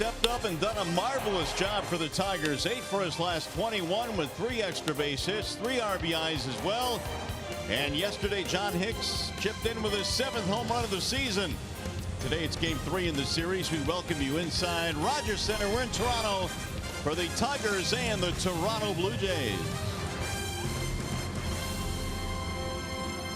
stepped up and done a marvelous job for the Tigers. 8 for his last 21 with 3 extra base hits, 3 RBIs as well. And yesterday, John Hicks chipped in with his 7th home run of the season. Today, it's Game 3 in the series. We welcome you inside Rogers Center. We're in Toronto for the Tigers and the Toronto Blue Jays.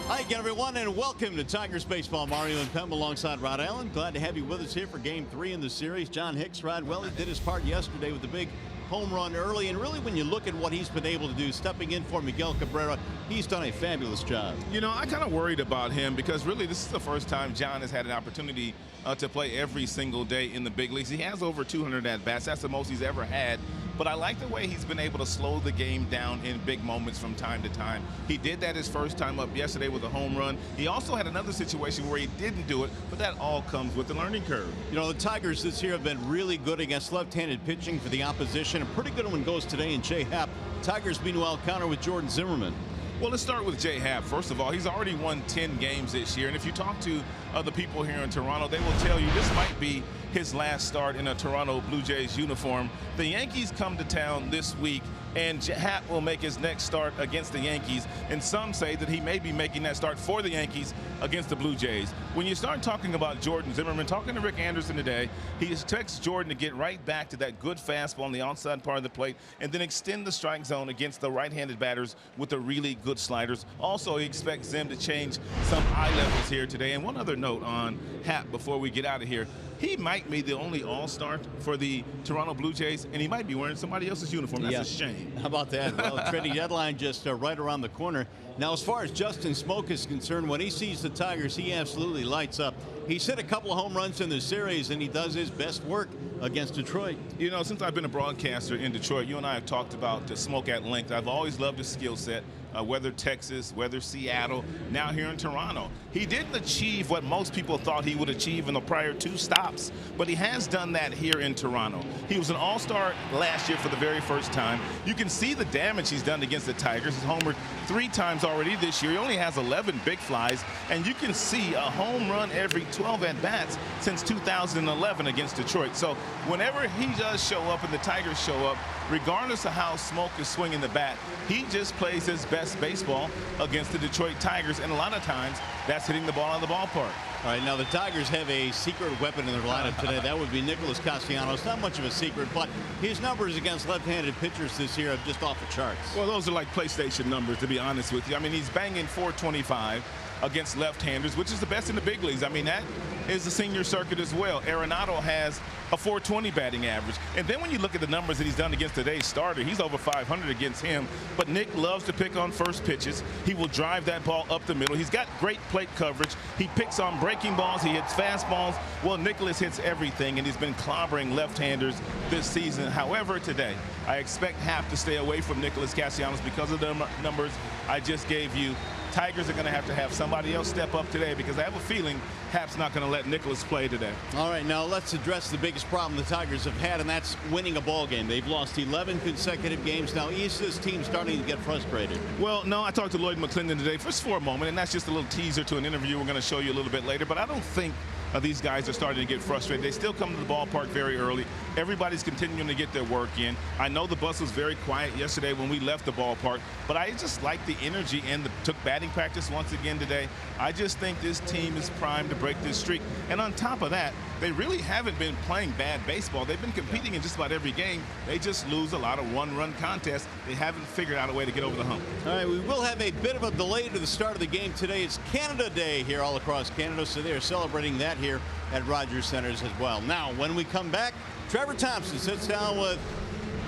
Hi again, everyone, and welcome to Tigers Baseball. Mario and Pem alongside Rod Allen. Glad to have you with us here for Game 3 in the series. John Hicks, Rod, well, he did his part yesterday with the big home run early, and really when you look at what he's been able to do, stepping in for Miguel Cabrera, he's done a fabulous job. You know, I kind of worried about him because really this is the first time John has had an opportunity to play every single day in the big leagues. He has over 200 at-bats. That's the most he's ever had. But I like the way he's been able to slow the game down in big moments from time to time. He did that his first time up yesterday with a home run. He also had another situation where he didn't do it, but that all comes with the learning curve. You know, the Tigers this year have been really good against left-handed pitching for the opposition. A pretty good one goes today in Jay Happ. Tigers, meanwhile, counter with Jordan Zimmerman. Well, let's start with Jay Happ. First of all, he's already won 10 games this year. And if you talk to other people here in Toronto, they will tell you this might be his last start in a Toronto Blue Jays uniform. The Yankees come to town this week, and Happ will make his next start against the Yankees. And some say that he may be making that start for the Yankees against the Blue Jays. When you start talking about Jordan Zimmerman, talking to Rick Anderson today, he expects Jordan to get right back to that good fastball on the outside part of the plate and then extend the strike zone against the right-handed batters with the really good sliders. Also, he expects Zim to change some eye levels here today. And one other note on Happ before we get out of here. He might be the only all-star for the Toronto Blue Jays, and he might be wearing somebody else's uniform. That's a shame. How about that? Well, the trading deadline just right around the corner. Now, as far as Justin Smoke is concerned, when he sees the Tigers, he absolutely lights up. He's hit a couple of home runs in the series, and he does his best work against Detroit. You know, since I've been a broadcaster in Detroit, you and I have talked about Smoke at length. I've always loved his skill set. Whether Texas, whether Seattle, now here in Toronto. He didn't achieve what most people thought he would achieve in the prior 2 stops, but he has done that here in Toronto. He was an all-star last year for the very first time. You can see the damage he's done against the Tigers. He's homered 3 times already this year. He only has 11 big flies, and you can see a home run every 12 at-bats since 2011 against Detroit. So whenever he does show up and the Tigers show up, regardless of how Smoke is swinging the bat, he just plays his best baseball against the Detroit Tigers, and a lot of times that's hitting the ball out of the ballpark. All right, now the Tigers have a secret weapon in their lineup today. That would be Nicholas Castellanos. Not much of a secret, but his numbers against left-handed pitchers this year are just off the charts. Well, those are like PlayStation numbers, to be honest with you. I mean, he's banging .425 against left-handers, which is the best in the big leagues. I mean, that is the senior circuit as well. Arenado has a .420 batting average. And then when you look at the numbers that he's done against today's starter, he's over 500 against him. But Nick loves to pick on first pitches. He will drive that ball up the middle. He's got great plate coverage. He picks on breaking balls. He hits fastballs. Well, Nicholas hits everything, and he's been clobbering left-handers this season. However, today, I expect Happ to stay away from Nicholas Castellanos because of the numbers I just gave you. Tigers are going to have somebody else step up today because I have a feeling Happ's not going to let Nicholas play today. All right, now let's address the biggest problem the Tigers have had, and that's winning a ball game. They've lost 11 consecutive games. Now, is this team starting to get frustrated? Well, no, I talked to Lloyd McClendon today just for a moment, and that's just a little teaser to an interview we're going to show you a little bit later, but I don't think these guys are starting to get frustrated. They still come to the ballpark very early. Everybody's continuing to get their work in. I know the bus was very quiet yesterday when we left the ballpark, but I just like the energy and took batting practice once again today. I just think this team is primed to break this streak. And on top of that, they really haven't been playing bad baseball. They've been competing in just about every game. They just lose a lot of one-run contests. They haven't figured out a way to get over the hump. All right, we will have a bit of a delay to the start of the game today. It's Canada Day here all across Canada, so they are celebrating that here at Rogers Centers as well. Now, when we come back, Trevor Thompson sits down with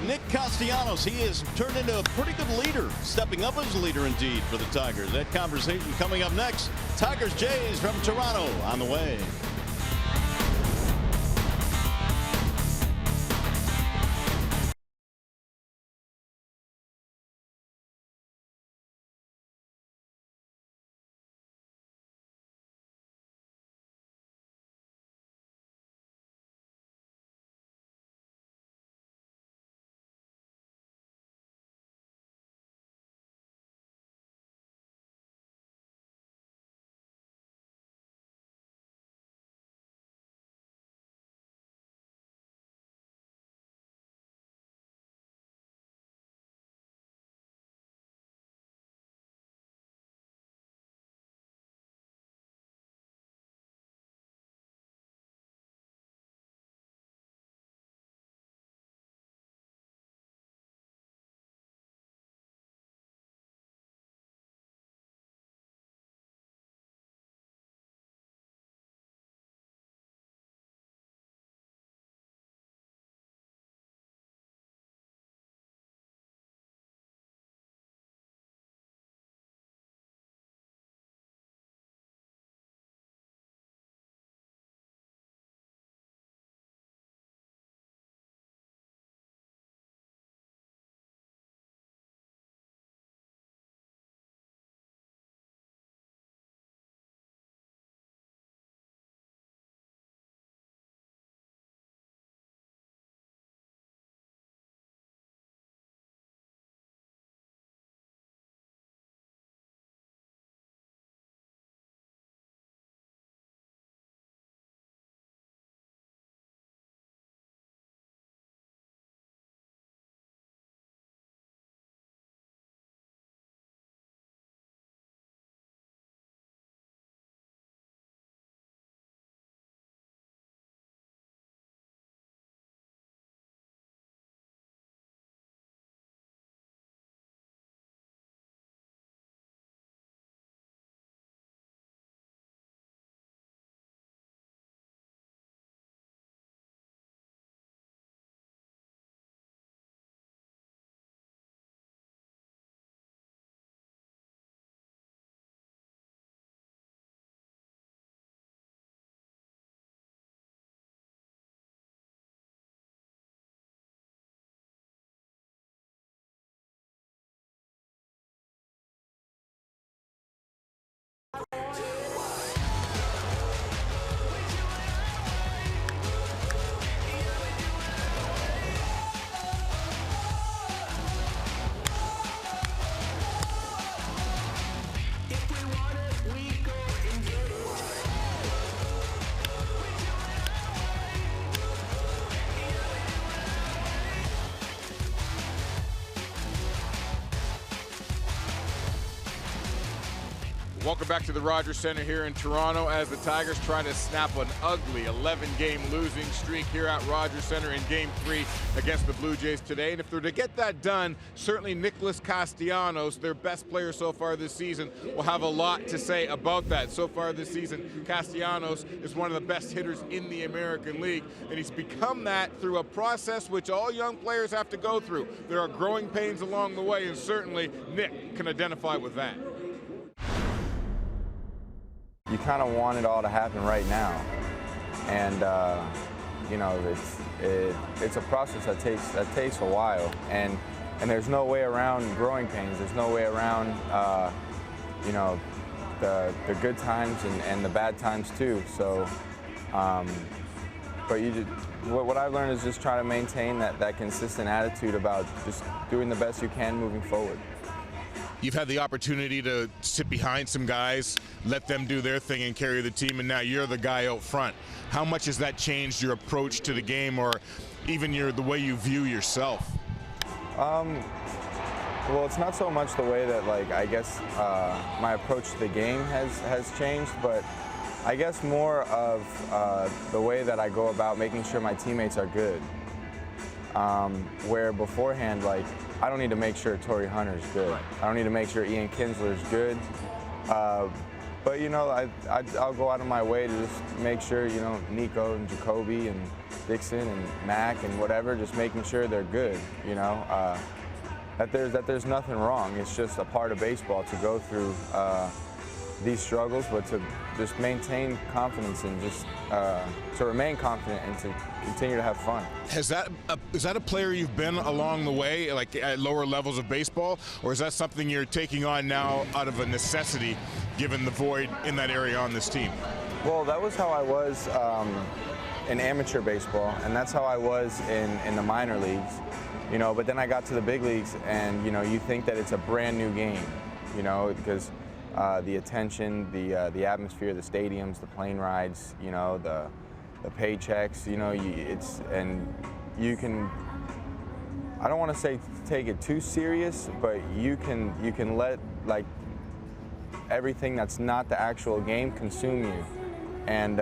Nick Castellanos. He has turned into a pretty good leader, stepping up as a leader indeed for the Tigers. That conversation coming up next. Tigers Jays from Toronto on the way. Welcome back to the Rogers Center here in Toronto as the Tigers try to snap an ugly 11-game losing streak here at Rogers Center in Game 3 against the Blue Jays today. And if they're to get that done, certainly Nicholas Castellanos, their best player so far this season, will have a lot to say about that. So far this season, Castellanos is one of the best hitters in the American League, and he's become that through a process which all young players have to go through. There are growing pains along the way, and certainly Nick can identify with that. You kind of want it all to happen right now, and you know, it's a process that takes a while, and there's no way around growing pains. There's no way around you know, the good times and the bad times too. So, but what I've learned is just try to maintain that consistent attitude about just doing the best you can moving forward. You've had the opportunity to sit behind some guys, let them do their thing and carry the team, and now you're the guy out front. How much has that changed your approach to the game, or even the way you view yourself? Well, it's not so much the way that, like, I guess my approach to the game has changed, but I guess more of the way that I go about making sure my teammates are good. Where beforehand, like, I don't need to make sure Torrey Hunter's good. Right. I don't need to make sure Ian Kinsler's good. But, you know, I'll go out of my way to just make sure, you know, Nico and Jacoby and Dixon and Mac and whatever, just making sure they're good, you know. That there's nothing wrong. It's just a part of baseball to go through these struggles, but to just maintain confidence and just to remain confident and to continue to have fun. Is that a player you've been along the way, like at lower levels of baseball, or is that something you're taking on now out of a necessity, given the void in that area on this team? Well, that was how I was in amateur baseball, and that's how I was in the minor leagues, you know. But then I got to the big leagues, and you know, you think that it's a brand new game, you know, because the attention, the atmosphere, the stadiums, the plane rides, you know, the paychecks, you know, you can, I don't want to say take it too serious, but you can let, like, everything that's not the actual game consume you and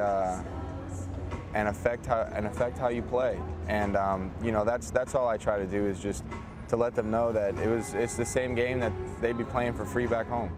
affect how you play. And you know, that's all I try to do, is just to let them know that it's the same game that they'd be playing for free back home.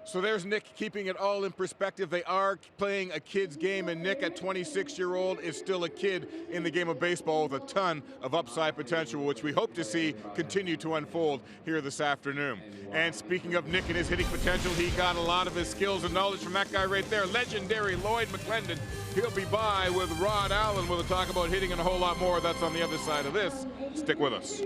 So there's Nick keeping it all in perspective. They are playing a kid's game, and Nick, at 26-year-old, is still a kid in the game of baseball with a ton of upside potential, which we hope to see continue to unfold here this afternoon. And speaking of Nick and his hitting potential, he got a lot of his skills and knowledge from that guy right there, legendary Lloyd McClendon. He'll be by with Rod Allen. We'll talk about hitting and a whole lot more. That's on the other side of this. Stick with us.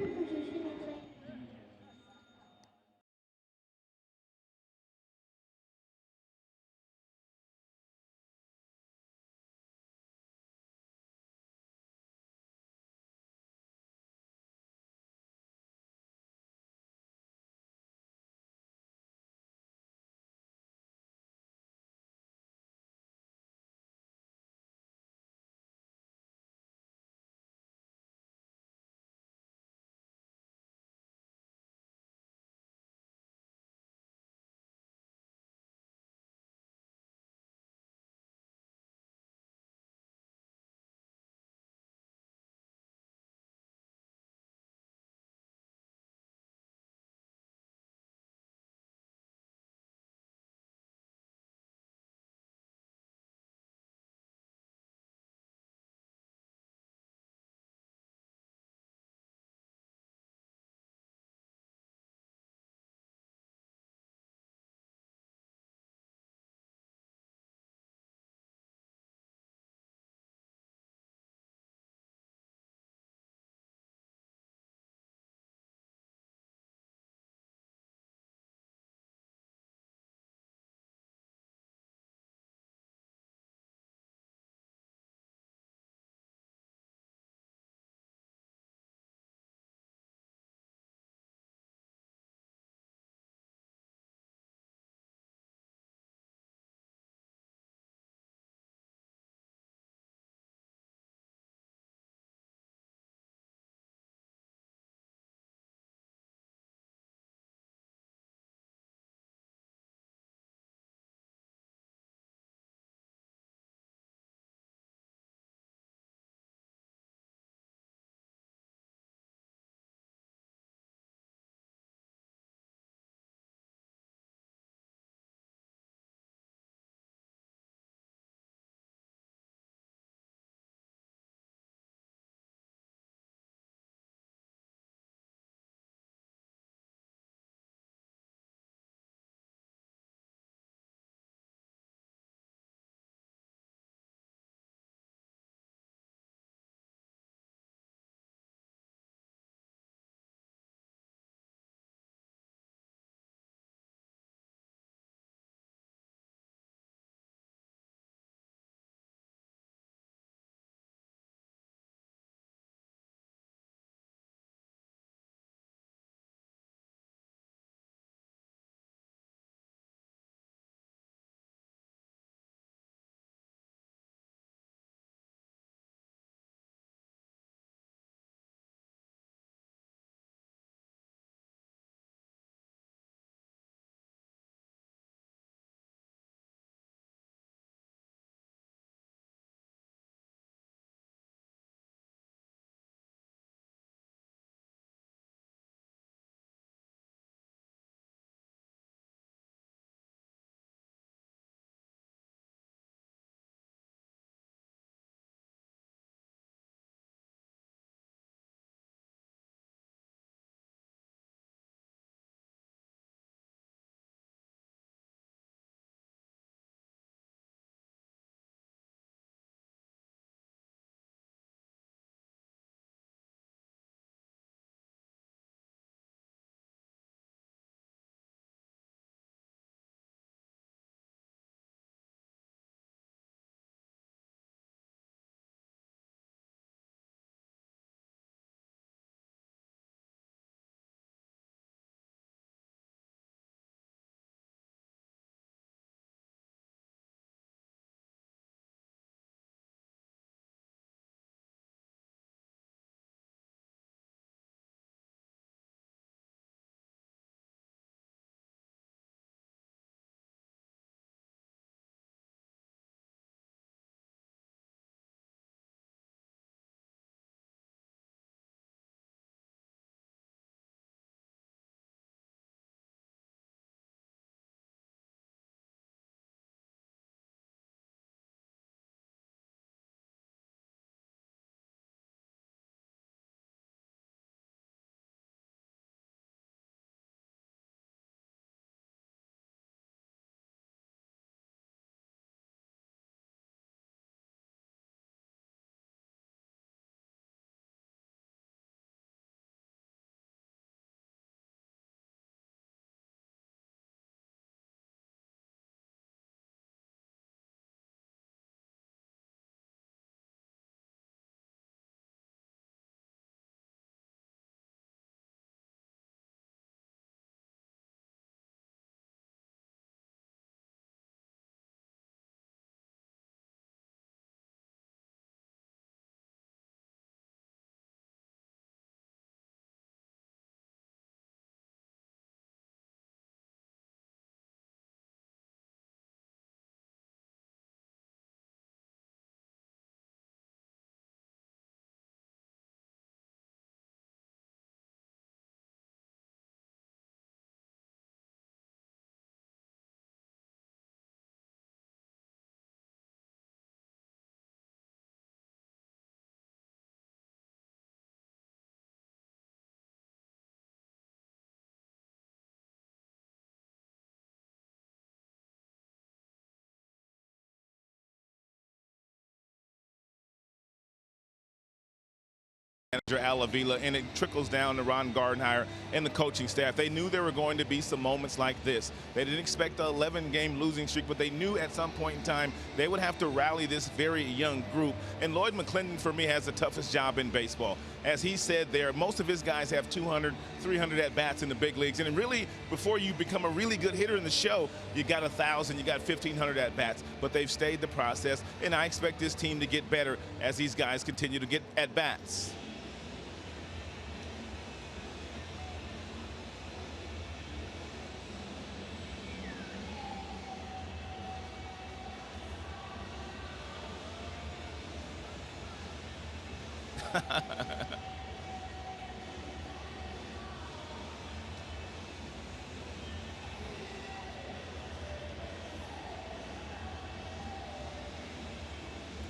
Alavila, and it trickles down to Ron Gardenhire and the coaching staff. They knew there were going to be some moments like this. They didn't expect the 11-game losing streak, but they knew at some point in time they would have to rally this very young group. And Lloyd McClendon, for me, has the toughest job in baseball. As he said there, most of his guys have 200, 300 at-bats in the big leagues. And really, before you become a really good hitter in the show, you got 1,000, you got 1,500 at-bats. But they've stayed the process, and I expect this team to get better as these guys continue to get at-bats.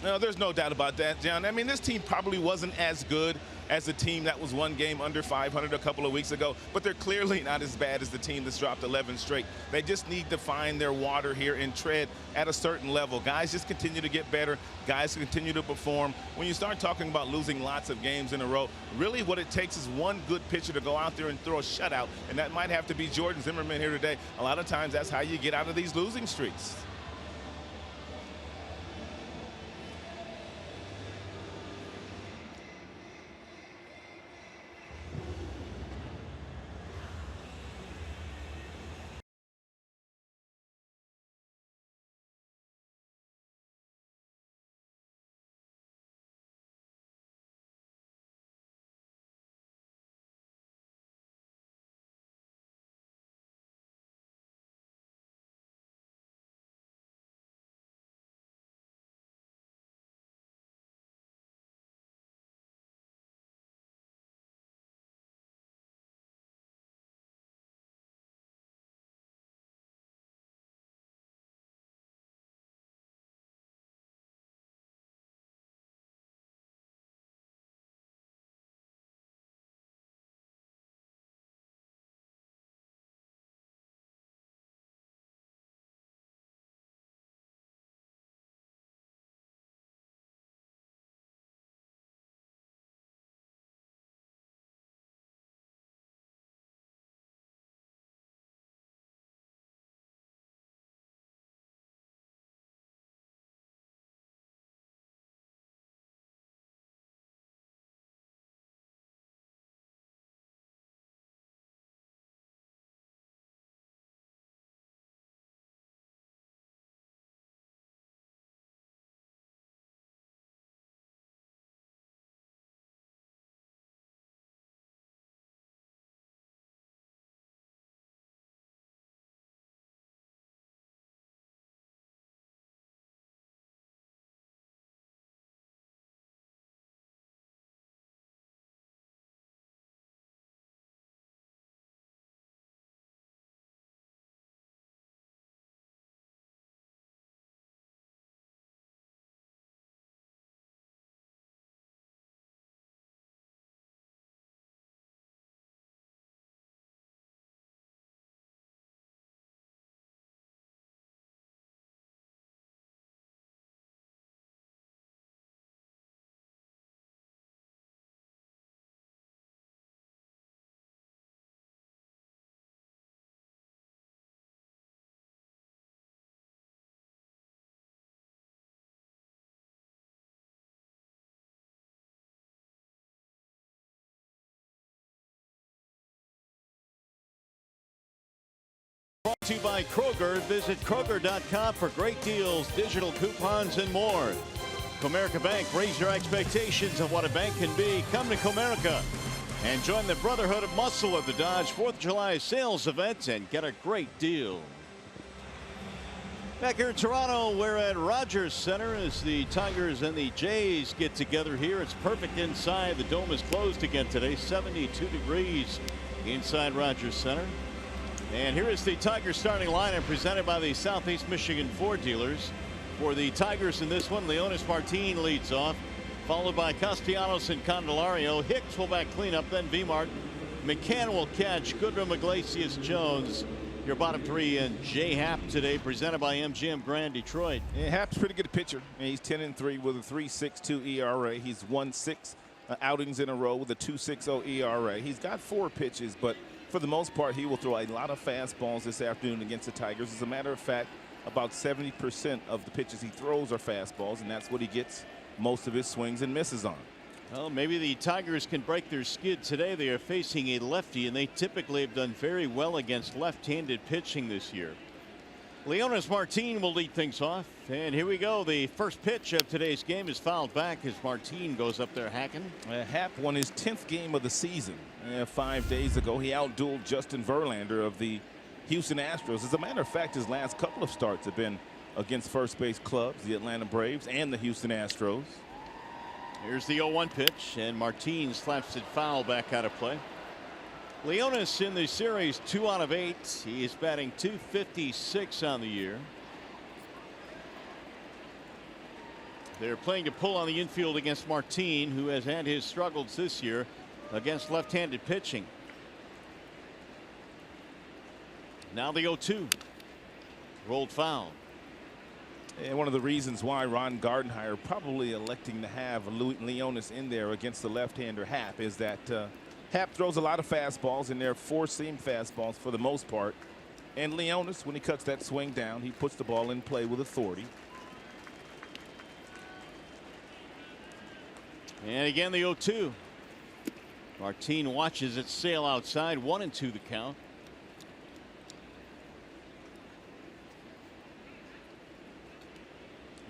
No, there's no doubt about that, John. I mean, this team probably wasn't as good as the team that was one game under 500 a couple of weeks ago, but they're clearly not as bad as the team that's dropped 11 straight. They just need to find their water here and tread at a certain level. Guys just continue to get better. Guys continue to perform. When you start talking about losing lots of games in a row, really what it takes is one good pitcher to go out there and throw a shutout, and that might have to be Jordan Zimmerman here today. A lot of times that's how you get out of these losing streaks. Brought to you by Kroger. Visit Kroger.com for great deals, digital coupons, and more. Comerica Bank, raise your expectations of what a bank can be. Come to Comerica and join the Brotherhood of Muscle at the Dodge 4th of July sales event and get a great deal. Back here in Toronto, we're at Rogers Center as the Tigers and the Jays get together here. It's perfect inside. The dome is closed again today, 72 degrees inside Rogers Center. And here is the Tigers starting lineup presented by the Southeast Michigan Ford dealers. For the Tigers in this one, Leonis Martin leads off, followed by Castellanos and Candelario. Hicks will back cleanup, then Vmart. McCann will catch. Goodrum, Iglesias, Jones. Your bottom three, and Jay Happ today, presented by MGM Grand Detroit. Yeah, Happ's pretty good pitcher. He's 10-3 with a 3.62 ERA. He's won 6 outings in a row with a 2.60 ERA. He's got 4 pitches, but for the most part, he will throw a lot of fastballs this afternoon against the Tigers. As a matter of fact, about 70% of the pitches he throws are fastballs, and that's what he gets most of his swings and misses on. Well, maybe the Tigers can break their skid today. They are facing a lefty, and they typically have done very well against left-handed pitching this year. Leonis Martin will lead things off, and here we go. The first pitch of today's game is fouled back as Martin goes up there hacking. Happ won his 10th game of the season 5 days ago. He outdueled Justin Verlander of the Houston Astros. As a matter of fact, his last couple of starts have been against first base clubs, the Atlanta Braves and the Houston Astros. Here's the 0-1 pitch, and Martin slaps it foul back out of play. Leonis in the series 2 out of 8. He is batting .256 on the year. They're playing to pull on the infield against Martin, who has had his struggles this year against left-handed pitching. Now the 0-2. Rolled foul. And one of the reasons why Ron Gardenhire probably electing to have Leonis in there against the left-hander Happ is that Happ throws a lot of fastballs, and they're 4-seam fastballs for the most part. And Leonis, when he cuts that swing down, he puts the ball in play with authority. And again the 0-2. Martin watches it sail outside. 1-2 the count.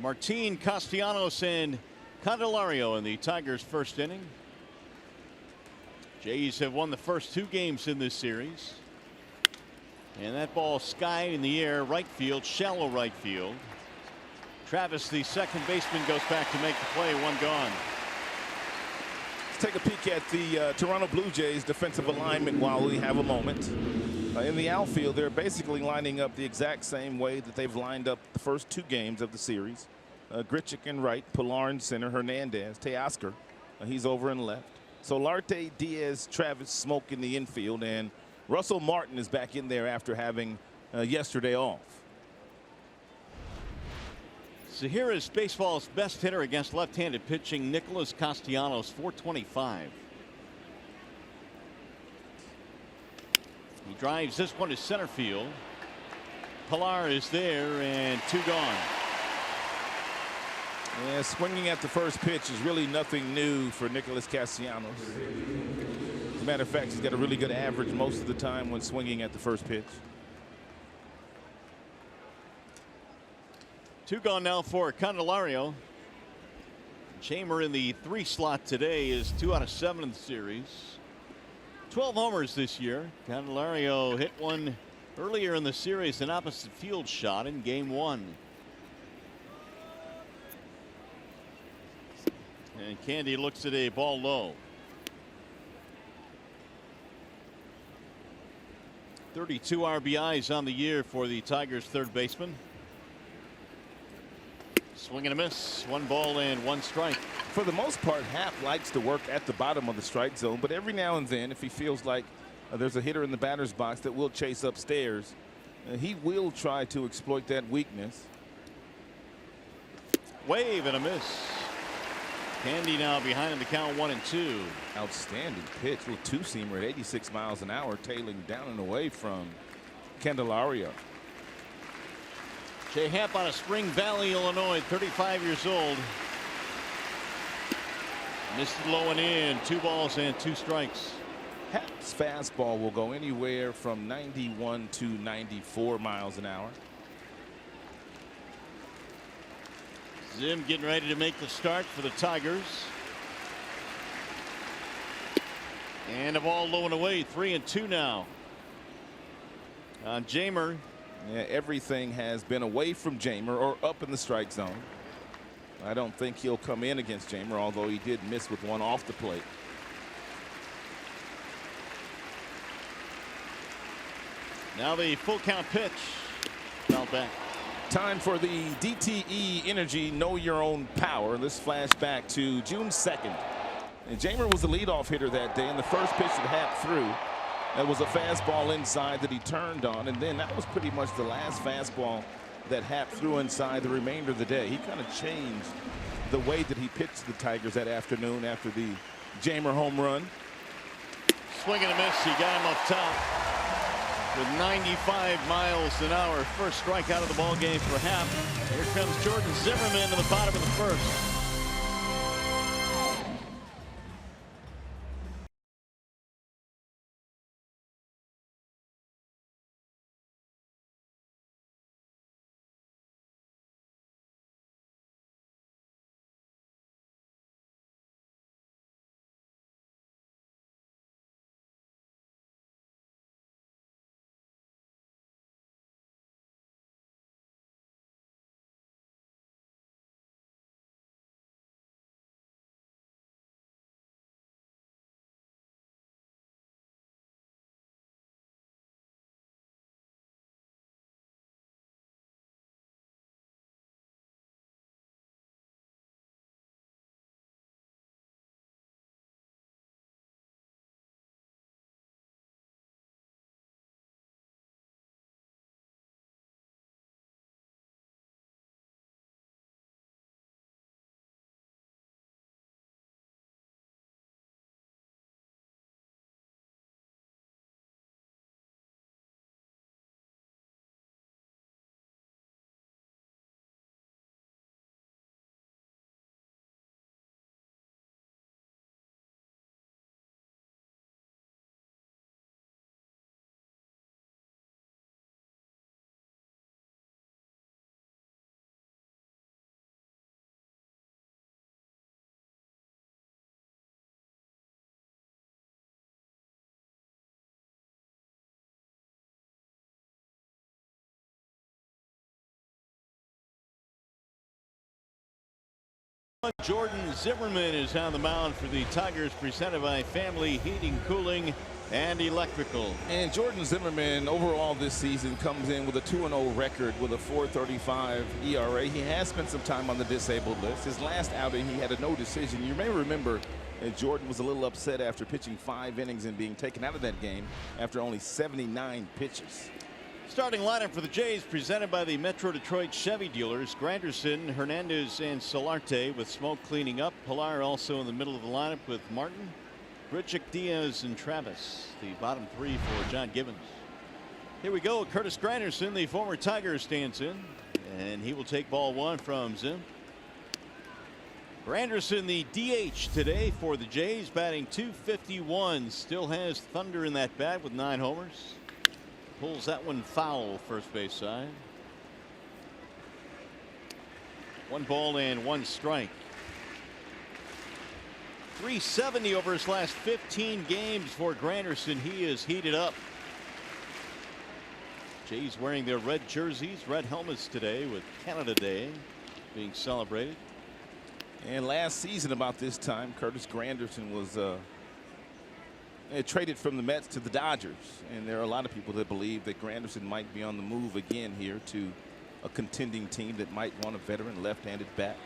Martin, Castellanos, and Candelario in the Tigers' first inning. Jays have won the first 2 games in this series. And that ball skied in the air, right field, shallow right field. Travis, the second baseman, goes back to make the play. 1 gone. Let's take a peek at the Toronto Blue Jays defensive alignment while we have a moment. In the outfield, they're basically lining up the exact same way that they've lined up the first 2 games of the series. Grichuk in right, Pilar in center, Hernandez, Teoscar, he's over in left. Solarte, Diaz, Travis, Smoke in the infield, and Russell Martin is back in there after having yesterday off. So here is baseball's best hitter against left-handed pitching, Nicholas Castellanos, .425. He drives this one to center field. Pilar is there, and 2 gone. Yeah, swinging at the first pitch is really nothing new for Nicholas Castellanos. As a matter of fact, he's got a really good average most of the time when swinging at the first pitch. 2 gone now for Candelario. Chamber in the 3 slot today is 2 out of 7 in the series. 12 homers this year. Candelario hit one earlier in the series, an opposite field shot in game 1. And Candy looks at a ball low. 32 RBIs on the year for the Tigers' third baseman. Swing and a miss. 1 ball and 1 strike. For the most part, Happ likes to work at the bottom of the strike zone, but every now and then, if he feels like there's a hitter in the batter's box that will chase upstairs, he will try to exploit that weakness. Wave and a miss. Candy now behind in the count, 1-2. Outstanding pitch, little 2-seamer at 86 miles an hour, tailing down and away from Candelario. Jay Happ out of Spring Valley, Illinois, 35 years old. Missed it low and in. 2 balls and 2 strikes. Happ's fastball will go anywhere from 91 to 94 miles an hour. Zim getting ready to make the start for the Tigers. And a ball low and away. 3-2 now. On Jamer. Yeah, everything has been away from Jamer or up in the strike zone. I don't think he'll come in against Jamer, although he did miss with one off the plate. Now the full count pitch. Fouled back. Time for the DTE Energy Know Your Own Power. Let's flash back to June 2nd. And Jamer was the leadoff hitter that day, and the first pitch that Happ threw, that was a fastball inside that he turned on, and then that was pretty much the last fastball that Happ threw inside the remainder of the day. He kind of changed the way that he pitched the Tigers that afternoon after the Jamer home run. Swing and a miss. He got him up top with 95 miles an hour. First strikeout of the ball game for Happ. Here comes Jordan Zimmerman in the bottom of the first. Jordan Zimmerman is on the mound for the Tigers, presented by Family Heating, Cooling, and Electrical. And Jordan Zimmerman overall this season comes in with a 2-0 record with a 4.35 ERA. He has spent some time on the disabled list. His last outing, he had a no decision. You may remember that Jordan was a little upset after pitching 5 innings and being taken out of that game after only 79 pitches. Starting lineup for the Jays, presented by the Metro Detroit Chevy dealers. Granderson, Hernandez, and Solarte with Smoke cleaning up. Pilar also in the middle of the lineup with Martin, Grichuk, Diaz, and Travis. The bottom 3 for John Gibbons. Here we go. Curtis Granderson, the former Tiger, stands in, and he will take ball 1 from Zim. Granderson, the DH today for the Jays, batting .251. Still has thunder in that bat with 9 homers. Pulls that one foul, first base side. 1 ball and 1 strike. .370 over his last 15 games for Granderson. He is heated up. Jays wearing their red jerseys, red helmets today, with Canada Day being celebrated. And last season about this time, Curtis Granderson was traded from the Mets to the Dodgers, and there are a lot of people that believe that Granderson might be on the move again here to a contending team that might want a veteran left-handed bat.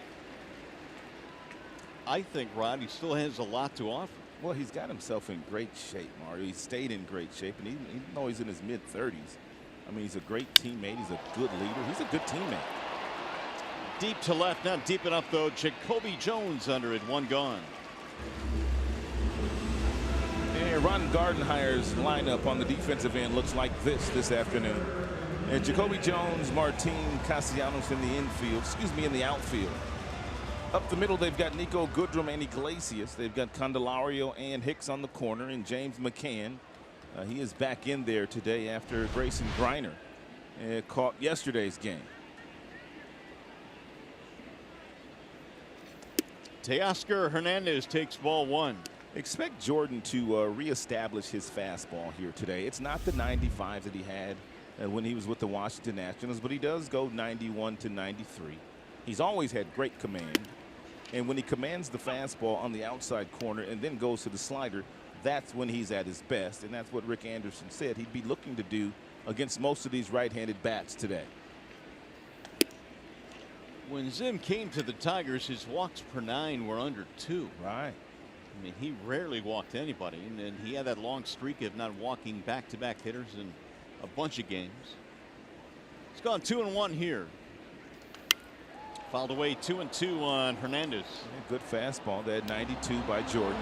I think, Rod, he still has a lot to offer. Well, he's got himself in great shape, Mario. He stayed in great shape, and even though he's in his mid-30s, I mean, he's a great teammate. He's a good leader. He's a good teammate. Deep to left, not deep enough though. Jacoby Jones under it, 1 gone. And Ron Gardenhire's lineup on the defensive end looks like this afternoon. And Jacoby Jones, Martin Castellanos in the outfield. Up the middle, they've got Nico Goodrum and Iglesias. They've got Candelario and Hicks on the corner, and James McCann. He is back in there today after Grayson Griner caught yesterday's game. Teoscar Hernandez takes ball 1. Expect Jordan to reestablish his fastball here today. It's not the 95 that he had when he was with the Washington Nationals, but he does go 91 to 93. He's always had great command, and when he commands the fastball on the outside corner and then goes to the slider, that's when he's at his best, and that's what Rick Anderson said he'd be looking to do against most of these right-handed bats today. When Zim came to the Tigers, his walks per 9 were under 2. Right. I mean, he rarely walked anybody, and then he had that long streak of not walking back-to-back hitters in a bunch of games. It's gone 2-1 here. Fouled away 2-2 on Hernandez. Yeah, good fastball. That 92 by Jordan.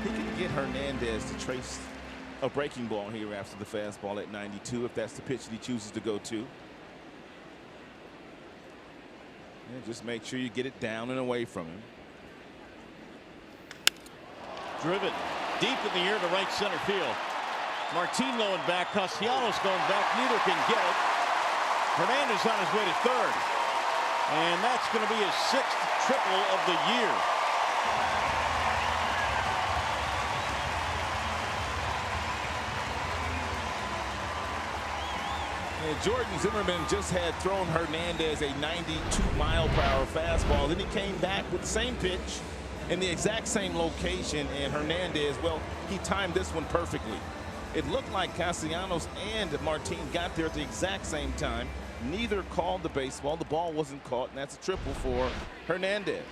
He can get Hernandez to trace a breaking ball here after the fastball at 92 if that's the pitch that he chooses to go to. Yeah, just make sure you get it down and away from him. Driven deep in the air to right center field. Martin low and back. Castellanos going back. Neither can get it. Hernandez on his way to third. And that's going to be his 6th triple of the year. And Jordan Zimmerman just had thrown Hernandez a 92-mile-per-hour fastball. Then he came back with the same pitch in the exact same location, and Hernandez, well, he timed this one perfectly. It looked like Castellanos and Martin got there at the exact same time. Neither called the baseball. The ball wasn't caught, and that's a triple for Hernandez.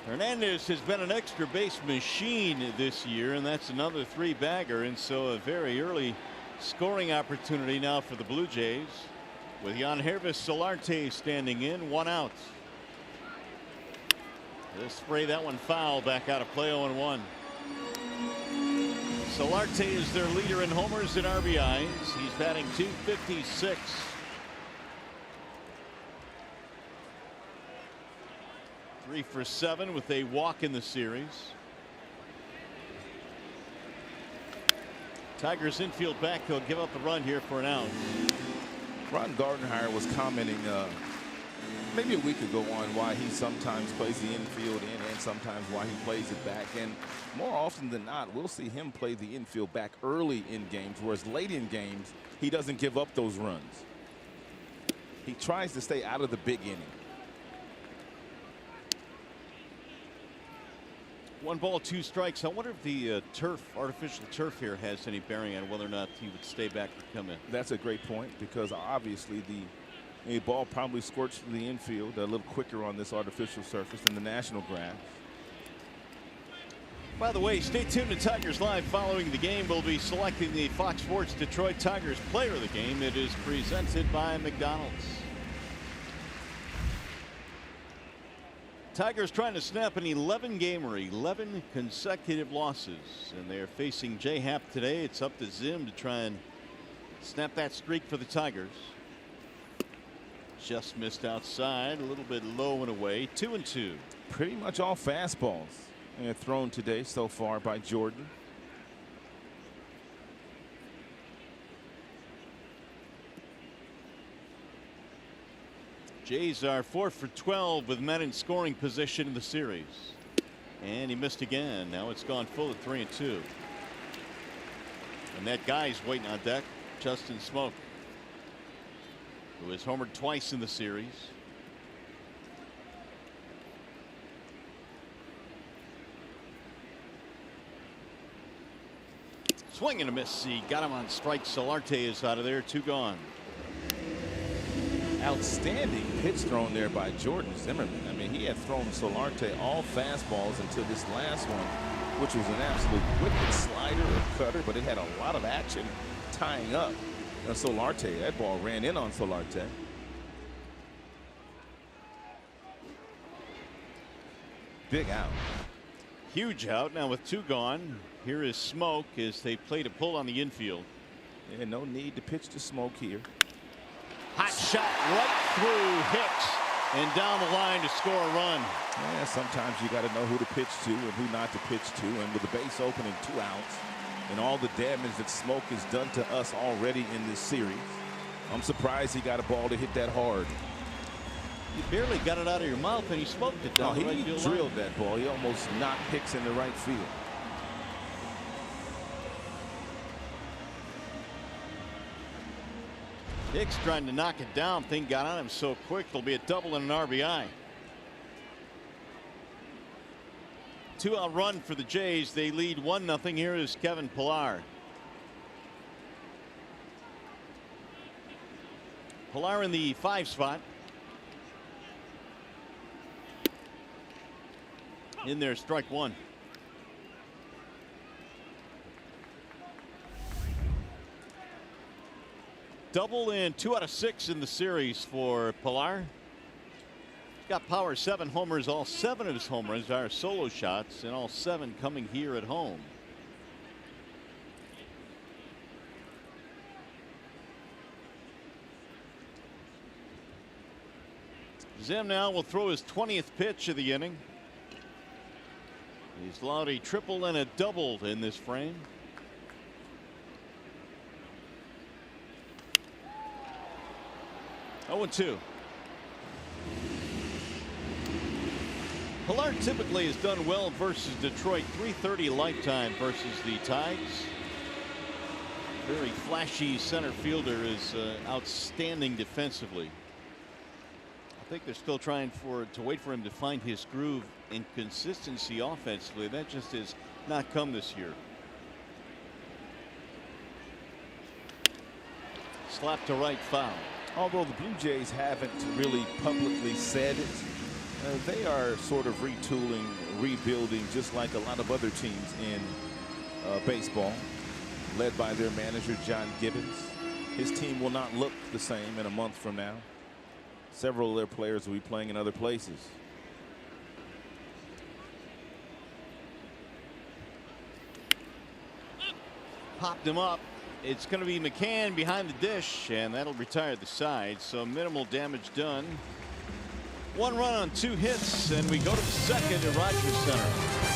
Hernandez has been an extra base machine this year, and that's another 3-bagger, and so a very early scoring opportunity now for the Blue Jays with Yangervis Solarte standing in, 1 out. They'll spray that one foul, back out of play. 0-1. Solarte is their leader in homers and RBIs. He's batting .256. Three for 7 with a walk in the series. Tigers infield back. They'll give up the run here for an out. Ron Gardenhire was commenting maybe a week ago on why he sometimes plays the infield in and sometimes why he plays it back. And more often than not, we'll see him play the infield back early in games, whereas late in games, he doesn't give up those runs. He tries to stay out of the big inning. 1 ball, 2 strikes. I wonder if the artificial turf here has any bearing on whether or not he would stay back or come in. That's a great point, because obviously the ball probably squirts to the infield a little quicker on this artificial surface than the national grass. By the way, stay tuned to Tigers Live. Following the game, we'll be selecting the Fox Sports Detroit Tigers player of the game. It is presented by McDonald's. Tigers trying to snap an 11-gamer, 11 consecutive losses, and they're facing J-Happ today. It's up to Zim to try and snap that streak for the Tigers. Just missed outside, a little bit low and away. 2-2. Pretty much all fastballs thrown today so far by Jordan. Jays are 4 for 12 with men in scoring position in the series. And he missed again. Now it's gone full at 3-2. And that guy's waiting on deck, Justin Smoke, who has homered twice in the series. Swing and a miss. He got him on strike. Solarte is out of there. 2 gone. Outstanding pitch thrown there by Jordan Zimmerman. I mean, he had thrown Solarte all fastballs until this last one, which was an absolute wicked slider or cutter, but it had a lot of action tying up Solarte. That ball ran in on Solarte. Big out. Huge out. Now with 2 gone, here is Smoke as they play to pull on the infield. Yeah, no need to pitch to Smoke here. Hot shot right through Hicks and down the line to score a run. Yeah, sometimes you got to know who to pitch to and who not to pitch to. And with the base open and 2 outs and all the damage that Smoke has done to us already in this series, I'm surprised he got a ball to hit that hard. You barely got it out of your mouth and he smoked it down the right field line. He drilled that ball. He almost knocked Hicks into right field. Hicks trying to knock it down. Thing got on him so quick. There'll be a double and an RBI. 2-out run for the Jays. They lead 1-0. Here is Kevin Pillar. Pillar in the 5 spot. In there, strike 1. double in 2 out of 6 in the series for Pilar. He's got power, 7 homers. All 7 of his home runs are solo shots, and all 7 coming here at home. Zim now will throw his 20th pitch of the inning. He's allowed a triple and a double in this frame. Oh, 0-2. Pilar typically has done well versus Detroit. 330 lifetime versus the Tigers. Very flashy center fielder, is outstanding defensively. I think they're still trying to wait for him to find his groove and consistency offensively. That just has not come this year. Slap to right, foul. Although the Blue Jays haven't really publicly said it, they are sort of retooling, rebuilding, just like a lot of other teams in baseball, led by their manager, John Gibbons. His team will not look the same in a month from now. Several of their players will be playing in other places. Popped him up. It's going to be McCann behind the dish, and that'll retire the side. So minimal damage done. 1 run on 2 hits, and we go to the second at Rogers Center.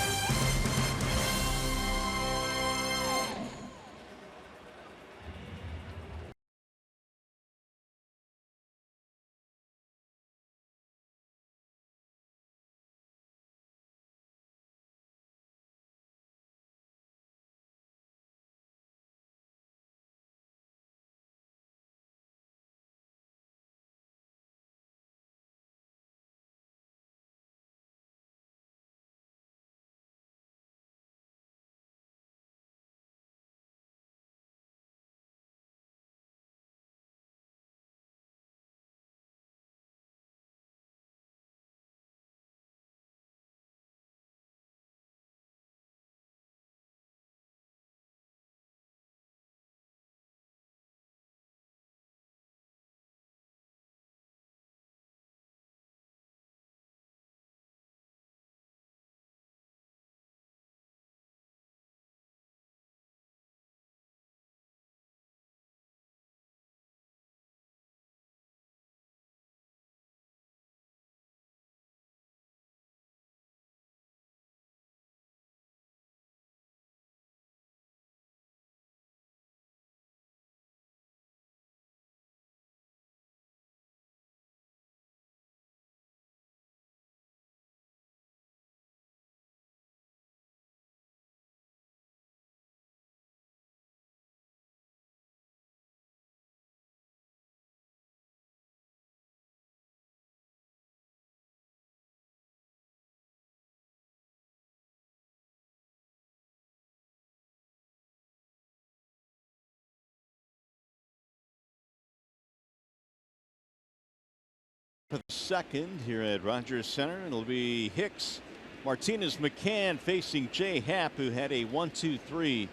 For the second here at Rogers Center, it'll be Hicks, Martinez, McCann facing Jay Happ, who had a 1-2-3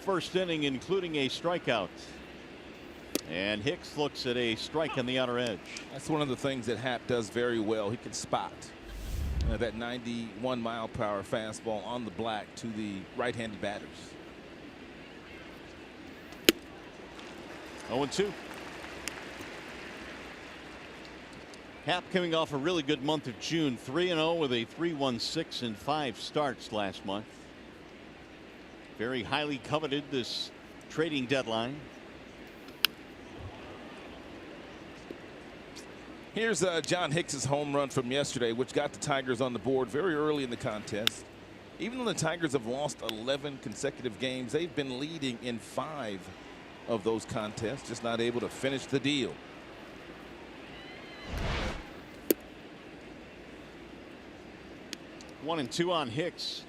first inning, including a strikeout. And Hicks looks at a strike on the outer edge. That's one of the things that Happ does very well. He can spot that 91-mile-per-hour fastball on the black to the right-handed batters. 0-2. Happ coming off a really good month of June, 3-0 with a 3-1-6 in 5 starts last month. Very highly coveted this trading deadline. Here's John Hicks's home run from yesterday, which got the Tigers on the board very early in the contest. Even though the Tigers have lost 11 consecutive games, they've been leading in 5 of those contests, just not able to finish the deal. One and 2 on Hicks.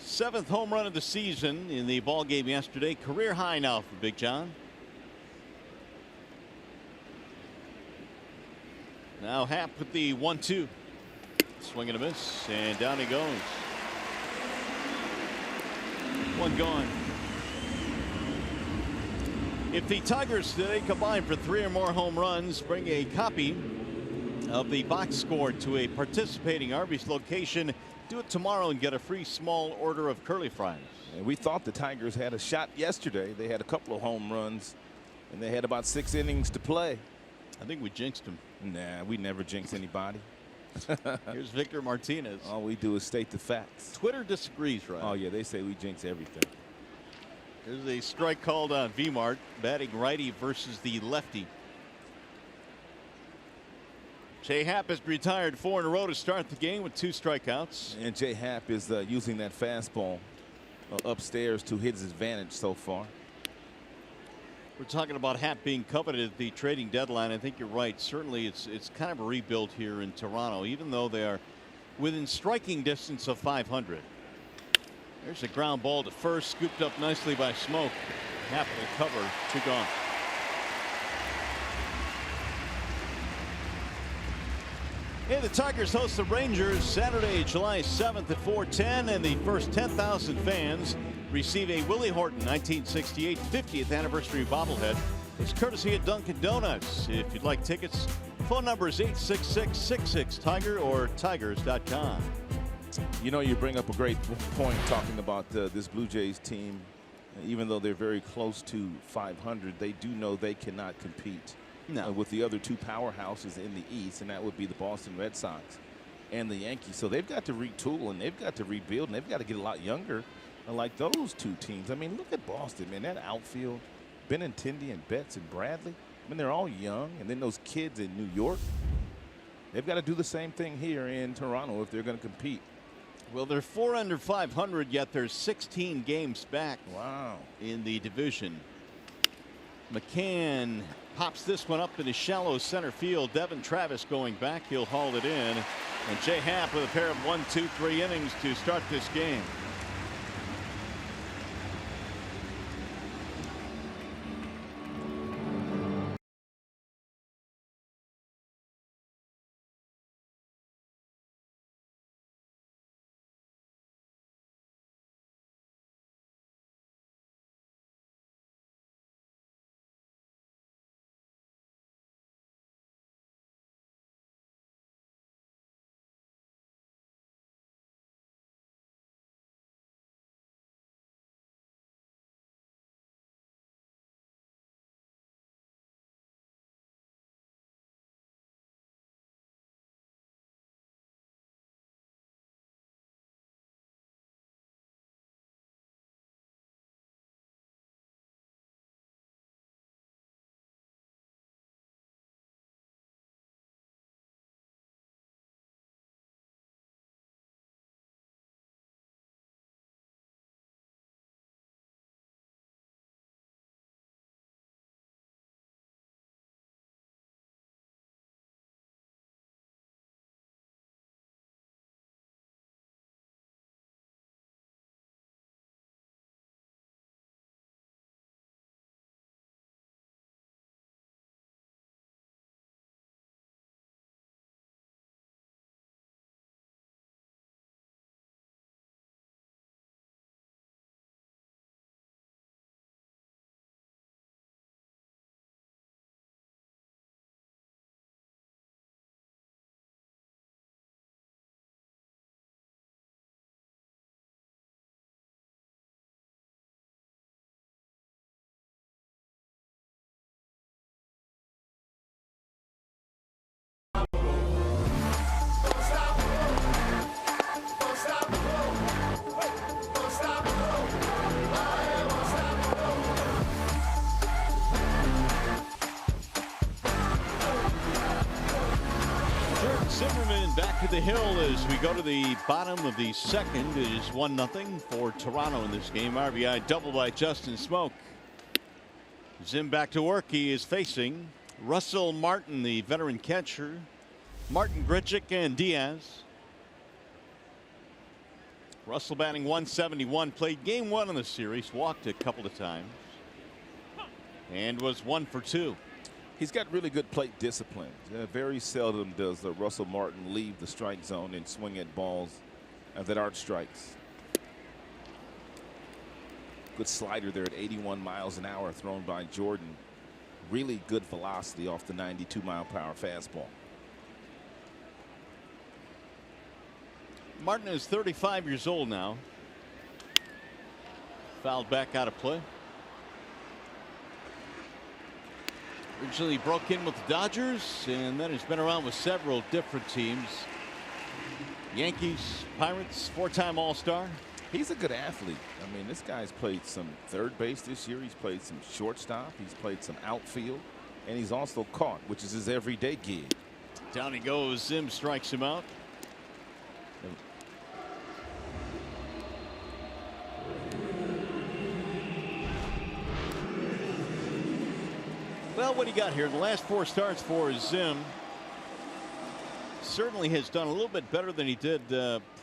7th home run of the season in the ball game yesterday. Career high now for Big John. Now Happ with the 1-2. Swing and a miss, and down he goes. 1 gone. If the Tigers today combine for 3 or more home runs, bring a copy of the box score to a participating Arby's location. Do it tomorrow and get a free small order of curly fries. And we thought the Tigers had a shot yesterday. They had a couple of home runs, and they had about 6 innings to play. I think we jinxed them. Nah, we never jinx anybody. Here's Victor Martinez. All we do is state the facts. Twitter disagrees, right? Oh, yeah, they say we jinx everything. There's a strike called on V-Mart, batting righty versus the lefty. Jay Happ has retired 4 in a row to start the game with 2 strikeouts. And Jay Happ is using that fastball upstairs to his advantage so far. We're talking about Happ being coveted at the trading deadline. I think you're right. Certainly it's kind of a rebuild here in Toronto, even though they are within striking distance of 500. There's a ground ball to first, scooped up nicely by Smoke. Happ will cover, 2 gone. Hey, the Tigers host the Rangers Saturday, July 7th at 4:10, and the first 10,000 fans receive a Willie Horton 1968 50th anniversary bobblehead. It's courtesy of Dunkin' Donuts. If you'd like tickets, phone number is 866-66-TIGER or tigers.com. You know, you bring up a great point talking about this Blue Jays team. Even though they're very close to 500, they do know they cannot compete with the other 2 powerhouses in the East, and that would be the Boston Red Sox and the Yankees. So they've got to retool, and they've got to rebuild, and they've got to get a lot younger like those 2 teams. I mean, look at Boston, man. That outfield, Benintendi and Betts and Bradley. I mean, they're all young, and then those kids in New York. They've got to do the same thing here in Toronto if they're going to compete. Well, they're 4 under 500, yet they're 16 games back. Wow. In the division. McCann pops this one up in the shallow center field. Devin Travis going back. He'll haul it in. And Jay Happ with a pair of 1, 2, 3 innings to start this game. Back to the hill as we go to the bottom of the second. It is 1-0 for Toronto in this game. RBI double by Justin Smoke. Zim back to work. He is facing Russell Martin, the veteran catcher, Martin Grichuk, and Diaz. Russell batting 171. Played game 1 in the series. Walked a couple of times. And was 1 for 2. He's got really good plate discipline. Very seldom does Russell Martin leave the strike zone and swing at balls that aren't strikes. Good slider there at 81 miles an hour thrown by Jordan. Really good velocity off the 92-mile-per-hour fastball. Martin is 35 years old now. Fouled back out of play. Originally broke in with the Dodgers and then has been around with several different teams. Yankees, Pirates, 4-time All-Star. He's a good athlete. I mean, this guy's played some third base this year. He's played some shortstop. He's played some outfield. And he's also caught, which is his everyday gig. Down he goes. Zim strikes him out. Well, what he got here, the last 4 starts for Zim, certainly has done a little bit better than he did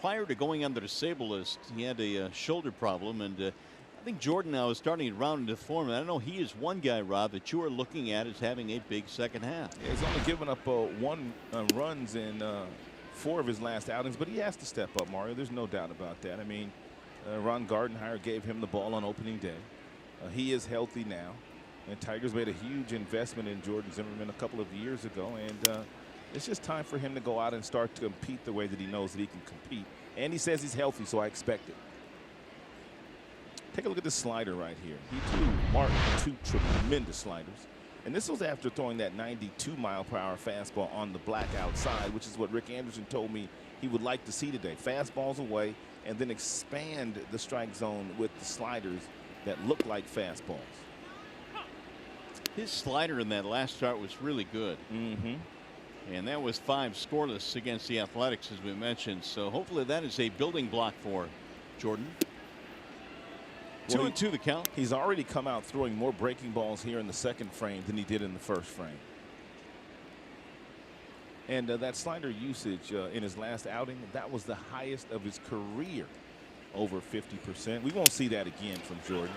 prior to going on the disabled list. He had a shoulder problem, and I think Jordan now is starting to round into form. And I know he is one guy, Rob, that you are looking at as having a big second half. Yeah, he's only given up 1 runs in 4 of his last outings, but he has to step up, Mario. There's no doubt about that. I mean, Ron Gardenhire gave him the ball on opening day. He is healthy now. And Tigers made a huge investment in Jordan Zimmermann a couple of years ago. And it's just time for him to go out and start to compete the way that he knows that he can compete. And he says he's healthy, so I expect it. Take a look at this slider right here. He threw Martin 2 tremendous sliders. And this was after throwing that 92-mile-per-hour fastball on the black outside, which is what Rick Anderson told me he would like to see today. Fastballs away and then expand the strike zone with the sliders that look like fastballs. His slider in that last start was really good. And that was 5 scoreless against the Athletics, as we mentioned. So hopefully that is a building block for Jordan. 2-2 the count. He's already come out throwing more breaking balls here in the second frame than he did in the first frame. And that slider usage in his last outing, that was the highest of his career, over 50%. We won't see that again from Jordan.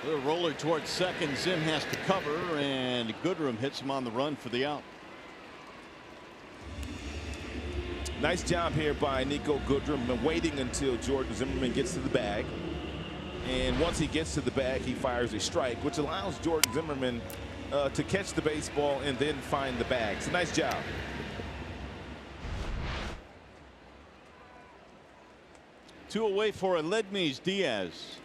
The roller towards second. Zim has to cover, and Goodrum hits him on the run for the out. Nice job here by Nico Goodrum, waiting until Jordan Zimmermann gets to the bag. And once he gets to the bag, he fires a strike, which allows Jordan Zimmermann to catch the baseball and then find the bag. So nice job. Two away for Aledmys Diaz.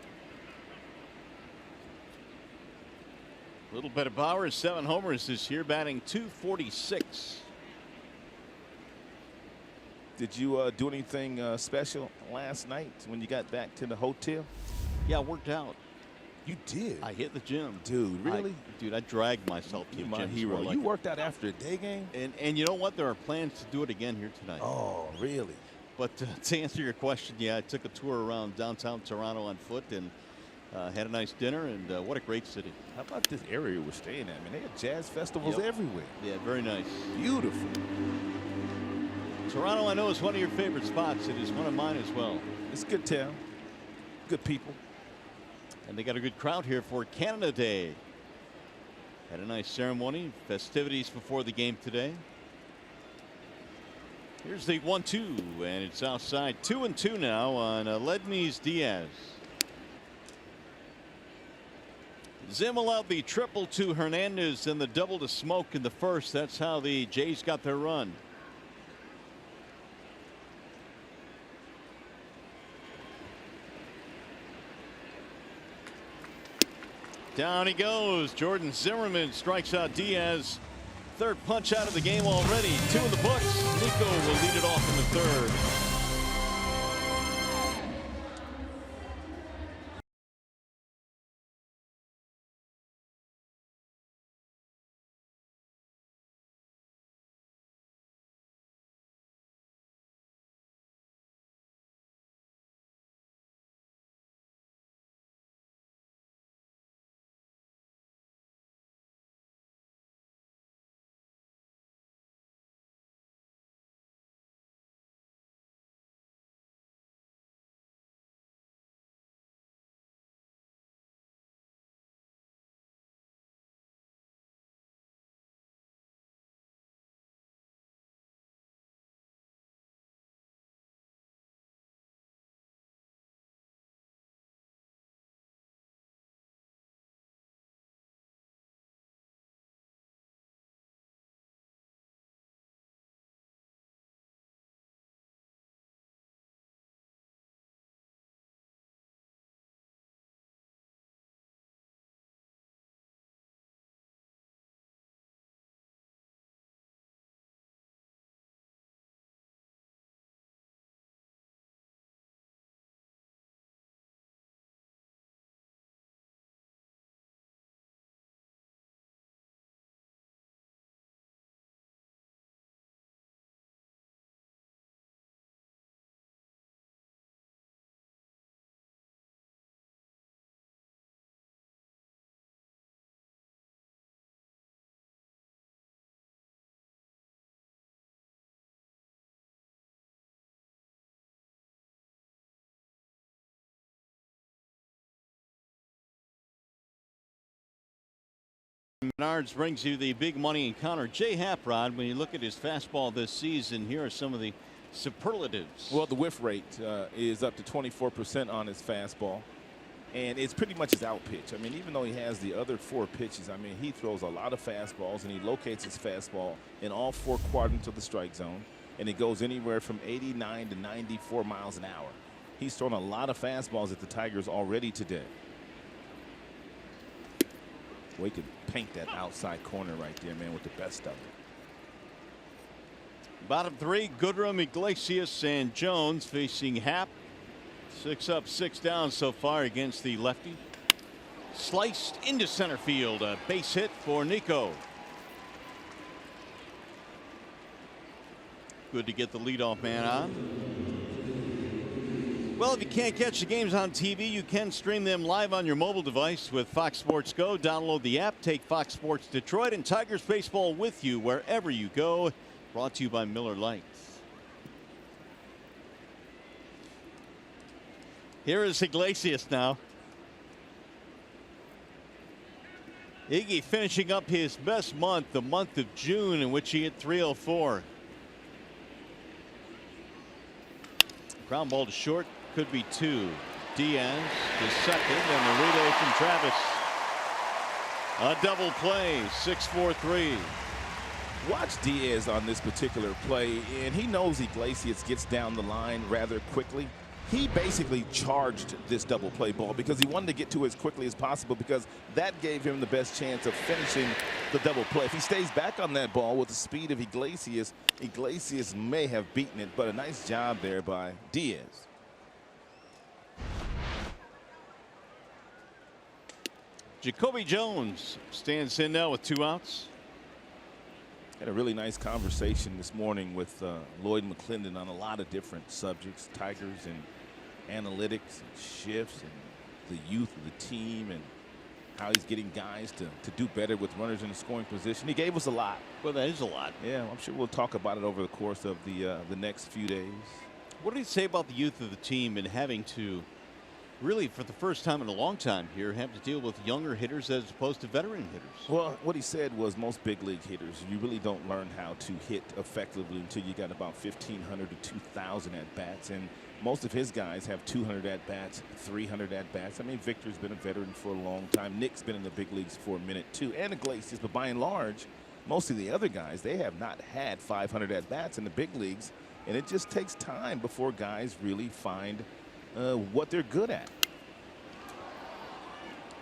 A little bit of power, 7 homers this year, batting .246. Did you do anything special last night when you got back to the hotel? Yeah, I worked out. You did? I hit the gym. Dude, really? Dude, I dragged myself to the gym. My hero. You worked out after a day game? And you know what? There are plans to do it again here tonight. Oh, really? But to answer your question, yeah, I took a tour around downtown Toronto on foot and had a nice dinner, and what a great city. How about this area we're staying at? I mean, they have jazz festivals everywhere. Yeah, very nice. Beautiful. Toronto, I know, is one of your favorite spots. It is one of mine as well. It's a good town. Good people. And they got a good crowd here for Canada Day. Had a nice ceremony, festivities before the game today. Here's the 1-2, and it's outside. 2-2 now on Aledmys Diaz. Zim allowed the triple to Hernandez and the double to Smoke in the first. That's how the Jays got their run. Down he goes. Jordan Zimmermann strikes out Diaz. Third punch out of the game already. 2 in the books. Nico will lead it off in the third. Menards brings you the big money encounter. Jay Haprod, when you look at his fastball this season, here are some of the superlatives. Well, the whiff rate is up to 24% on his fastball. And it's pretty much his out pitch. I mean, even though he has the other 4 pitches, I mean, he throws a lot of fastballs, and he locates his fastball in all 4 quadrants of the strike zone. And it goes anywhere from 89 to 94 miles an hour. He's thrown a lot of fastballs at the Tigers already today. We could paint that outside corner right there, man, with the best of it. Bottom 3, Goodrum, Iglesias, and Jones facing Happ. 6 up, 6 down so far against the lefty. Sliced into center field. A base hit for Nico. Good to get the leadoff man on. Well, if you can't catch the games on TV, you can stream them live on your mobile device with Fox Sports Go. Download the app, take Fox Sports Detroit and Tigers baseball with you wherever you go. Brought to you by Miller Lite. Here is Iglesias now. Iggy finishing up his best month, the month of June, in which he hit .304. Ground ball to short. Could be 2. Diaz to second, and the relay from Travis. A double play, 6-4-3. Watch Diaz on this particular play, and he knows Iglesias gets down the line rather quickly. He basically charged this double play ball because he wanted to get to it as quickly as possible, because that gave him the best chance of finishing the double play. If he stays back on that ball with the speed of Iglesias, Iglesias may have beaten it, but a nice job there by Diaz. Jacoby Jones stands in now with 2 outs. Had a really nice conversation this morning with Lloyd McClendon on a lot of different subjects, Tigers and analytics and shifts and the youth of the team and how he's getting guys to do better with runners in the scoring position. He gave us a lot. Well, that is a lot. Yeah, I'm sure we'll talk about it over the course of the next few days. What did he say about the youth of the team and having to really, for the first time in a long time here, have to deal with younger hitters as opposed to veteran hitters? Well, what he said was most big league hitters, you really don't learn how to hit effectively until you got about 1,500 to 2,000 at-bats. And most of his guys have 200 at-bats, 300 at-bats. I mean, Victor's been a veteran for a long time. Nick's been in the big leagues for a minute, too, and Iglesias. But by and large, most of the other guys, they have not had 500 at-bats in the big leagues. And it just takes time before guys really find what they're good at.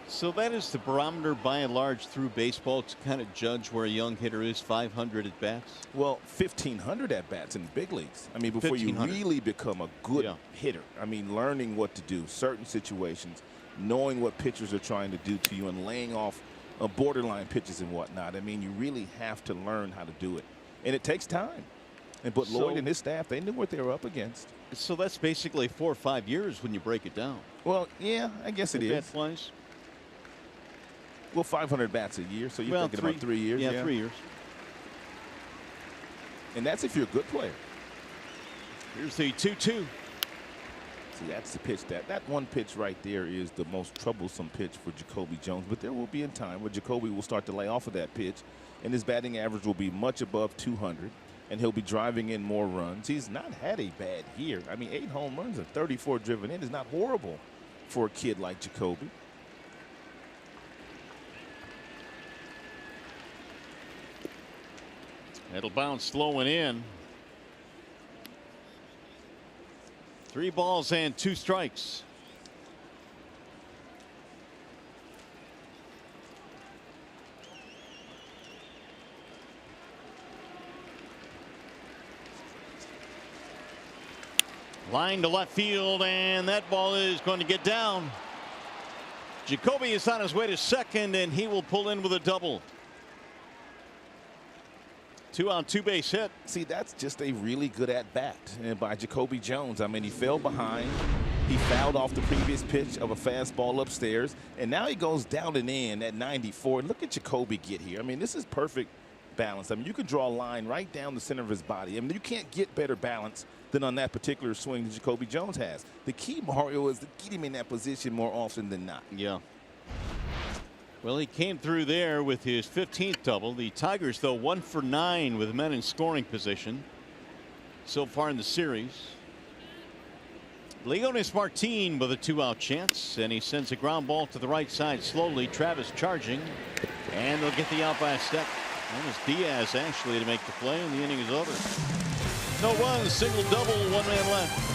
So that is the barometer by and large through baseball to kind of judge where a young hitter is, 500 at bats? Well, 1,500 at bats in the big leagues. I mean, before you really become a good hitter. I mean, learning what to do, certain situations, knowing what pitchers are trying to do to you and laying off borderline pitches and whatnot. I mean, you really have to learn how to do it. And it takes time. But Lloyd and his staff, they knew what they were up against. So that's basically 4 or 5 years when you break it down. Well, yeah, I guess it is. Bat flies? Well, 500 bats a year, so you're thinking about 3 years. Yeah, 3 years. And that's if you're a good player. Here's the 2-2. See, that's the pitch. That one pitch right there is the most troublesome pitch for Jacoby Jones. But there will be a time where Jacoby will start to lay off of that pitch, and his batting average will be much above 200, and he'll be driving in more runs. He's not had a bad year. I mean, 8 home runs and 34 driven in is not horrible for a kid like Jacoby. It'll bounce slow and in. 3 balls and 2 strikes. Line to left field, and that ball is going to get down. Jacoby is on his way to second, and he will pull in with a double. 2 out, 2 base hit. See, that's just a really good at-bat by Jacoby Jones. I mean, he fell behind. He fouled off the previous pitch of a fastball upstairs, and now he goes down and in at 94. Look at Jacoby get here. I mean, this is perfect balance. I mean, you can draw a line right down the center of his body. I mean, you can't get better balance than on that particular swing that Jacoby Jones has. The key, Mario, is to get him in that position more often than not. Yeah. Well, he came through there with his 15th double. The Tigers, though, 1 for 9 with men in scoring position so far in the series. Leonis Martin with a 2-out chance, and he sends a ground ball to the right side slowly. Travis charging, and they'll get the out by a step. That was Diaz actually to make the play, and the inning is over. No runs, single double, 1 man left.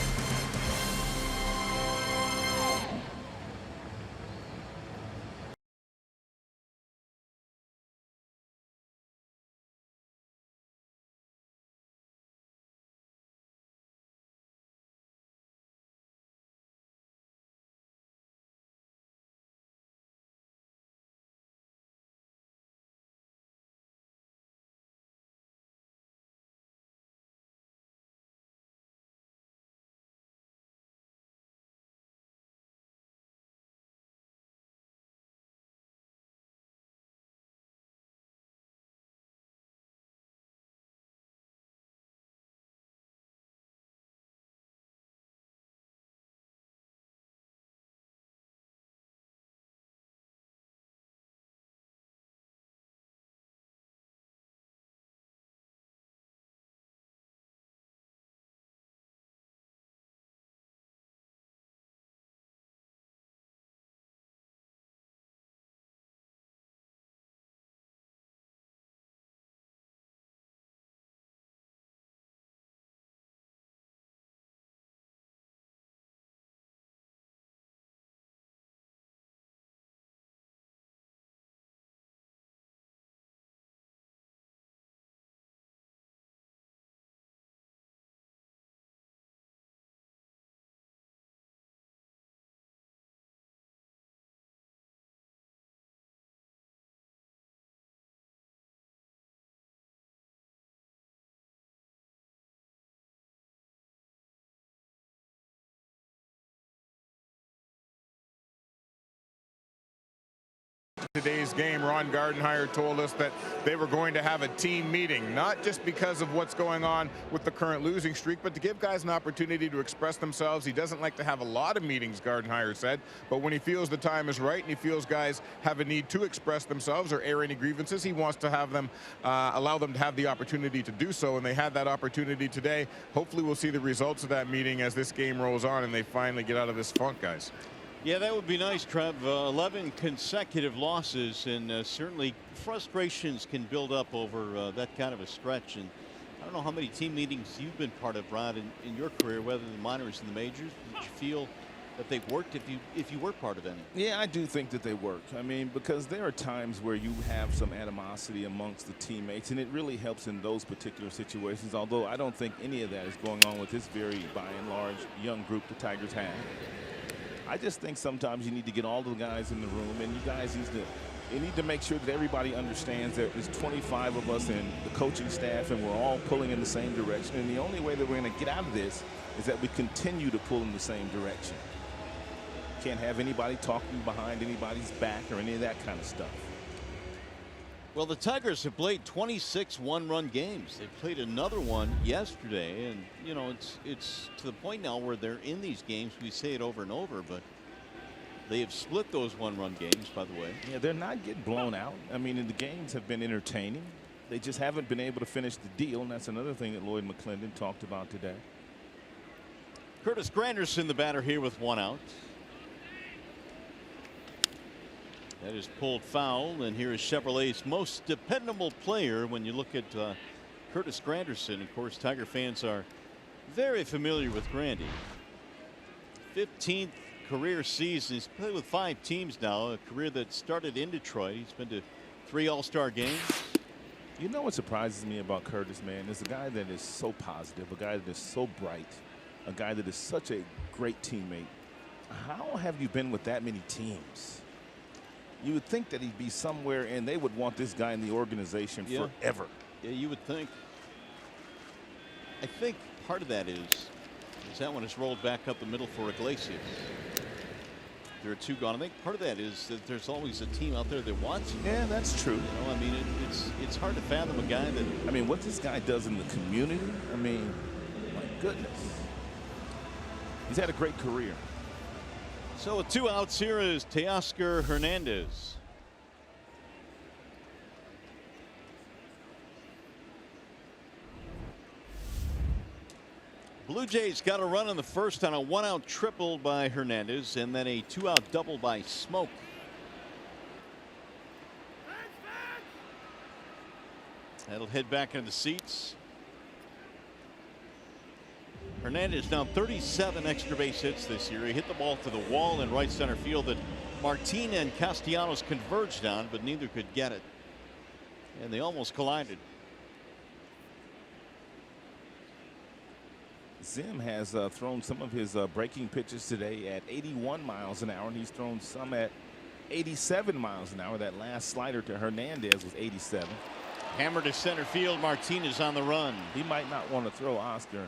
Today's game, Ron Gardenhire told us that they were going to have a team meeting, not just because of what's going on with the current losing streak, but to give guys an opportunity to express themselves. He doesn't like to have a lot of meetings, Gardenhire said, but when he feels the time is right and he feels guys have a need to express themselves or air any grievances, he wants to have them, allow them to have the opportunity to do so, and they had that opportunity today. Hopefully we'll see the results of that meeting as this game rolls on and they finally get out of this funk, guys. Yeah, that would be nice, Trev. 11 consecutive losses, and certainly frustrations can build up over that kind of a stretch. And I don't know how many team meetings you've been part of, Rod, in your career, whether the minors and the majors. Did you feel that they worked if you were part of any? Yeah, I do think that they work. I mean, because there are times where you have some animosity amongst the teammates, and it really helps in those particular situations, although I don't think any of that is going on with this very, by and large, young group the Tigers have. I just think sometimes you need to get all the guys in the room, and you guys need to make sure that everybody understands that there's 25 of us in the coaching staff, and we're all pulling in the same direction. And the only way that we're going to get out of this is that we continue to pull in the same direction. Can't have anybody talking behind anybody's back or any of that kind of stuff. Well, the Tigers have played 26 one-run games. They played another one yesterday, and you know it's to the point now where they're in these games. We say it over and over, but they have split those one-run games, by the way. Yeah, they're not getting blown out. I mean, and the games have been entertaining. They just haven't been able to finish the deal, and that's another thing that Lloyd McClendon talked about today. Curtis Granderson, the batter here with 1 out. That is pulled foul, and here is Chevrolet's most dependable player when you look at Curtis Granderson. Of course, Tiger fans are very familiar with Grandy. 15th career season. He's played with 5 teams now, a career that started in Detroit. He's been to 3 All-Star games. You know what surprises me about Curtis, man, is a guy that is so positive, a guy that is so bright, a guy that is such a great teammate. How have you been with that many teams? You would think that he'd be somewhere and they would want this guy in the organization forever. Yeah, you would think. I think part of that is that one is rolled back up the middle for Iglesias. There are 2 gone. I think part of that is that there's always a team out there that wants him. Yeah, that's true. You know, I mean, it's hard to fathom a guy that. I mean, what this guy does in the community, I mean, my goodness. He's had a great career. So with 2 outs, here is Teoscar Hernandez. Blue Jays got a run in the first on a 1-out triple by Hernandez and then a 2-out double by Smoke. That'll head back into the seats. Hernandez now 37 extra base hits this year. He hit the ball to the wall in right center field that Martin and Castellanos converged on, but neither could get it. And they almost collided. Zim has thrown some of his breaking pitches today at 81 miles an hour, and he's thrown some at 87 miles an hour. That last slider to Hernandez was 87. Hammer to center field. Martinez on the run. He might not want to throw Oscar,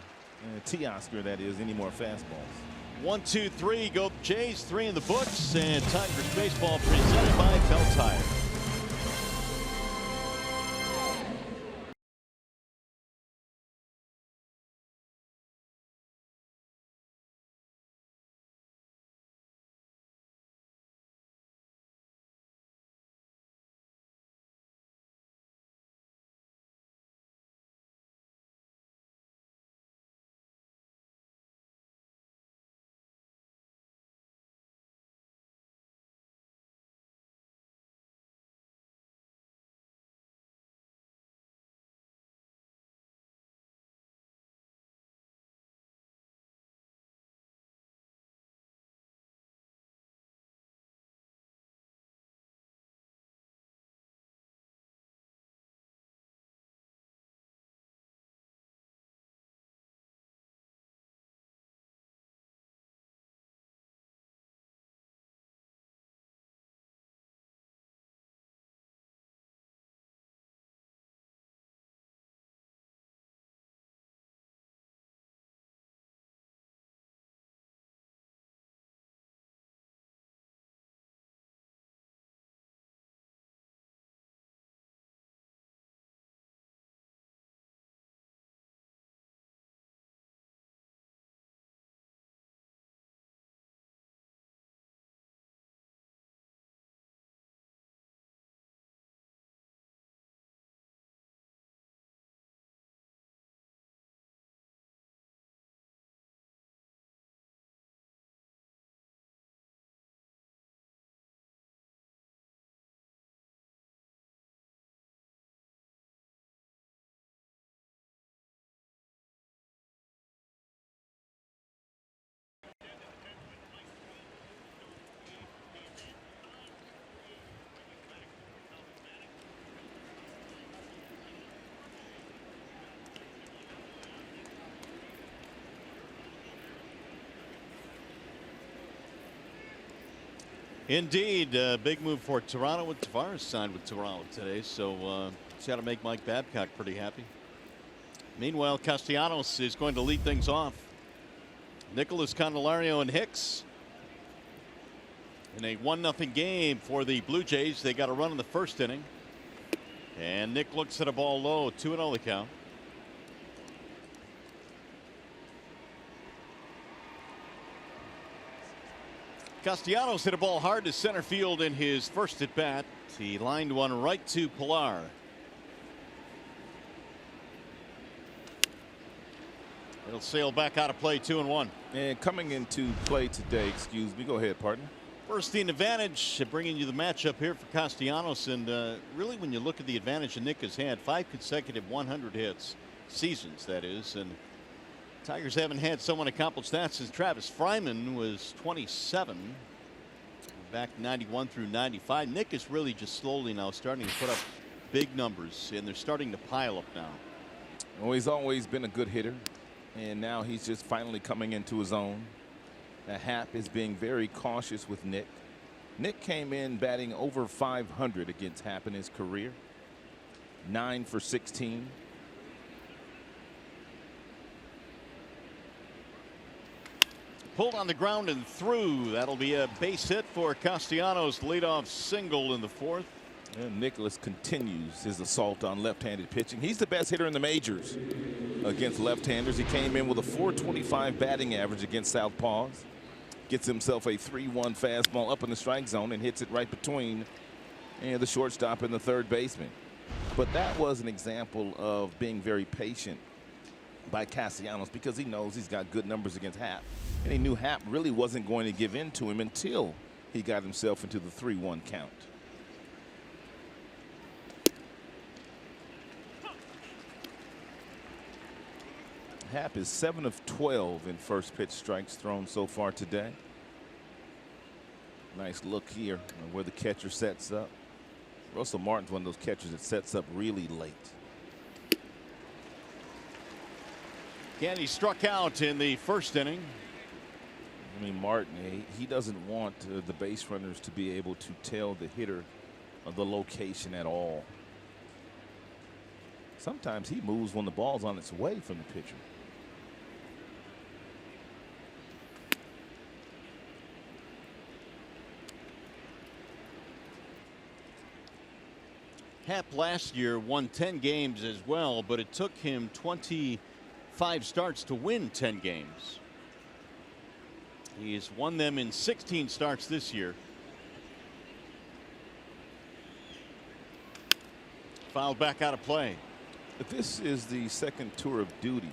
Teoscar that is, any more fastballs. 1, 2, 3. Go Jays. 3 in the books. And Tigers baseball presented by Bell Tire. Indeed, big move for Toronto with Tavares signed with Toronto today, so it's got to make Mike Babcock pretty happy. Meanwhile, Castellanos is going to lead things off. Nicholas, Candelario, and Hicks in a 1-0 game for the Blue Jays. They got a run in the first inning, and Nick looks at a ball low. 2-0 the count. Castellanos hit a ball hard to center field in his first at bat. He lined one right to Pilar. It'll sail back out of play. 2-1. And coming into play today, excuse me, go ahead, partner. First inning advantage, bringing you the matchup here for Castellanos. And really, when you look at the advantage that Nick has had, 5 consecutive 100 hits, seasons that is, and Tigers haven't had someone accomplish that since Travis Fryman was 27 back 91 through 95. Nick is really just slowly now starting to put up big numbers, and they're starting to pile up now. Well, he's always been a good hitter, and now he's just finally coming into his own. Hap is being very cautious with Nick. Nick came in batting over 500 against Hap in his career. 9 for 16. Pulled on the ground and through. That'll be a base hit for Castellanos. Leadoff single in the fourth. And Nicholas continues his assault on left-handed pitching. He's the best hitter in the majors against left-handers. He came in with a .425 batting average against southpaws. Gets himself a 3-1 fastball up in the strike zone and hits it right between the shortstop and the third baseman. But that was an example of being very patient by Castellanos because he knows he's got good numbers against Happ. And he knew Happ really wasn't going to give in to him until he got himself into the 3-1 count. Happ is 7 of 12 in first pitch strikes thrown so far today. Nice look here where the catcher sets up. Russell Martin's one of those catchers that sets up really late. Candy struck out in the first inning. I mean, Martin, he doesn't want the base runners to be able to tell the hitter the location at all. Sometimes he moves when the ball's on its way from the pitcher. Happ last year won 10 games as well, but it took him 25 starts to win 10 games. He has won them in 16 starts this year. Fouled back out of play. This is the second tour of duty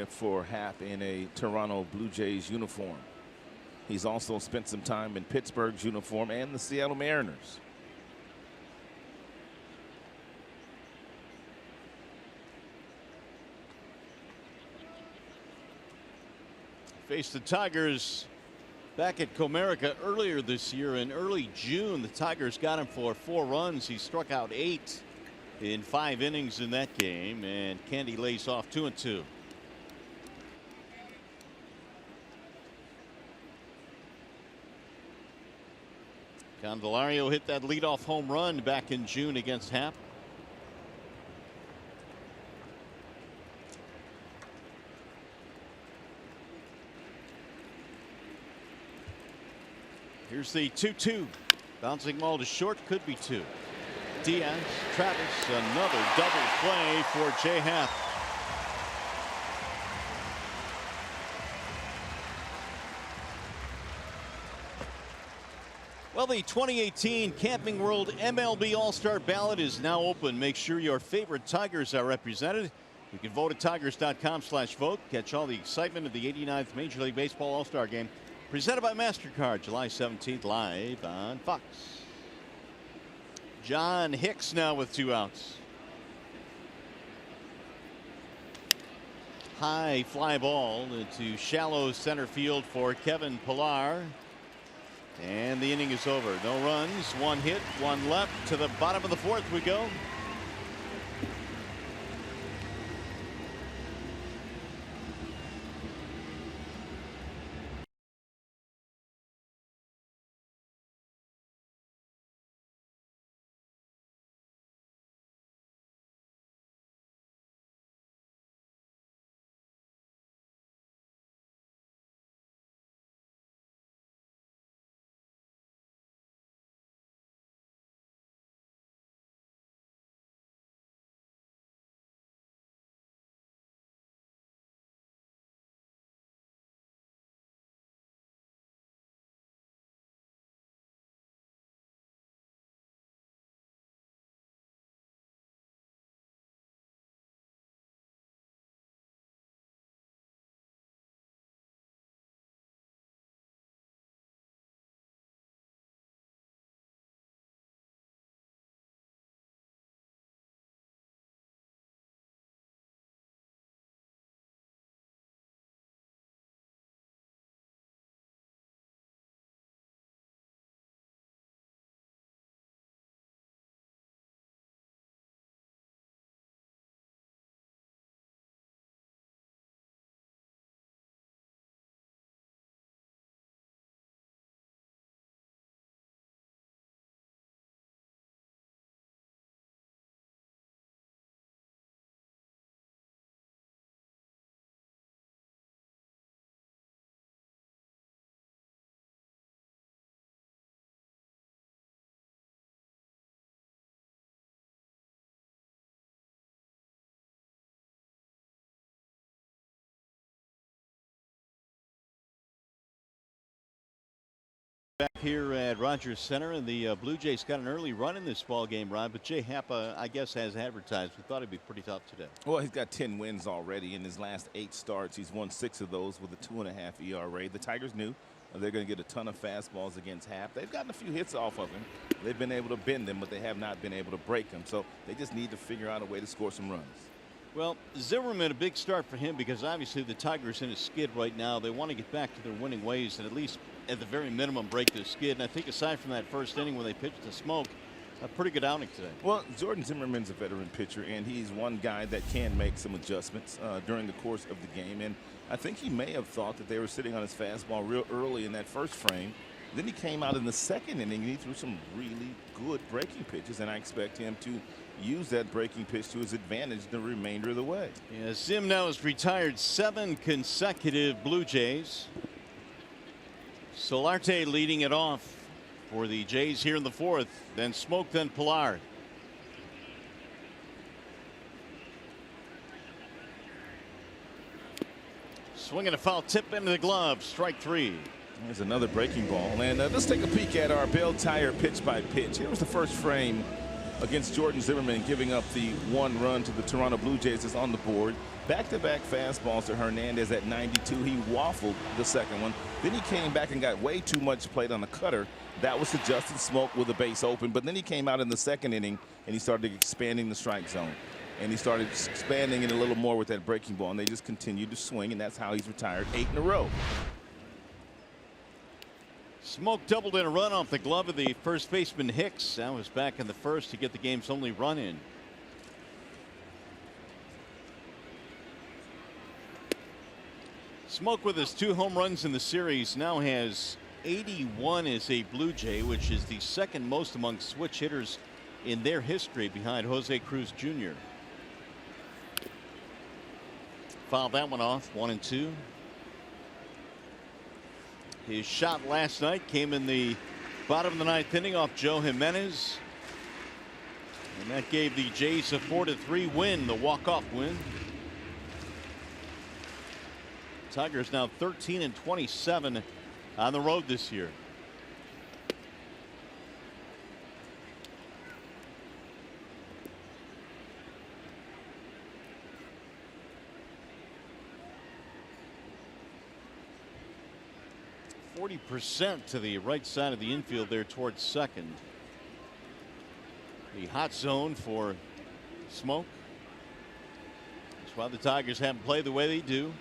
for Happ in a Toronto Blue Jays uniform. He's also spent some time in Pittsburgh's uniform and the Seattle Mariners. Faced the Tigers back at Comerica earlier this year. In early June, the Tigers got him for 4 runs. He struck out 8 in 5 innings in that game, and Candy lays off 2-2. Candelario hit that leadoff home run back in June against Happ. Here's the 2-2. Bouncing ball to short, could be 2. Diaz, Travis, another double play for Jay Happ. Well, the 2018 Camping World MLB All-Star Ballot is now open. Make sure your favorite Tigers are represented. You can vote at tigers.com/vote. Catch all the excitement of the 89th Major League Baseball All-Star Game. Presented by MasterCard, July 17th, live on Fox. John Hicks now with 2 outs. High fly ball into shallow center field for Kevin Pillar. And the inning is over. No runs, 1 hit, 1 left. To the bottom of the 4th we go. here at Rogers Center, and the Blue Jays got an early run in this ball game, Ron. But Jay Happ, I guess, has advertised. We thought it'd be pretty tough today. Well, he's got 10 wins already in his last 8 starts. He's won 6 of those with a 2.5 ERA. The Tigers knew they're going to get a ton of fastballs against Happ. They've gotten a few hits off of him. They've been able to bend them, but they have not been able to break them. So they just need to figure out a way to score some runs. Well, Zimmerman, a big start for him because obviously the Tigers in a skid right now. They want to get back to their winning ways and at least at the very minimum break their skid. And I think aside from that first inning when they pitched to Smoke, a pretty good outing today. Well, Jordan Zimmerman's a veteran pitcher, and he's one guy that can make some adjustments during the course of the game. And I think he may have thought that they were sitting on his fastball real early in that first frame. Then he came out in the second inning and he threw some really good breaking pitches, and I expect him to use that breaking pitch to his advantage the remainder of the way. Yeah, Zim now has retired 7 consecutive Blue Jays. Solarte leading it off for the Jays here in the 4th. Then Smoke, then Pilar. Swinging a foul tip into the glove. Strike 3. There's another breaking ball. And let's take a peek at our Bell Tire pitch by pitch. Here was the first frame against Jordan Zimmerman, giving up the 1 run to the Toronto Blue Jays is on the board. Back-to-back fastballs to Hernandez at 92. He waffled the second one. Then he came back and got way too much plate on the cutter. That was to Justin Smoke with the base open. But then he came out in the second inning and he started expanding the strike zone. And he started expanding it a little more with that breaking ball. And they just continued to swing, and that's how he's retired 8 in a row. Smoke doubled in a run off the glove of the first baseman Hicks. That was back in the first to get the game's only run in. Smoke with his 2 home runs in the series now has 81 as a Blue Jay, which is the second most among switch hitters in their history behind Jose Cruz Jr. Fouled that one off, 1-2. His shot last night came in the bottom of the 9th inning off Joe Jimenez. And that gave the Jays a 4-3 win, the walk-off win. Tigers now 13-27 on the road this year. %40 to the right side of the infield there towards second. The hot zone for Smoke. That's why the Tigers haven't played the way they do.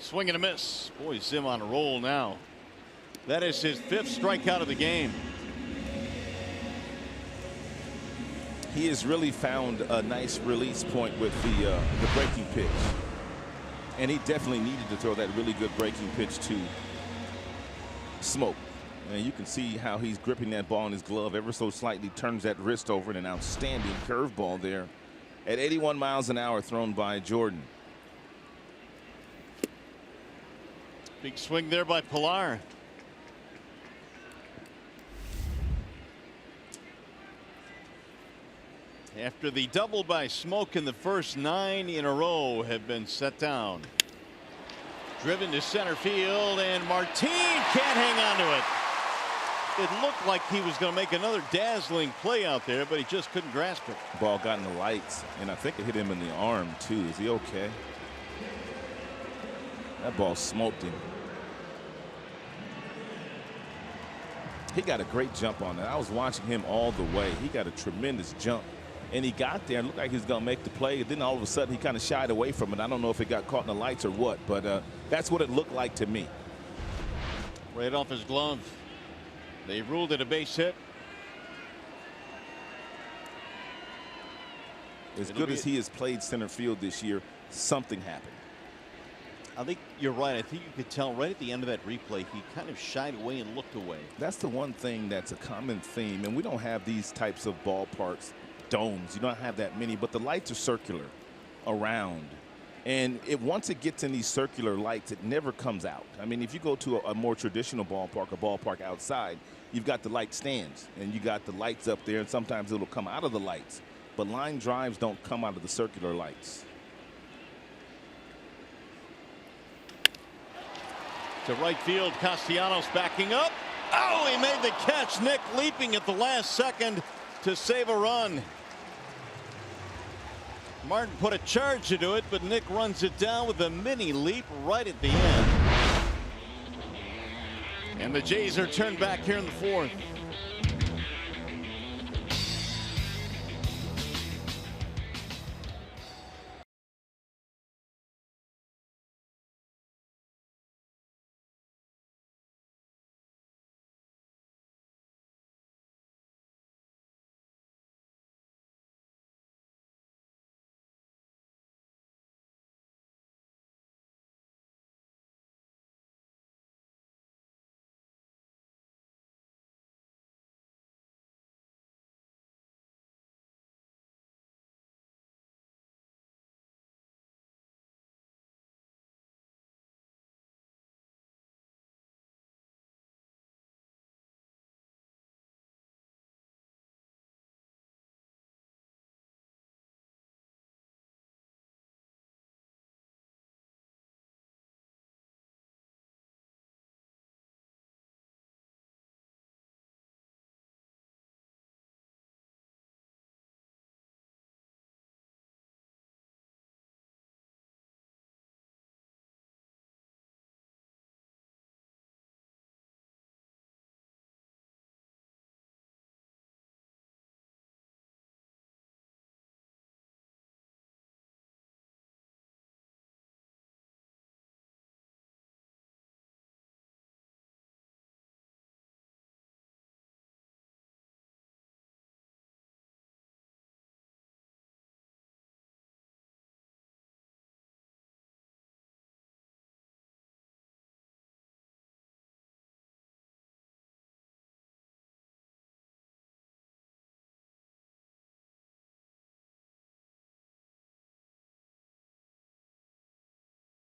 Swing and a miss. Boy, Zim on a roll now. That is his 5th strikeout of the game. He has really found a nice release point with the breaking pitch. And he definitely needed to throw that really good breaking pitch to Smoke. And you can see how he's gripping that ball in his glove ever so slightly, turns that wrist over, and an outstanding curveball there at 81 miles an hour thrown by Jordan. Big swing there by Pilar. After the double by Smoke in the first 9 in a row have been set down. Driven to center field, and Martin can't hang on to it. It looked like he was going to make another dazzling play out there, but he just couldn't grasp it. Ball got in the lights, and I think it hit him in the arm too. Is he okay? That ball smoked him. He got a great jump on that. I was watching him all the way. He got a tremendous jump. And he got there and looked like he was going to make the play. And then all of a sudden he kind of shied away from it. I don't know if it got caught in the lights or what, but that's what it looked like to me. Right off his glove. They ruled it a base hit. As good as he has played center field this year, something happened. I think you're right. I think you could tell right at the end of that replay, he kind of shied away and looked away. That's the one thing that's a common theme, and we don't have these types of ballparks, domes. You don't have that many, but the lights are circular around. And once it gets in these circular lights, it never comes out. I mean, if you go to a more traditional ballpark, a ballpark outside, you've got the light stands, and you got the lights up there, and sometimes it'll come out of the lights. But line drives don't come out of the circular lights. To right field, Castellanos backing up. Oh, he made the catch. Nick leaping at the last second to save a run. Martin put a charge into it, but Nick runs it down with a mini leap right at the end. And the Jays are turned back here in the fourth.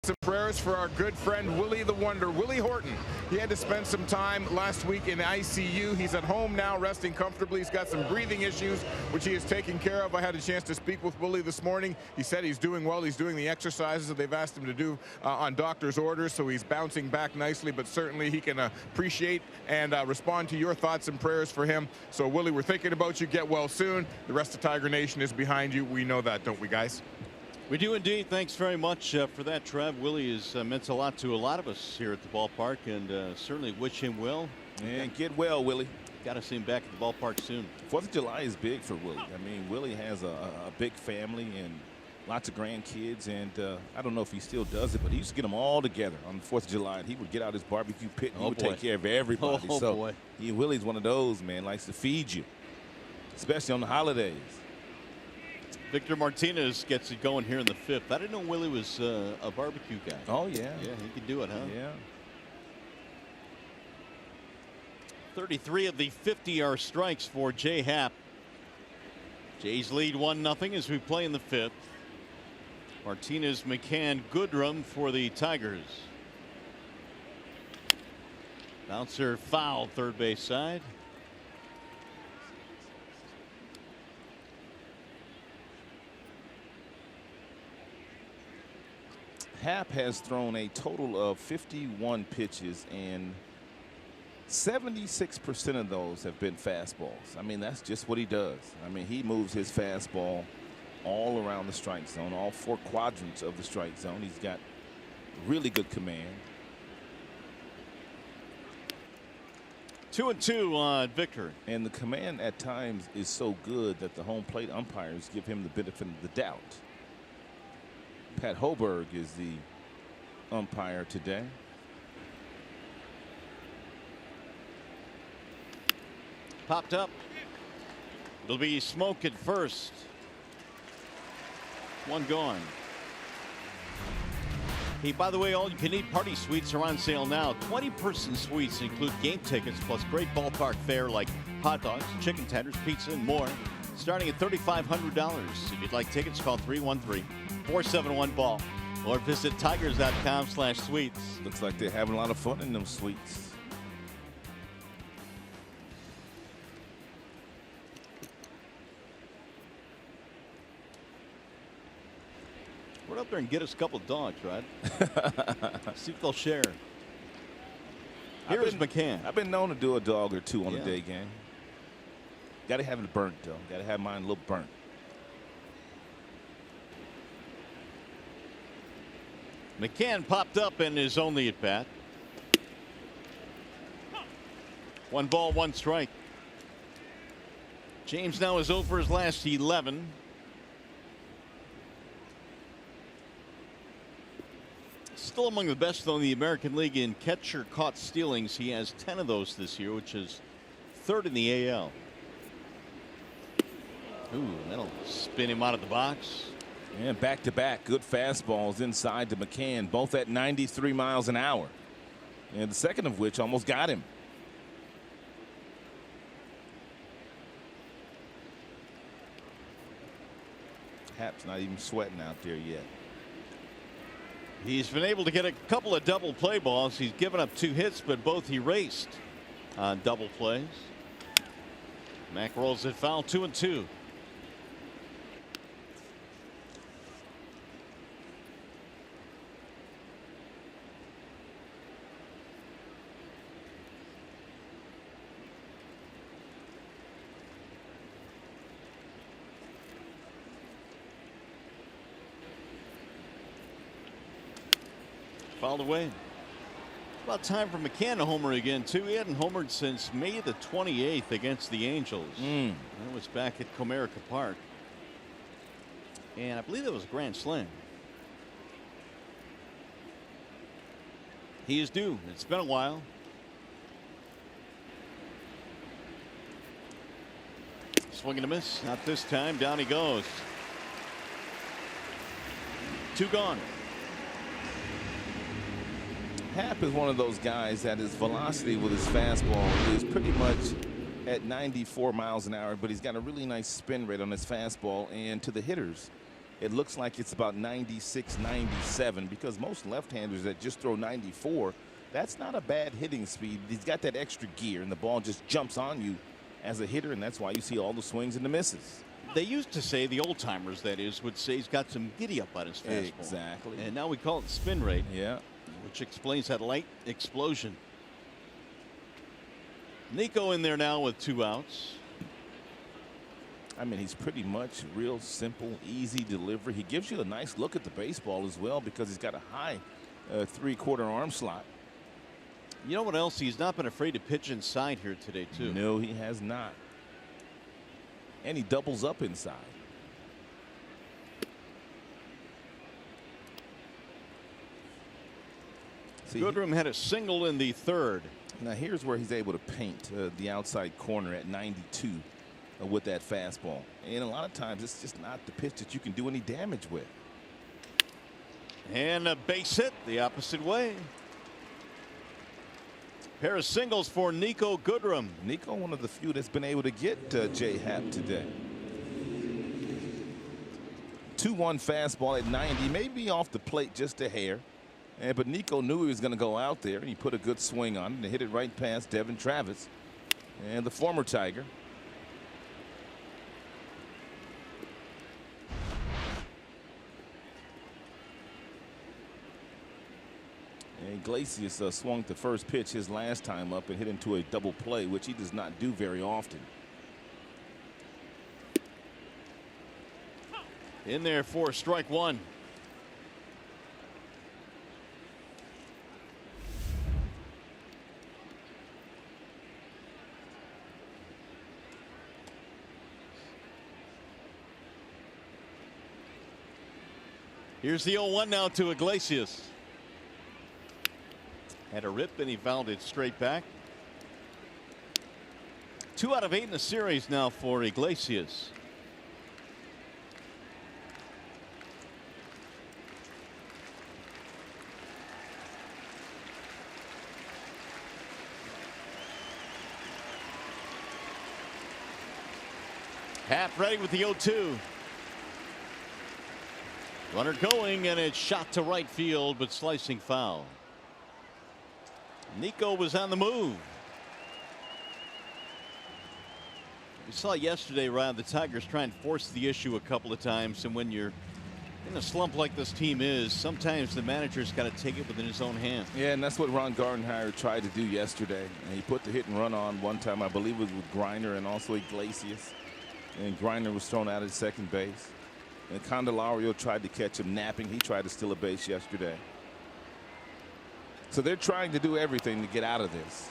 Some prayers for our good friend Willie the Wonder, Willie Horton. He had to spend some time last week in ICU. He's at home now, resting comfortably. He's got some breathing issues, which he is taking care of. I had a chance to speak with Willie this morning. He said he's doing well. He's doing the exercises that they've asked him to do on doctor's orders, so he's bouncing back nicely, but certainly he can appreciate and respond to your thoughts and prayers for him. So, Willie, we're thinking about you. Get well soon. The rest of Tiger Nation is behind you. We know that, don't we, guys? We do indeed. Thanks very much for that, Trev. Willie has meant a lot to a lot of us here at the ballpark, and certainly wish him well. And get well, Willie. Got to see him back at the ballpark soon. 4th of July is big for Willie. I mean, Willie has a big family and lots of grandkids, and I don't know if he still does it, but he used to get them all together on the 4th of July, and he would get out his barbecue pit, and he would take care of everybody. So Willie's one of those, man, likes to feed you, especially on the holidays. Victor Martinez gets it going here in the 5th. I didn't know Willie was a barbecue guy. Oh, yeah. Yeah, he could do it, huh? Yeah. 33 of the 50 are strikes for Jay Happ. Jays lead 1-0 as we play in the 5th. Martinez, McCann, Goodrum for the Tigers. Bouncer foul, third base side. Happ has thrown a total of 51 pitches, and 76% of those have been fastballs. I mean, that's just what he does. I mean, he moves his fastball all around the strike zone, all 4 quadrants of the strike zone. He's got really good command. 2-2 on Victor. And the command at times is so good that the home plate umpires give him the benefit of the doubt. Pat Hoberg is the umpire today. Popped up. It'll be Smoke at first. 1 gone. Hey, by the way, all you can eat party suites are on sale now. 20-person suites include game tickets plus great ballpark fare like hot dogs, chicken tenders, pizza, and more. Starting at $3,500. If you'd like tickets, call 313-471-BALL or visit tigers.com/suites. Looks like they're having a lot of fun in them suites. Run up there and get us a couple of dogs, right? See if they'll share. Here's McCann. I've been known to do a dog or two on Yeah. a day game. Got to have it burnt, though. Got to have mine a little burnt. McCann popped up in his only at bat. 1 ball, 1 strike. James now is over his last 11. Still among the best, though, in the American League in catcher caught stealings. He has 10 of those this year, which is 3rd in the AL. Ooh, that'll spin him out of the box. And back-to-back good fastballs inside to McCann, both at 93 miles an hour. And the second of which almost got him. Hap's not even sweating out there yet. He's been able to get a couple of double play balls. He's given up 2 hits, but both he raced on double plays. Mack rolls it foul, 2-2. Fouled away. It's about time for McCann to homer again, too. He hadn't homered since May the 28th against the Angels. That was back at Comerica Park. And I believe that was a grand slam. He is due. It's been a while. Swing and a miss. Not this time. Down he goes. 2 gone. Hap is one of those guys that his velocity with his fastball is pretty much at 94 miles an hour, but he's got a really nice spin rate on his fastball, and to the hitters it looks like it's about 96, 97, because most left-handers that just throw 94, that's not a bad hitting speed. He's got that extra gear and the ball just jumps on you as a hitter, and that's why you see all the swings and the misses. They used to say, the old timers that is, would say he's got some giddy up on his fastball. Exactly. And now we call it spin rate. Yeah. Which explains that light explosion. Nico in there now with 2 outs. I mean, he's pretty much real simple, easy delivery. He gives you a nice look at the baseball as well, because he's got a high 3/4 arm slot. You know what else? He's not been afraid to pitch inside here today, too. No, he has not. And he doubles up inside. See, Goodrum had a single in the 3rd. now here's where he's able to paint the outside corner at 92 with that fastball. And a lot of times it's just not the pitch that you can do any damage with. And a base hit the opposite way. Pair of singles for Nico Goodrum. Nico, one of the few that's been able to get J Hap today. 2-1 fastball at 90, maybe off the plate just a hair. But Nico knew he was going to go out there, and he put a good swing on it and hit it right past Devin Travis and the former Tiger. And Iglesias swung the first pitch his last time up and hit into a double play, which he does not do very often. In there for strike 1. Here's the 0-1 now to Iglesias. Had a rip and he fouled it straight back. 2 out of 8 in the series now for Iglesias. Hap ready with the 0-2. Runner going, and it's shot to right field, but slicing foul. Nico was on the move. We saw yesterday, Rod, the Tigers try and force the issue a couple of times, and when you're In a slump like this team is, sometimes the manager's got to take it within his own hands. Yeah, and that's what Ron Gardenhire tried to do yesterday. And he put the hit and run on one time, I believe it was with Griner and also Iglesias. And Griner was thrown out at second base. And Candelario tried to catch him napping. He tried to steal a base yesterday. So they're trying to do everything to get out of this.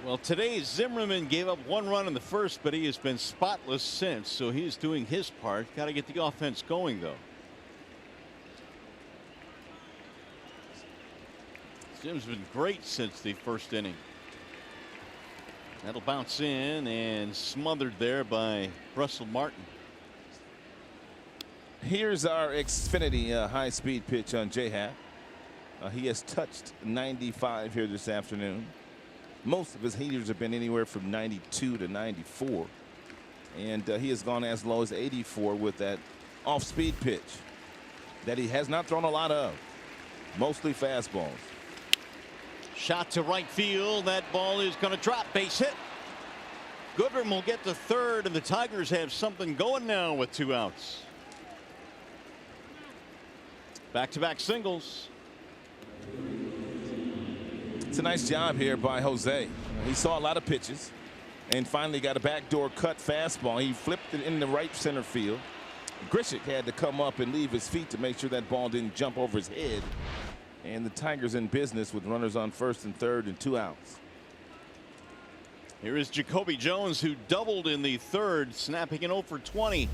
Well, today Zimmerman gave up 1 run in the first, but he has been spotless since, so he is doing his part. Got to get the offense going, though. Zim's been great since the first inning. That'll bounce in and smothered there by Russell Martin. Here's our Xfinity high-speed pitch on J-Hat. He has touched 95 here this afternoon. Most of his heaters have been anywhere from 92 to 94. And he has gone as low as 84 with that off-speed pitch that he has not thrown a lot of. Mostly fastballs. Shot to right field. That ball is going to drop. Base hit. Goodrum will get to third, and the Tigers have something going now with 2 outs. Back-to-back singles. It's a nice job here by Jose. He saw a lot of pitches and finally got a backdoor cut fastball. He flipped it in the right center field. Grishik had to come up and leave his feet to make sure that ball didn't jump over his head. And the Tigers in business with runners on first and third and 2 outs. Here is Jacoby Jones, who doubled in the third, snapping an 0 for 20.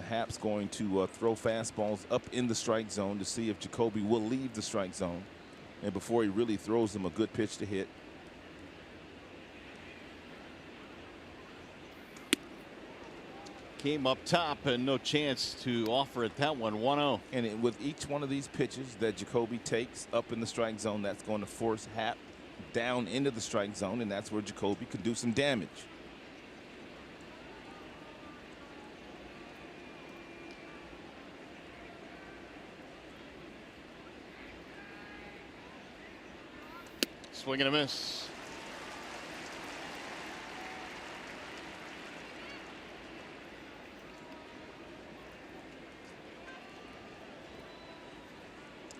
Happ's going to throw fastballs up in the strike zone to see if Jacoby will leave the strike zone. And before he really throws him a good pitch to hit. Came up top and no chance to offer it that one. 1-0. And with each one of these pitches that Jacoby takes up in the strike zone, that's going to force Happ down into the strike zone, and that's where Jacoby could do some damage. Swing and a miss.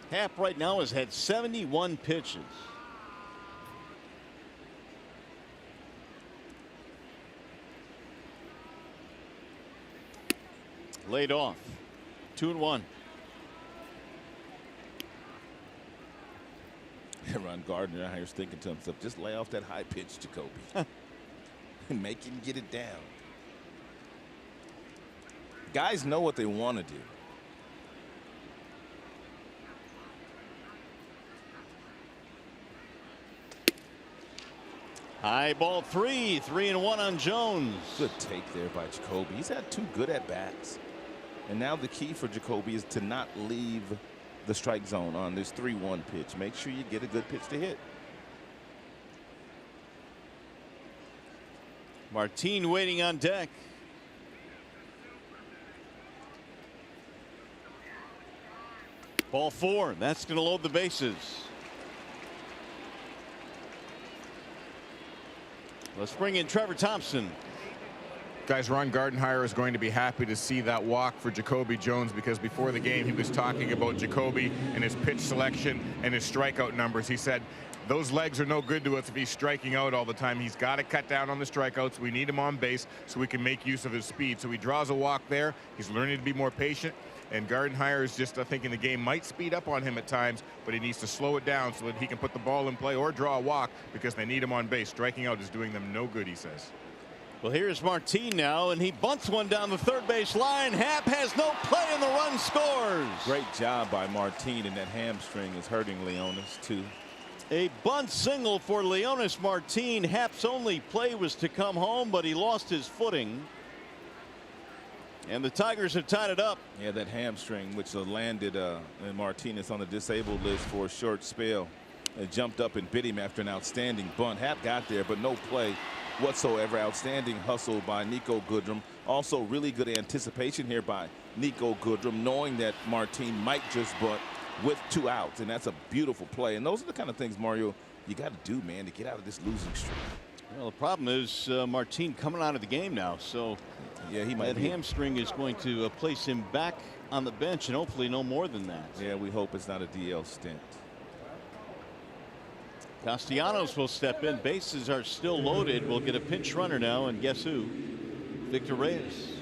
Happ right now has had 71 pitches. Laid off. 2-1. Ron Gardner out here thinking to himself, just lay off that high pitch, Jacoby, and make him get it down. Guys know what they want to do. High ball 3-1 on Jones. Good take there by Jacoby. He's had 2 good at bats. And now the key for Jacoby is to not leave the strike zone on this 3-1 pitch. Make sure you get a good pitch to hit. Martin waiting on deck. Ball 4. That's going to load the bases. Let's bring in Trevor Thompson. Guys, Ron Gardenhire is going to be happy to see that walk for Jacoby Jones, because before the game he was talking about Jacoby and his pitch selection and his strikeout numbers. He said those legs are no good to us if he's striking out all the time. He's got to cut down on the strikeouts. We need him on base so we can make use of his speed. So he draws a walk there. He's learning to be more patient. And Gardenhire is just thinking the game might speed up on him at times, but he needs to slow it down so that he can put the ball in play or draw a walk, because they need him on base. Striking out is doing them no good, he says. Well, here's Martin now, and he bunts one down the third base line. Happ has no play, and the run scores. Great job by Martin, and that hamstring is hurting Leonis too. A bunt single for Leonis Martin. Happ's only play was to come home, but he lost his footing. And the Tigers have tied it up. Yeah, that hamstring, which landed Martinez on the disabled list for a short spell. It jumped up and bit him after an outstanding bunt. Happ got there, but no play whatsoever. Outstanding hustle by Nico Goodrum. Also really good anticipation here by Nico Goodrum, knowing that Martin might just bunt with 2 outs, and that's a beautiful play. And those are the kind of things, Mario, you got to do, man, to get out of this losing streak. Well, the problem is Martin coming out of the game now, so Yeah, he might. That hamstring is going to place him back on the bench, and hopefully no more than that. Yeah, we hope it's not a DL stint. Castellanos will step in. Bases are still loaded. We'll get a pinch runner now, and guess who? Victor Reyes.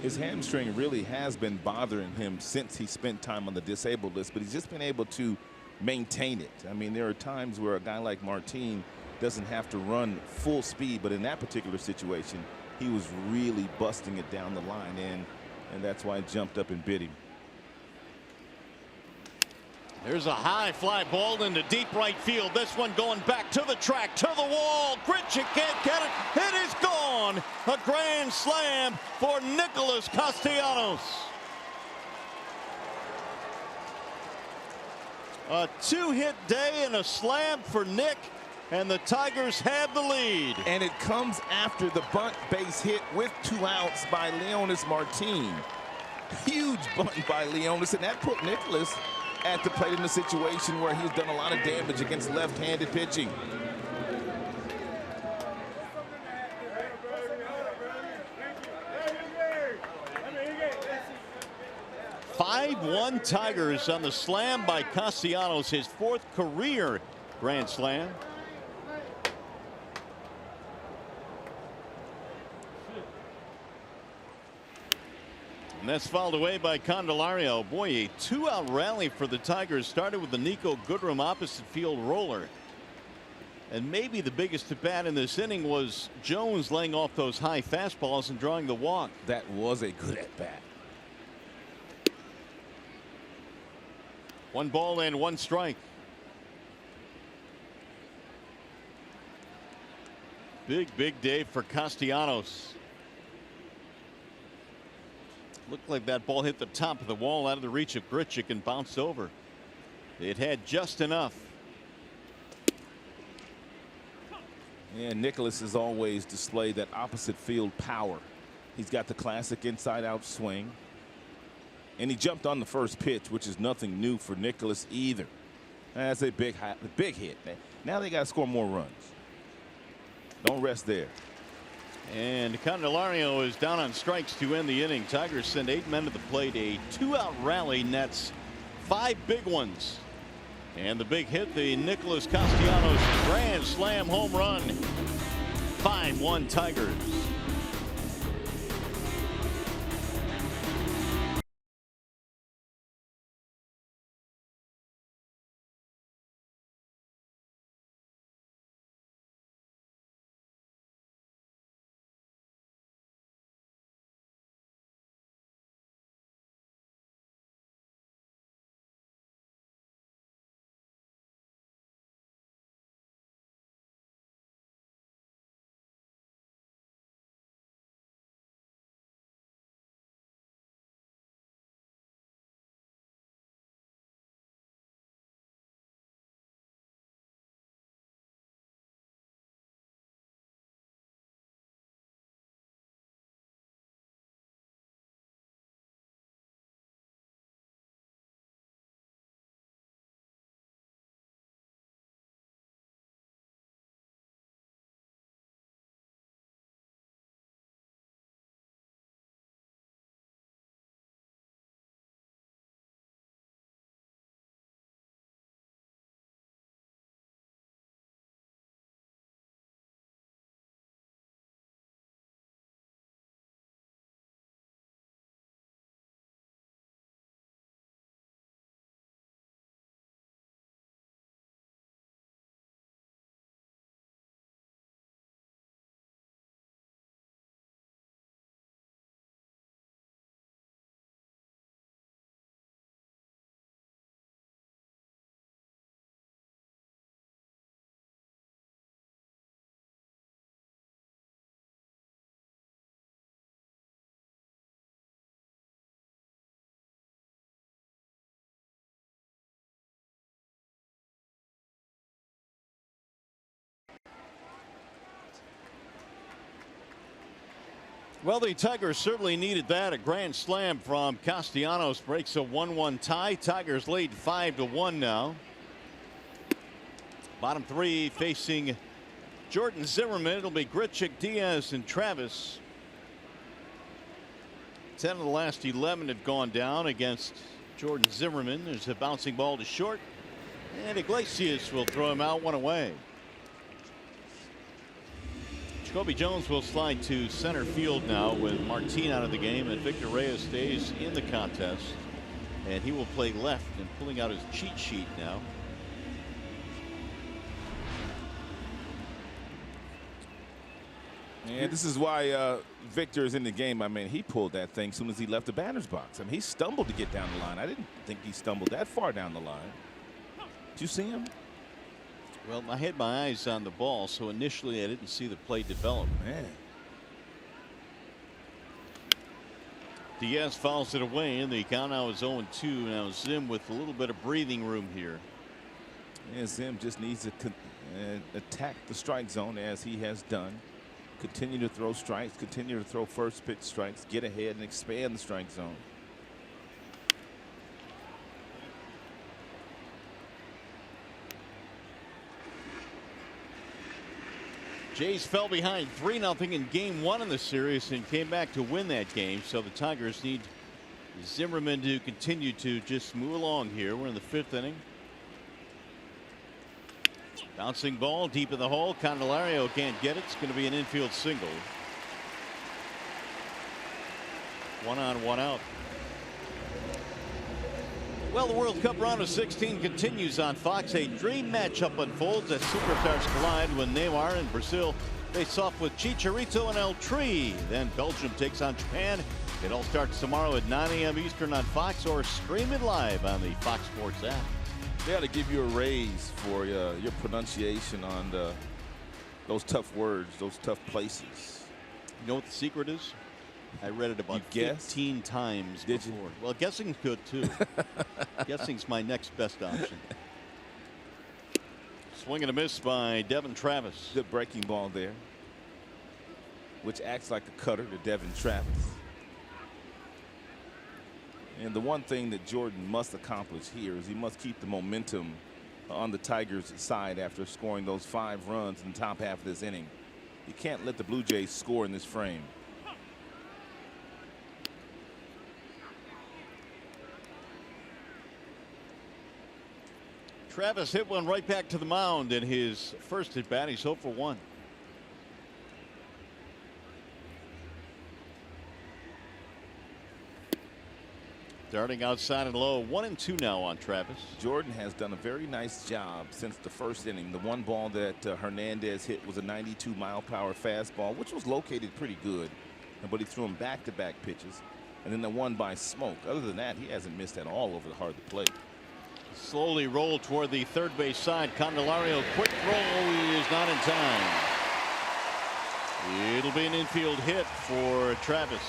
His hamstring really has been bothering him since he spent time on the disabled list, but he's just been able to maintain it. I mean, there are times where a guy like Martin doesn't have to run full speed, but in that particular situation, he was really busting it down the line, and that's why I jumped up and bit him. There's a high fly ball into deep right field. This one going back to the track, to the wall. Grichuk can't get it. It is gone. A grand slam for Nicholas Castellanos. A two-hit day and a slam for Nick, and the Tigers have the lead. And it comes after the bunt base hit with 2 outs by Leonis Martin. Huge bunt by Leonis, and that put Nicholas at the plate in a situation where he's done a lot of damage against left-handed pitching. "5-1 Tigers on the slam by Castellanos, his 4th career grand slam. And that's fouled away by Candelario. Boy, a 2-out rally for the Tigers. Started with the Nico Goodrum opposite field roller. And maybe the biggest at bat in this inning was Jones laying off those high fastballs and drawing the walk. That was a good at bat. 1 ball and 1 strike. Big day for Castellanos. Looked like that ball hit the top of the wall out of the reach of Grichuk and bounced over. It had just enough. And Nicholas has always displayed that opposite field power. He's got the classic inside out swing. And he jumped on the first pitch, which is nothing new for Nicholas either. That's a big hit. Now they got to score more runs. Don't rest there. And Candelario is down on strikes to end the inning. Tigers send 8 men to the plate. A 2-out rally nets 5 big ones. And the big hit, the Nicholas Castellanos grand slam home run. 5-1 Tigers. Well, the Tigers certainly needed that. A grand slam from Castellanos breaks a 1-1 tie. Tigers lead 5-1 now. Bottom 3 facing Jordan Zimmerman. It'll be Grichuk, Diaz, and Travis. 10 of the last 11 have gone down against Jordan Zimmerman. There's a bouncing ball to short, and Iglesias will throw him out, one away. Jacoby Jones will slide to center field now with Martin out of the game, and Victor Reyes stays in the contest, and he will play left, and pulling out his cheat sheet now. And this is why Victor is in the game. I mean, he pulled that thing as soon as he left the batter's box. I mean, he stumbled to get down the line. I didn't think he stumbled that far down the line. Did you see him? Well, I had my eyes on the ball, so initially I didn't see the play develop. Man. Diaz fouls it away, and the count now is 0-2. Now Zim with a little bit of breathing room here. Yeah, Zim just needs to attack the strike zone as he has done. Continue to throw strikes, continue to throw first pitch strikes, get ahead and expand the strike zone. Jays fell behind 3-0 in game 1 of the series and came back to win that game. So the Tigers need Zimmerman to continue to just move along here. We're in the 5th inning. Bouncing ball deep in the hole. Candelario can't get it. It's going to be an infield single. 1 on, 1 out. Well, the World Cup round of 16 continues on Fox. A dream matchup unfolds as superstars collide when Neymar and Brazil face off with Chicharito and El Tri. Then Belgium takes on Japan. It all starts tomorrow at 9 a.m. Eastern on Fox, or stream it live on the Fox Sports app. They ought to give you a raise for your pronunciation on those tough words, those tough places. You know what the secret is? I read it about 15 times Did before. you? Well, guessing's good too. Guessing's my next best option. Swing and a miss by Devin Travis. Good breaking ball there, which acts like a cutter to Devin Travis. And the one thing that Jordan must accomplish here is he must keep the momentum on the Tigers' side after scoring those 5 runs in the top half of this inning. You can't let the Blue Jays score in this frame. Travis hit one right back to the mound in his first at bat. He's 0 for 1. Darting outside and low. 1-2 now on Travis. Jordan has done a very nice job since the first inning. The one ball that Hernandez hit was a 92-mile-per-hour fastball, which was located pretty good, but he threw him back-to-back pitches. And then the one by Smoke. Other than that, he hasn't missed at all over the heart of the plate. Slowly roll toward the third base side. Candelario, quick throw, he is not in time. It'll be an infield hit for Travis.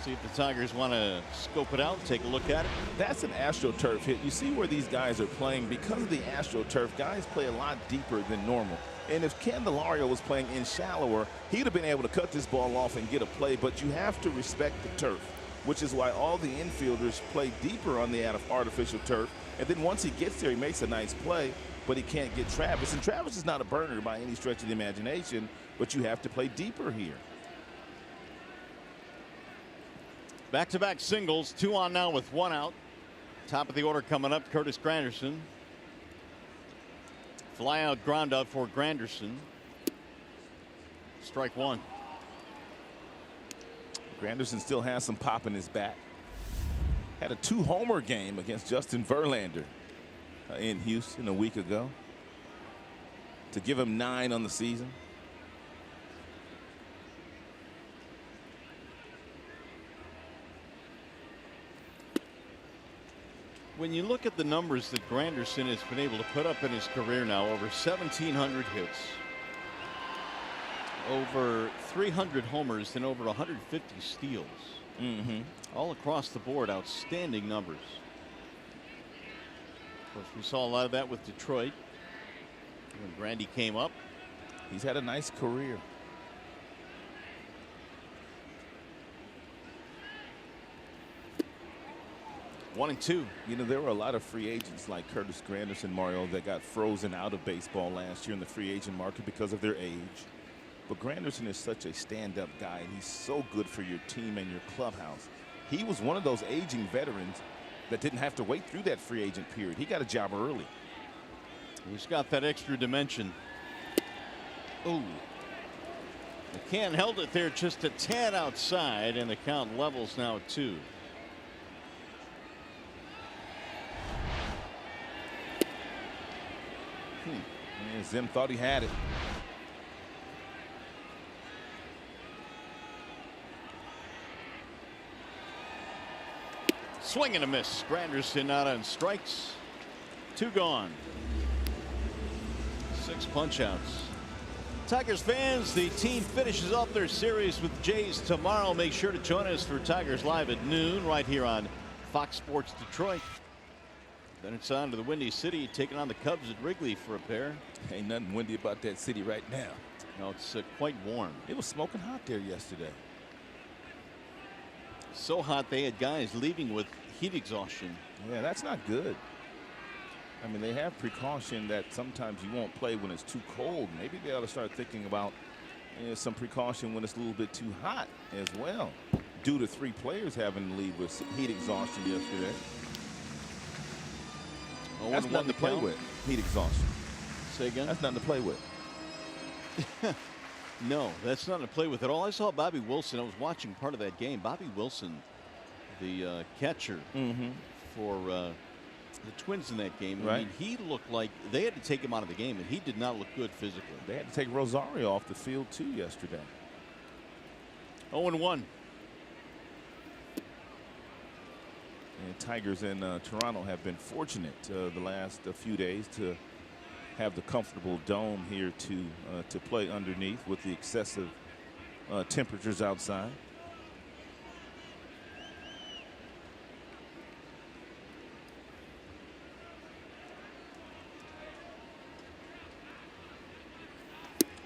See if the Tigers want to scope it out, take a look at it. That's an AstroTurf hit. You see where these guys are playing. Because of the AstroTurf, guys play a lot deeper than normal. And if Candelario was playing in shallower, he'd have been able to cut this ball off and get a play. But you have to respect the turf, which is why all the infielders play deeper on the artificial turf. And then once he gets there, he makes a nice play, but he can't get Travis. And Travis is not a burner by any stretch of the imagination, but you have to play deeper here. Back-to-back singles, 2 on now with 1 out. Top of the order coming up, Curtis Granderson. Fly out ground out for Granderson. Strike 1. Granderson still has some pop in his bat. Had a 2-homer game against Justin Verlander in Houston a week ago to give him 9 on the season. When you look at the numbers that Granderson has been able to put up in his career now, over 1,700 hits, over 300 homers, and over 150 steals. All across the board, outstanding numbers. Of course, we saw a lot of that with Detroit when Grandy came up. He's had a nice career. 1-2. You know, there were a lot of free agents like Curtis Granderson, Mario, that got frozen out of baseball last year in the free agent market because of their age. But Granderson is such a stand-up guy, and he's so good for your team and your clubhouse. He was one of those aging veterans that didn't have to wait through that free agent period. He got a job early. He's got that extra dimension. Ooh. The can held it there just a tad outside, and the count levels now at 2. And Zim thought he had it. Swing and a miss. Granderson out on strikes. 2 gone. 6 punch outs. Tigers fans, the team finishes off their series with Jays tomorrow. Make sure to join us for Tigers Live at noon right here on Fox Sports Detroit. Then it's on to the Windy City, taking on the Cubs at Wrigley for a pair. Ain't nothing windy about that city right now. No, it's quite warm. It was smoking hot there yesterday. So hot they had guys leaving with heat exhaustion. Yeah, that's not good. I mean, they have precaution that sometimes you won't play when it's too cold. Maybe they ought to start thinking about some precaution when it's a little bit too hot as well, due to 3 players having to leave with heat exhaustion yesterday. That's nothing to play with, heat exhaustion. Say again? That's nothing to play with. No, that's nothing to play with at all. I saw Bobby Wilson. I was watching part of that game. Bobby Wilson, the catcher for the Twins in that game. Right. I mean, he looked like they had to take him out of the game, and he did not look good physically. They had to take Rosario off the field too yesterday. 0-1. And Tigers in Toronto have been fortunate the last few days to have the comfortable dome here to play underneath with the excessive temperatures outside.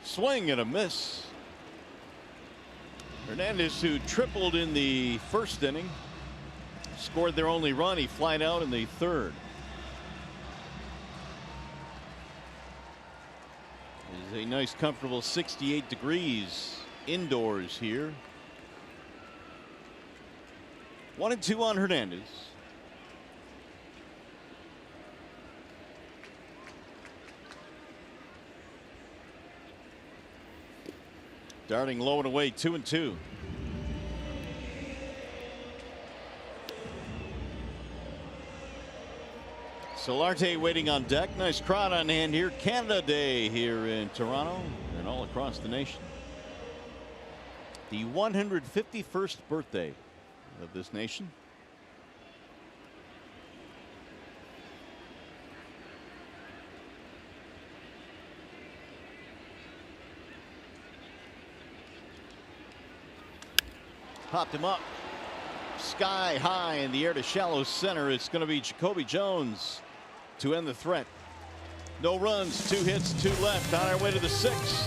Swing and a miss. Hernandez, who tripled in the first inning, scored their only run. He flied out in the 3rd. It is a nice, comfortable 68 degrees indoors here. 1-2 on Hernandez. Darting low and away, 2-2. Solarte waiting on deck. Nice crowd on hand here. Canada Day here in Toronto and all across the nation. The 151st birthday of this nation. Popped him up. Sky high in the air to shallow center. It's going to be Jacoby Jones to end the threat. No runs, 2 hits, 2 left. On our way to the 6th.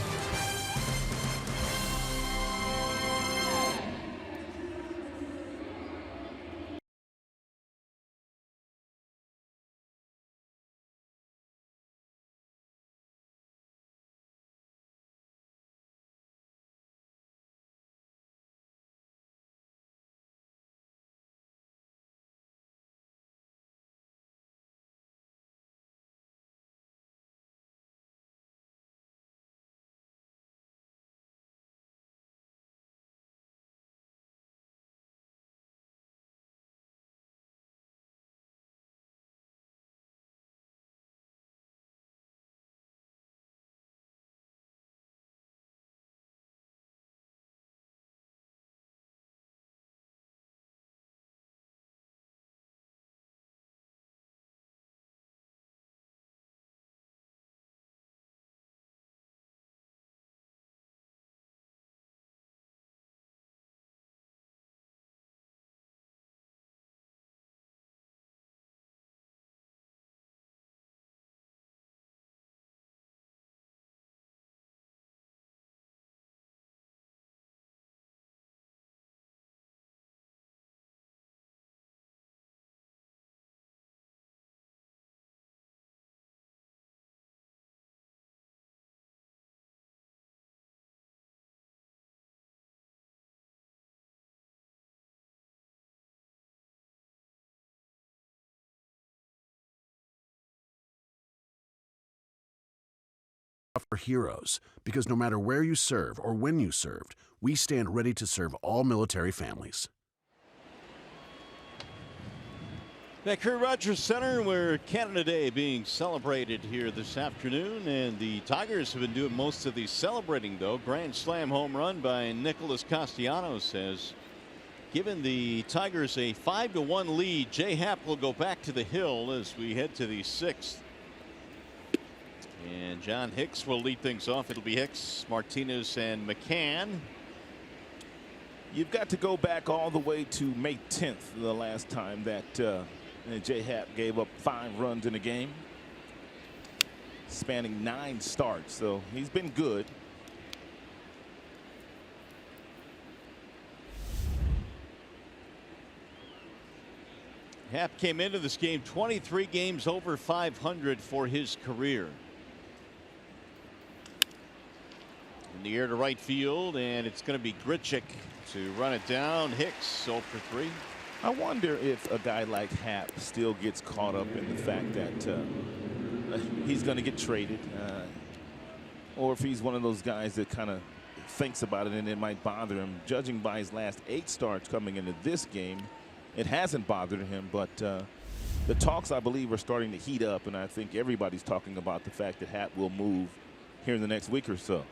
our heroes, because no matter where you serve or when you served, we stand ready to serve all military families. Back here at Rogers Center, where Canada Day being celebrated here this afternoon, and the Tigers have been doing most of the celebrating, though. Grand slam home run by Nicholas Castellanos has given the Tigers a 5-1 lead. Jay Happ will go back to the hill as we head to the 6th. And John Hicks will lead things off. It'll be Hicks, Martinez, and McCann. You've got to go back all the way to May 10th, the last time that Jay Happ gave up 5 runs in a game, spanning 9 starts. So he's been good. Happ came into this game 23 games over 500 for his career. In the air to right field, and it's going to be Grichuk to run it down. Hicks 0 for 3. I wonder if a guy like Happ still gets caught up in the fact that he's going to get traded, or if he's one of those guys that kind of thinks about it and it might bother him. Judging by his last 8 starts coming into this game, it hasn't bothered him, but the talks, I believe, are starting to heat up, and I think everybody's talking about the fact that Happ will move here in the next week or so.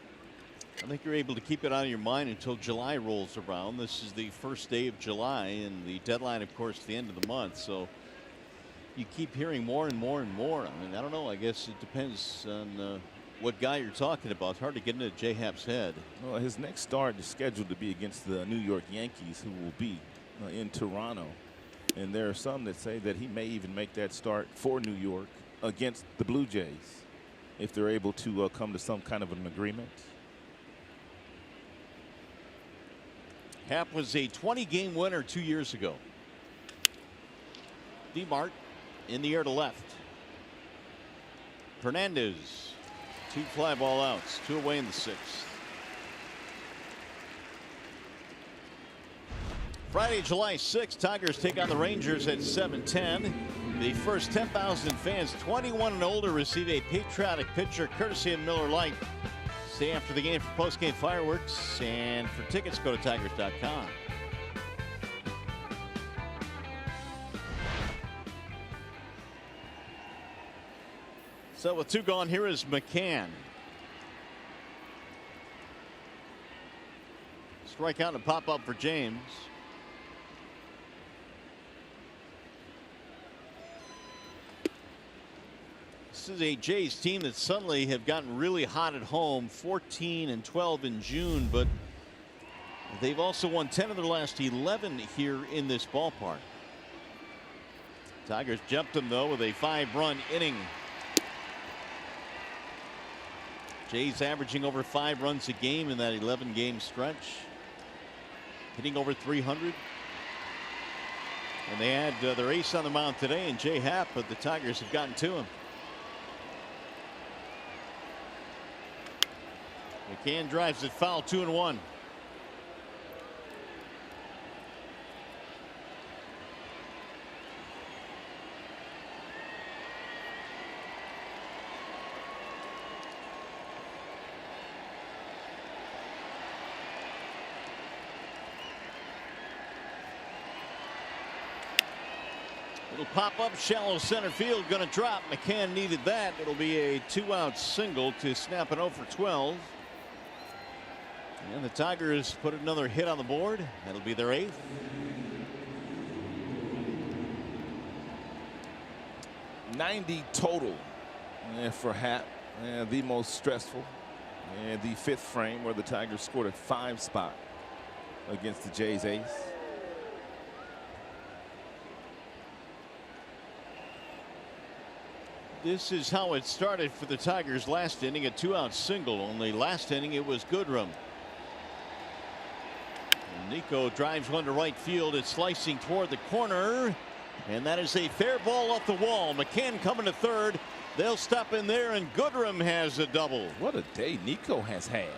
I think you're able to keep it out of your mind until July rolls around. This is the first day of July, and the deadline, of course, the end of the month. So you keep hearing more and more and more. I mean, I don't know. I guess it depends on what guy you're talking about. It's hard to get into Jay Happ's head. Well, his next start is scheduled to be against the New York Yankees, who will be in Toronto. And there are some that say that he may even make that start for New York against the Blue Jays if they're able to come to some kind of an agreement. Happ was a 20-game winner 2 years ago. DeMart in the air to left. Hernandez, 2 fly ball outs, 2 away in the 6th. Friday, July 6th, Tigers take on the Rangers at 7:10. The first 10,000 fans 21 and older receive a patriotic picture courtesy of Miller Lite. Stay after the game for post-game fireworks, and for tickets, go to Tigers.com. So with 2 gone, here is McCann. Strikeout and pop up for James. This is a Jays team that suddenly have gotten really hot at home, 14 and 12 in June, but they've also won 10 of their last 11 here in this ballpark. Tigers jumped them, though, with a 5-run inning. Jays averaging over 5 runs a game in that 11-game stretch, hitting over 300. And they had their ace on the mound today in Jay Happ, but the Tigers have gotten to him. McCann drives it foul, 2-1. It'll pop up shallow center field, going to drop. McCann needed that. It'll be a 2-out single to snap it 0 for 12. And the Tigers put another hit on the board. That'll be their 8th. .90 total for Happ. The most stressful. And the 5th frame where the Tigers scored a 5 spot against the Jays ace. This is how it started for the Tigers last inning, a 2-out single. Only last inning it was Goodrum. Nico drives one to right field. It's slicing toward the corner, and that is a fair ball off the wall. McCann coming to third. They'll stop in there, and Goodrum has a double. What a day Nico has had.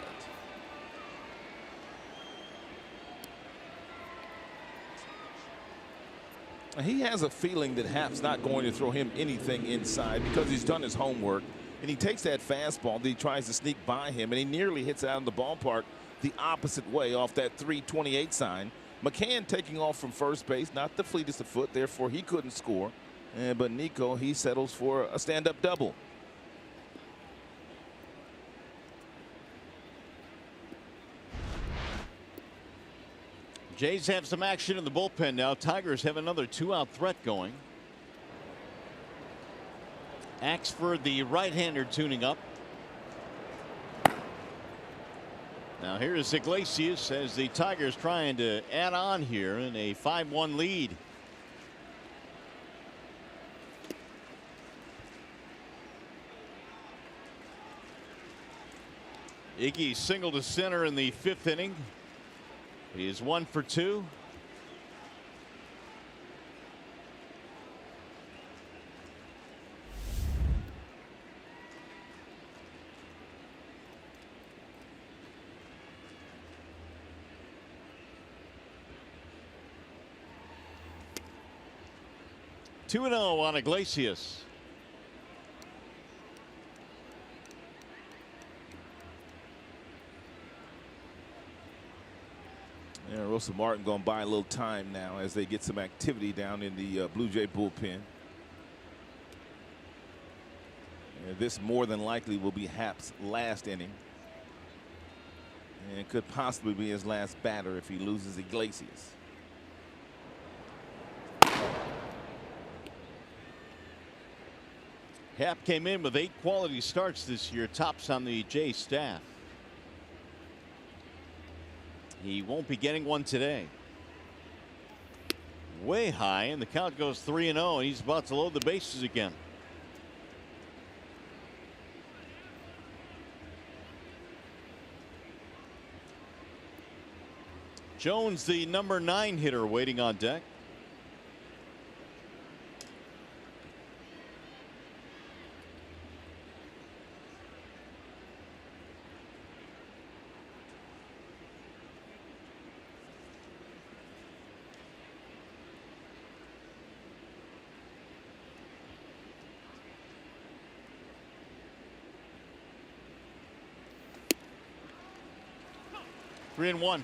He has a feeling that Happ's not going to throw him anything inside because he's done his homework. and he takes that fastball that he tries to sneak by him, and he nearly hits it out of the ballpark the opposite way off that 328 sign. McCann taking off from first base, not the fleetest of foot, therefore he couldn't score. But Nico, he settles for a stand-up double. Jays have some action in the bullpen now. Tigers have another 2-out threat going. Axford, the right-hander, tuning up. Now here's Iglesias as the Tigers trying to add on here in a 5-1 lead. Iggy single to center in the 5th inning. He is 1 for 2. Two and 0 on Iglesias. Yeah, Rosa Martin going to buy a little time now as they get some activity down in the Blue Jay bullpen. And this more than likely will be Happ's last inning. And it could possibly be his last batter if he loses Iglesias. Happ came in with 8 quality starts this year, tops on the Jays staff. He won't be getting one today. Way high, and the count goes 3-0, and he's about to load the bases again. Jones, the number 9 hitter, waiting on deck. Three and one.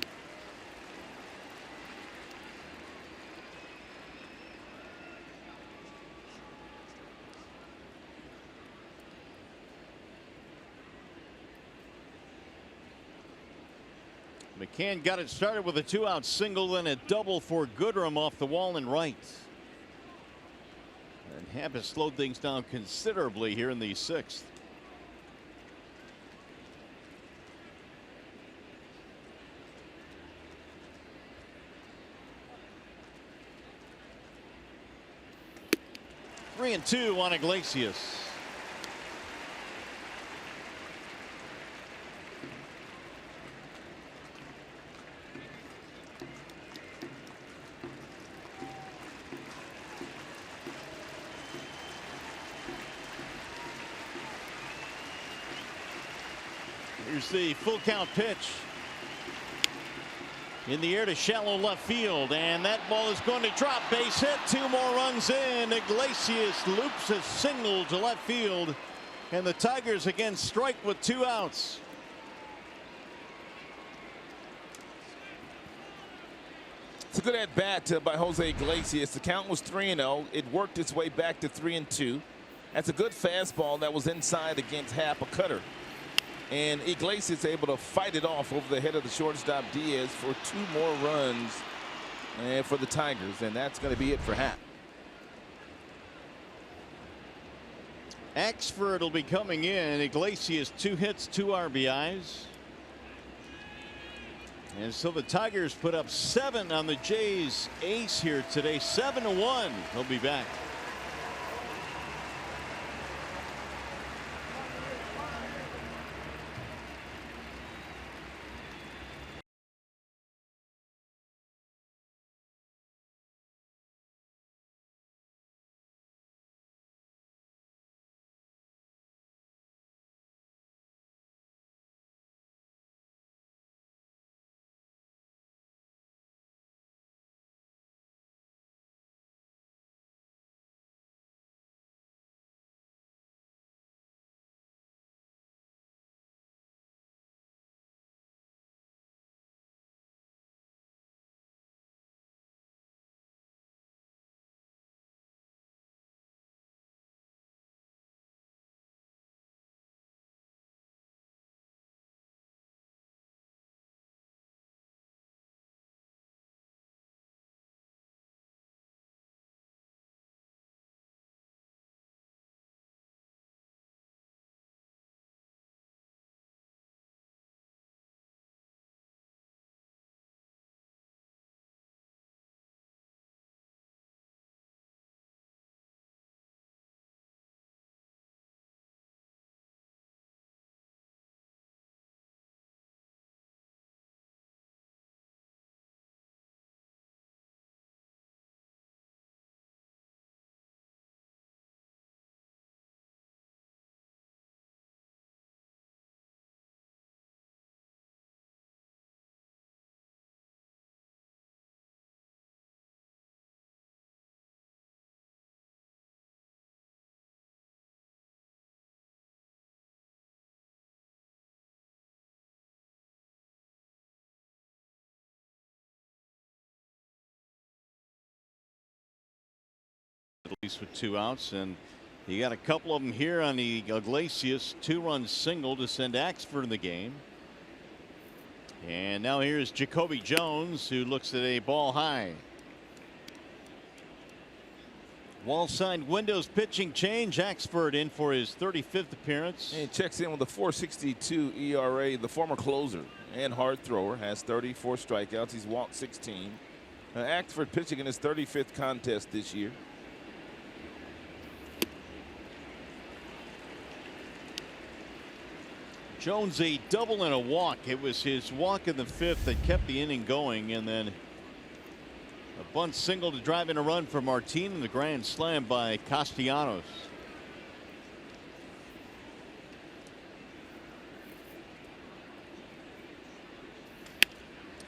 McCann got it started with a 2-out single and a double for Goodrum off the wall and right. And Happ has slowed things down considerably here in the 6th. Three and 2 on Iglesias. Here's the full count pitch. In the air to shallow left field, and that ball is going to drop. Base hit, 2 more runs in. Iglesias loops a single to left field, and the Tigers again strike with 2 outs. It's a good at bat by Jose Iglesias. The count was 3-0. It worked its way back to 3-2. That's a good fastball that was inside against Happ, a cutter. And Iglesias able to fight it off over the head of the shortstop Diaz for 2 more runs for the Tigers, and that's going to be it for Happ. Axford will be coming in. Iglesias 2 hits, 2 RBIs. And so the Tigers put up 7 on the Jays ace here today. 7-1. He'll be back. at least with 2 outs, and he got a couple of them here on the Iglesias 2-run single to send Axford in the game. And now here's Jacoby Jones, who looks at a ball high. Wall-side Windows pitching change. Axford in for his 35th appearance. And checks in with a 4.62 ERA. The former closer and hard thrower has 34 strikeouts. He's walked 16. Axford pitching in his 35th contest this year. Jones a double and a walk. It was his walk in the 5th that kept the inning going, and then a bunt single to drive in a run for Martin, and the grand slam by Castellanos.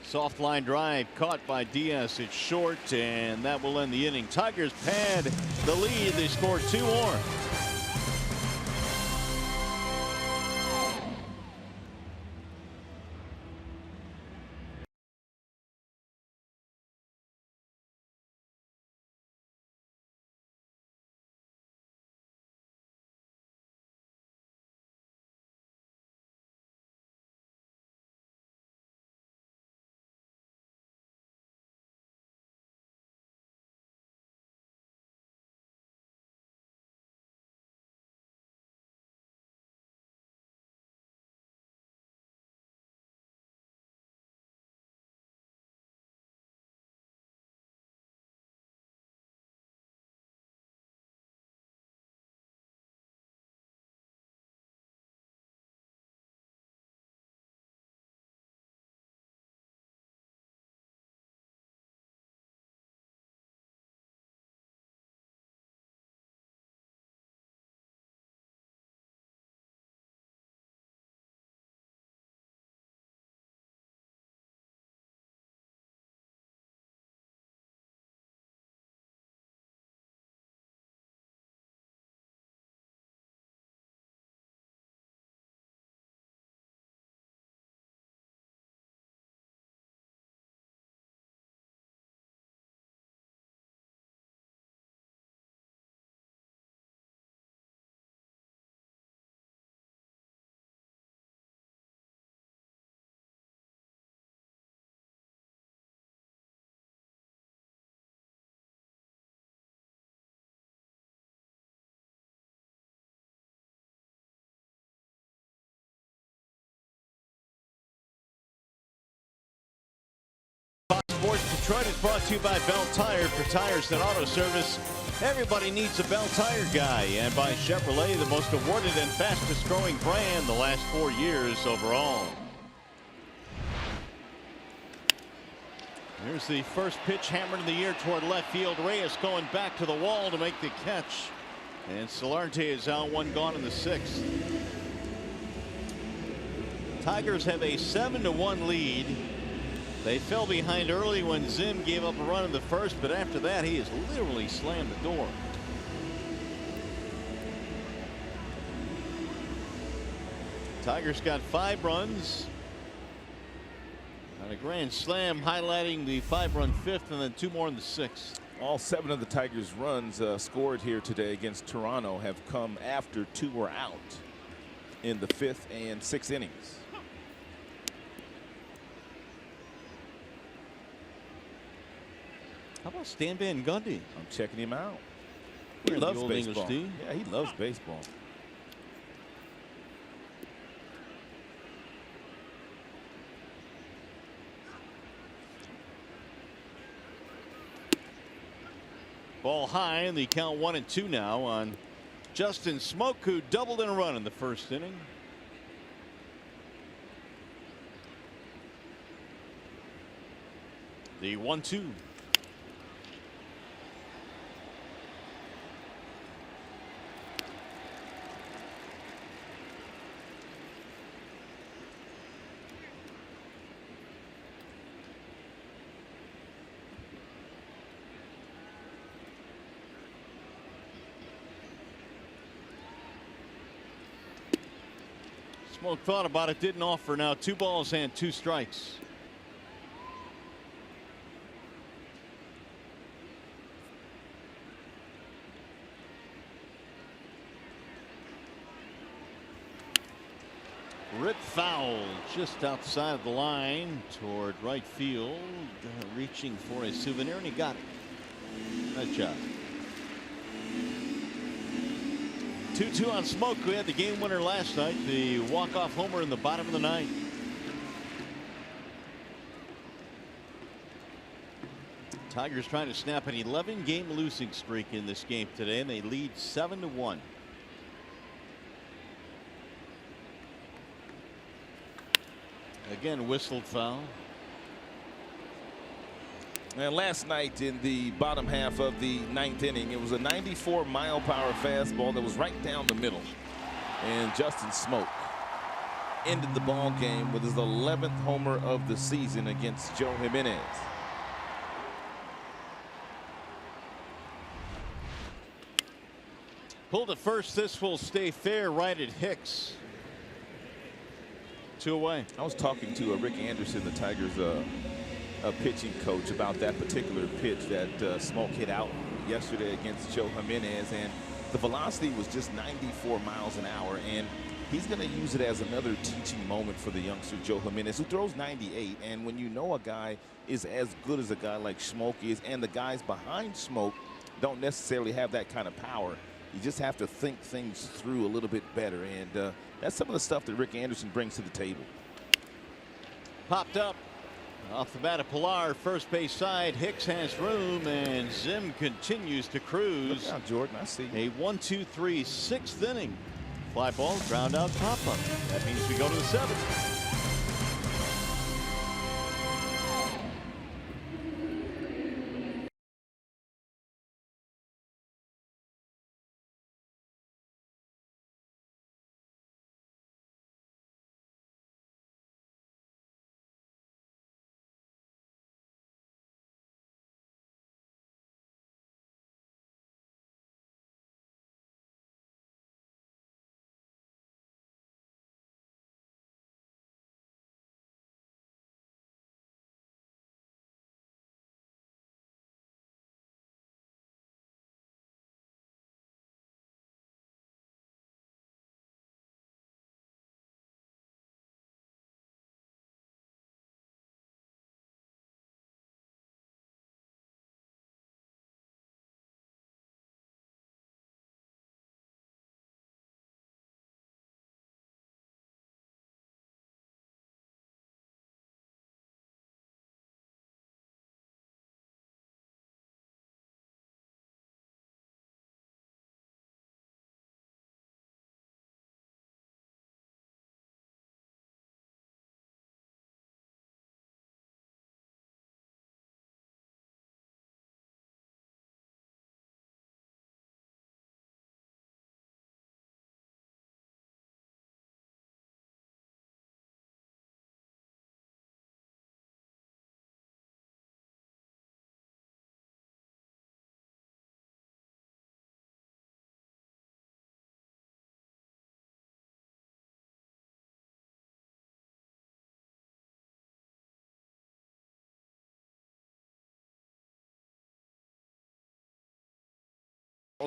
Soft line drive caught by Diaz. It's short, and that will end the inning. Tigers pad the lead. They scored 2 more. Sports Detroit is brought to you by Bell Tire. For tires and auto service, everybody needs a Bell Tire guy. And by Chevrolet, the most awarded and fastest growing brand the last 4 years overall. Here's the first pitch hammered in the air toward left field. Reyes going back to the wall to make the catch. And Solarte is out, 1 gone in the 6th. Tigers have a 7-1 lead. They fell behind early when Zim gave up a run in the 1st, but after that he has literally slammed the door. Tigers got 5 runs on a grand slam, highlighting the 5-run 5th and then 2 more in the 6th. All 7 of the Tigers' runs scored here today against Toronto have come after 2 were out in the 5th and 6th innings. How about Stan Van Gundy? I'm checking him out. He loves baseball. Yeah, he loves baseball. Ball high, and the count 1-2 now on Justin Smoke, who doubled in a run in the 1st inning. The 1-2. Smoke thought about it, didn't offer. Now 2 balls and 2 strikes. Rip foul just outside of the line toward right field, reaching for a souvenir, and he got it. Nice job. 2-2 on Smoke, who had the game winner last night, the walk-off homer in the bottom of the ninth. Tigers trying to snap an 11-game losing streak in this game today, and they lead 7-1. Again, whistled foul. And last night in the bottom half of the ninth inning, it was a 94-mile-per-hour fastball that was right down the middle. And Justin Smoke ended the ball game with his 11th homer of the season against Joe Jimenez. Pulled to first. This will stay fair. Right at Hicks. 2 away. I was talking to Rick Anderson, the Tigers pitching coach, about that particular pitch that Smoke hit out yesterday against Joe Jimenez, and the velocity was just 94 miles an hour, and he's going to use it as another teaching moment for the youngster Joe Jimenez, who throws 98. And when you know a guy is as good as a guy like Smoke is, and the guys behind Smoke don't necessarily have that kind of power, you just have to think things through a little bit better, and that's some of the stuff that Rick Anderson brings to the table. Popped up off the bat of Pilar, first base side. Hicks has room, and Zim continues to cruise. Look out, Jordan, I see. A 1-2-3 6th inning. Fly ball, ground out, pop up. That means we go to the 7th.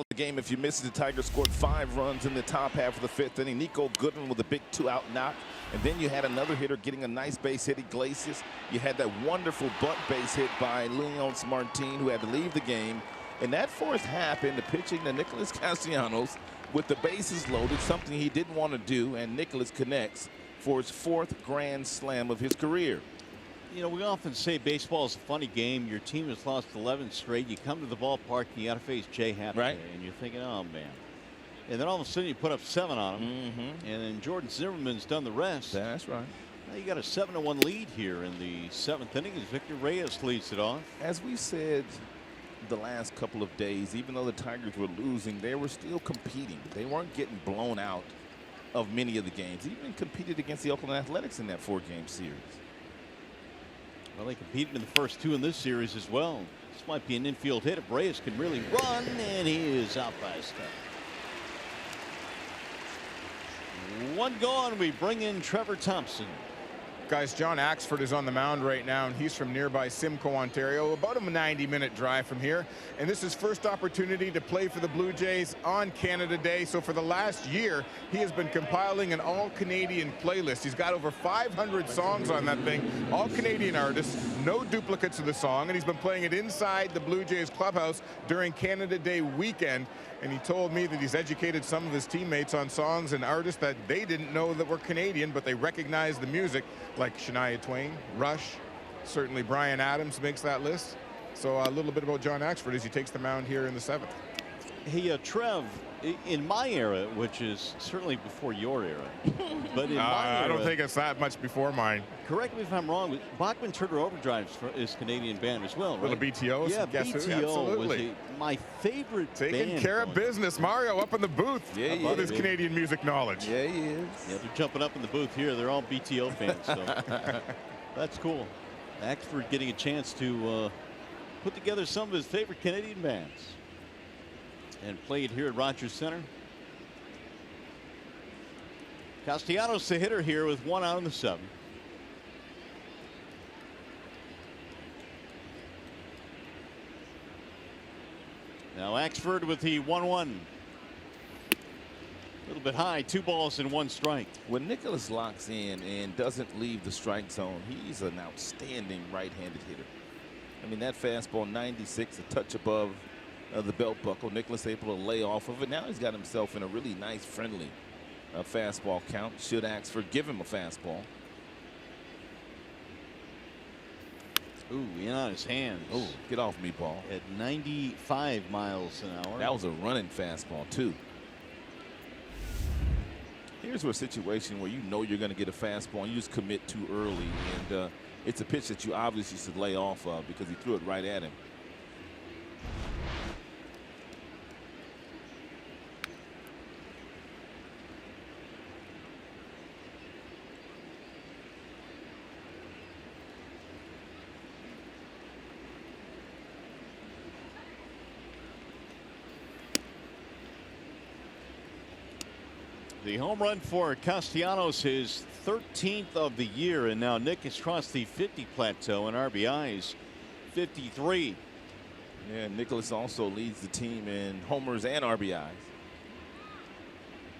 The game, if you missed it, the Tigers scored 5 runs in the top half of the 5th inning. Nico Goodwin with a big 2-out knock, and then you had another hitter getting a nice base hit, Iglesias. You had that wonderful bunt base hit by Leonce Martin, who had to leave the game. And that forced half into pitching to Nicholas Castellanos with the bases loaded, something he didn't want to do, and Nicholas connects for his 4th grand slam of his career. You know, we often say baseball is a funny game. Your team has lost 11 straight. You come to the ballpark, and you got to face Jay Happ, right? And you're thinking, oh, man. And then all of a sudden you put up 7 on him. And then Jordan Zimmerman's done the rest. That's right. Now you got a 7-1 lead here in the 7th inning as Victor Reyes leads it off. As we said the last couple of days, even though the Tigers were losing, they were still competing. They weren't getting blown out of many of the games. Even competed against the Oakland Athletics in that 4-game series. Well, they competed in the first 2 in this series as well. This might be an infield hit if Reyes can really run, and he is out by a step. 1 gone. We bring in Trevor Thompson. Guys, John Axford is on the mound right now, and he's from nearby Simcoe, Ontario, about a 90-minute drive from here. And this is his first opportunity to play for the Blue Jays on Canada Day. So for the last year, he has been compiling an all-Canadian playlist. He's got over 500 songs on that thing, all Canadian artists, no duplicates of the song, and he's been playing it inside the Blue Jays clubhouse during Canada Day weekend. And he told me that he's educated some of his teammates on songs and artists that they didn't know that were Canadian, but they recognized the music, like Shania Twain, Rush, certainly Bryan Adams makes that list. So a little bit about John Axford as he takes the mound here in the 7th. Hey, Trev, in my era, which is certainly before your era, but in my era, I don't think it's that much before mine. Correct me if I'm wrong, but Bachman Turner Overdrive is Canadian band as well, right? Little BTO. Yeah, BTO was my favorite Taking band care of business. Mario up in the booth with his Canadian music knowledge. Yeah, he is. Yeah, they're jumping up in the booth here. They're all BTO fans, so that's cool. Axford getting a chance to put together some of his favorite Canadian bands and play it here at Rogers Center. Castellanos the hitter here with 1 out in the 7th. Now Axford with the 1-1. A little bit high, 2 balls and 1 strike. When Nicholas locks in and doesn't leave the strike zone, he's an outstanding right-handed hitter. I mean, that fastball 96, a touch above the belt buckle. Nicholas able to lay off of it. Now he's got himself in a really nice, friendly fastball count. Should Axford give him a fastball? Ooh, in on his hands. Oh, get off me, ball. At 95 miles an hour. That was a running fastball, too. Here's a situation where you know you're going to get a fastball and you just commit too early. And it's a pitch that you obviously should lay off of because he threw it right at him. The home run for Castellanos, his 13th of the year, and now Nick has crossed the 50 plateau in RBIs, 53. Yeah, Nicholas also leads the team in homers and RBIs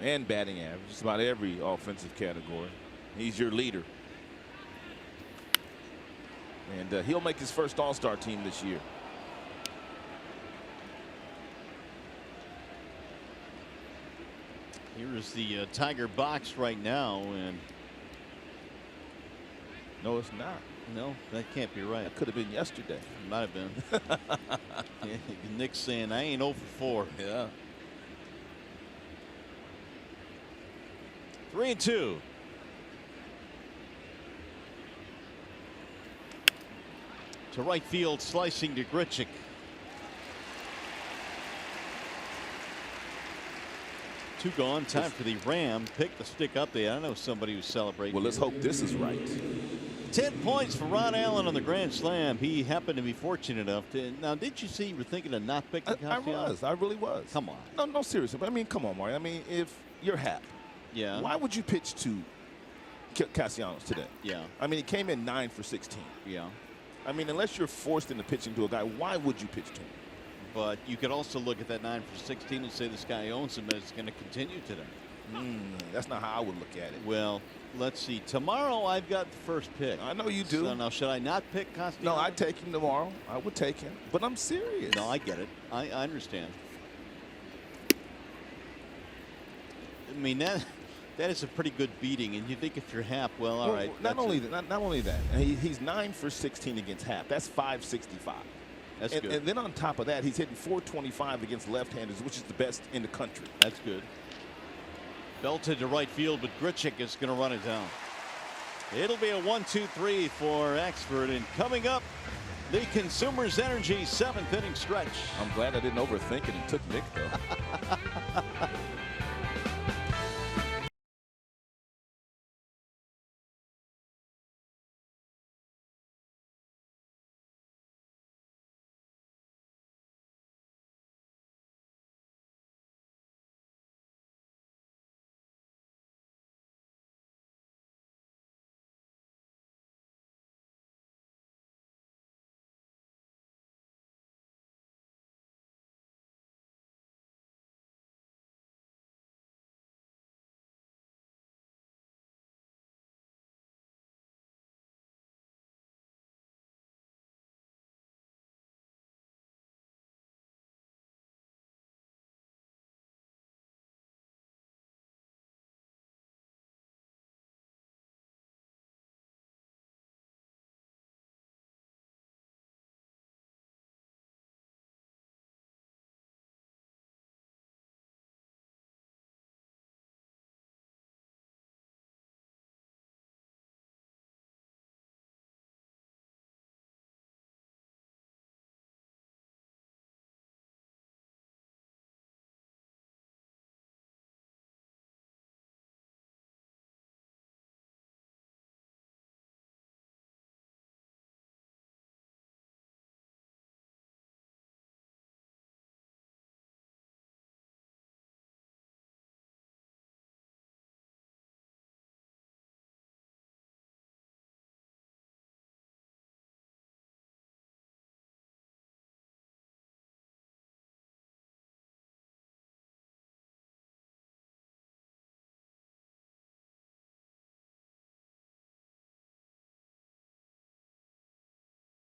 and batting average, just about every offensive category. He's your leader. And he'll make his first All-Star team this year. Here is the Tiger box right now, and no, it's not. No, that can't be right. That could have been yesterday. It might have been. Yeah, Nick's saying I ain't 0 for 4. Yeah. 3-2. To right field, slicing to Grichuk. Two gone. Time for the Ram. Pick the stick up there. I know somebody who's celebrating. Well, let's hope this is right. 10 points for Ron Allen on the grand slam. He happened to be fortunate enough to. Now, did you see you were thinking of not picking Castellanos? I really was. Come on. No, seriously. But I mean, come on, Mario. I mean, if you're Hap, yeah, why would you pitch to Castellanos today? Yeah. I mean, he came in 9 for 16. Yeah. I mean, unless you're forced into pitching to a guy, why would you pitch to him? But you could also look at that 9 for 16 and say this guy owns him and it's going to continue today. That's not how I would look at it. Well, let's see. Tomorrow I've got the first pick. I know you do. So now, should I not pick Castellanos? No, I'd take him tomorrow. I would take him. But I'm serious. No, I get it. I understand. I mean, that is a pretty good beating. And you think if you're Hap, well, all right. Not only that, he's 9 for 16 against Hap. That's 565. That's good. And then on top of that, he's hitting 425 against left-handers, which is the best in the country. That's good. Belted to right field, but Grichuk is going to run it down. It'll be a 1-2-3 for Axford. And coming up, the Consumers Energy 7th inning stretch. I'm glad I didn't overthink it and took Nick, though.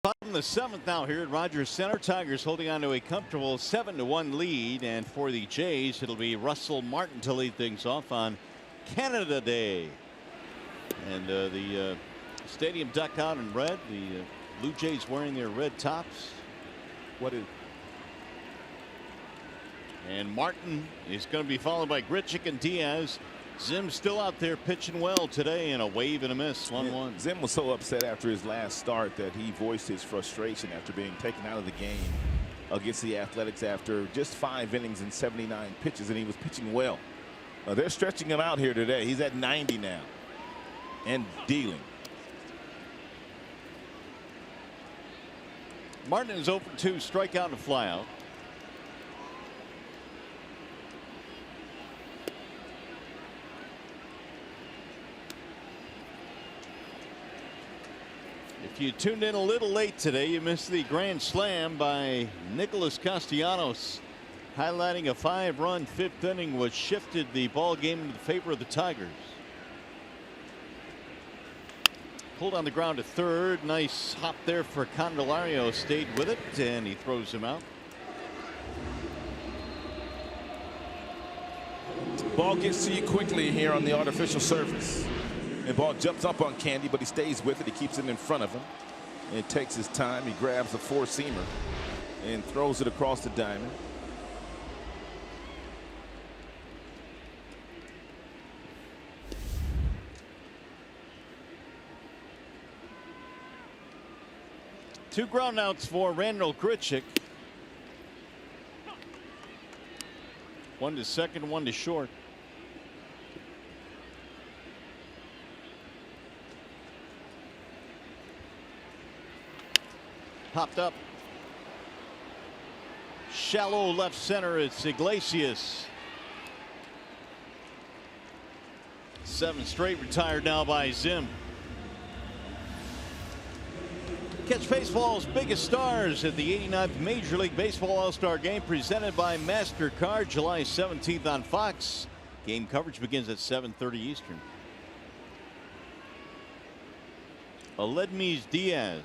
Bottom of the 7th now here at Rogers Center. Tigers holding on to a comfortable 7-1 lead, and for the Jays it'll be Russell Martin to lead things off on Canada Day. And the stadium decked out in red. The Blue Jays wearing their red tops. And Martin is going to be followed by Grichuk and Diaz. Zim still out there pitching well today in a wave and a miss. 1-1. Zim was so upset after his last start that he voiced his frustration after being taken out of the game against the Athletics after just 5 innings and 79 pitches, and he was pitching well. They're stretching him out here today. He's at 90 now and dealing. Martin is 0 for 2, strikeout and flyout. If you tuned in a little late today, you missed the grand slam by Nicholas Castellanos, highlighting a 5-run 5th inning which shifted the ball game into the favor of the Tigers. Pulled on the ground to third. Nice hop there for Candelario. Stayed with it, and he throws him out. Ball gets to you quickly here on the artificial surface. And ball jumps up on Candy, but he stays with it. He keeps it in front of him. And it takes his time. He grabs a 4-seamer and throws it across the diamond. Two groundouts for Randall Grichuk. 1 to second, 1 to short. Popped up. Shallow left center. It's Iglesias. 7 straight retired now by Zim. Catch baseball's biggest stars at the 89th Major League Baseball All-Star Game, presented by MasterCard, July 17th on Fox. Game coverage begins at 7:30 Eastern. Aledmys Diaz.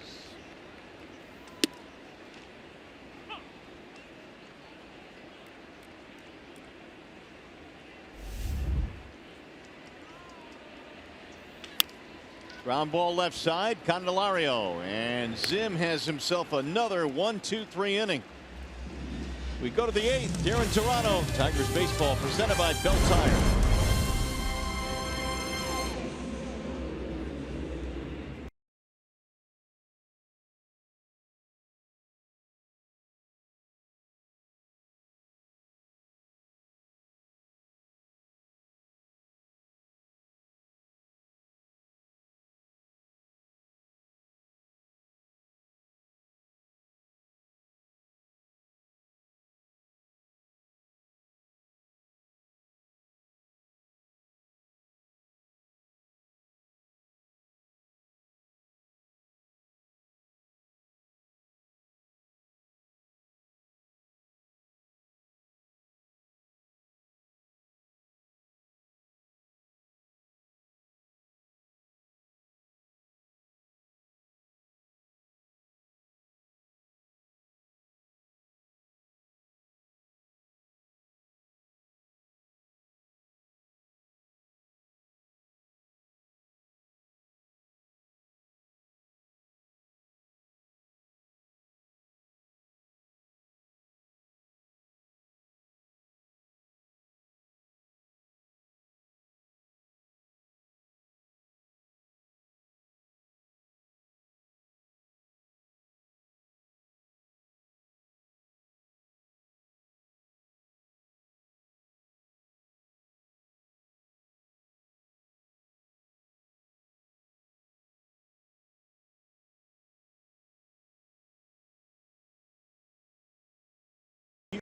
Ground ball left side, Candelario, and Zim has himself another 1-2-3 inning. We go to the 8th here in Toronto. Tigers baseball presented by Bell Tire.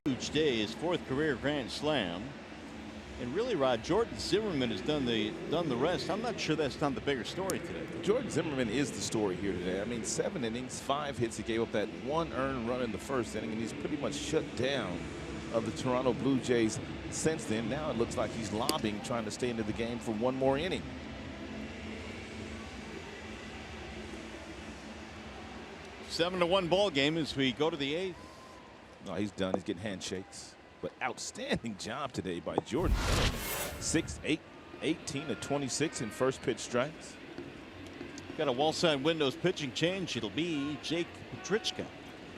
Huge day, his 4th career grand slam, and really, Rod, Jordan Zimmerman has done the rest. I'm not sure that's not the bigger story today. Jordan Zimmerman is the story here today. I mean, 7 innings, 5 hits. He gave up that 1 earned run in the 1st inning, and he's pretty much shut down of the Toronto Blue Jays since then. Now it looks like he's lobbing, trying to stay into the game for 1 more inning. 7-1 ball game as we go to the 8th. No, he's done. He's getting handshakes. But outstanding job today by Jordan. 6-8, 18 to 26 in first pitch strikes. Got a wall side windows pitching change. It'll be Jake Petrichka.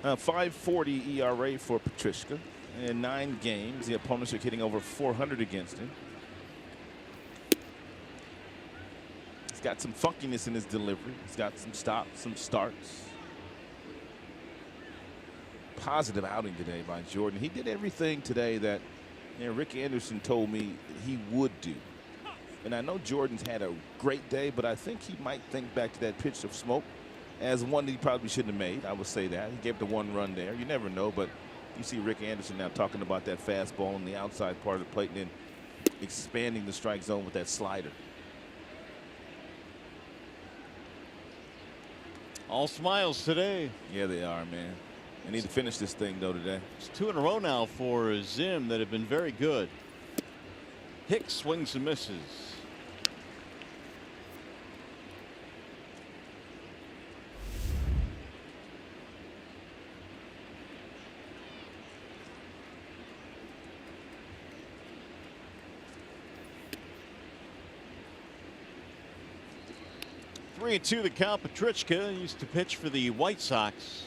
5.40 ERA for Petrichka. In 9 games, the opponents are hitting over 400 against him. He's got some funkiness in his delivery. He's got some stops, some starts. Positive outing today by Jordan. He did everything today that Rick Anderson told me he would do. And I know Jordan's had a great day, but I think he might think back to that pitch of smoke as one that he probably shouldn't have made. I would say that. He gave the 1 run there. You never know, but you see Rick Anderson now talking about that fastball on the outside part of the plate and then expanding the strike zone with that slider. All smiles today. Yeah, they are, man. They need to finish this thing, though, today. It's 2 in a row now for Zim that have been very good. Hicks swings and misses. Three and 2 the count. Petrichka used to pitch for the White Sox.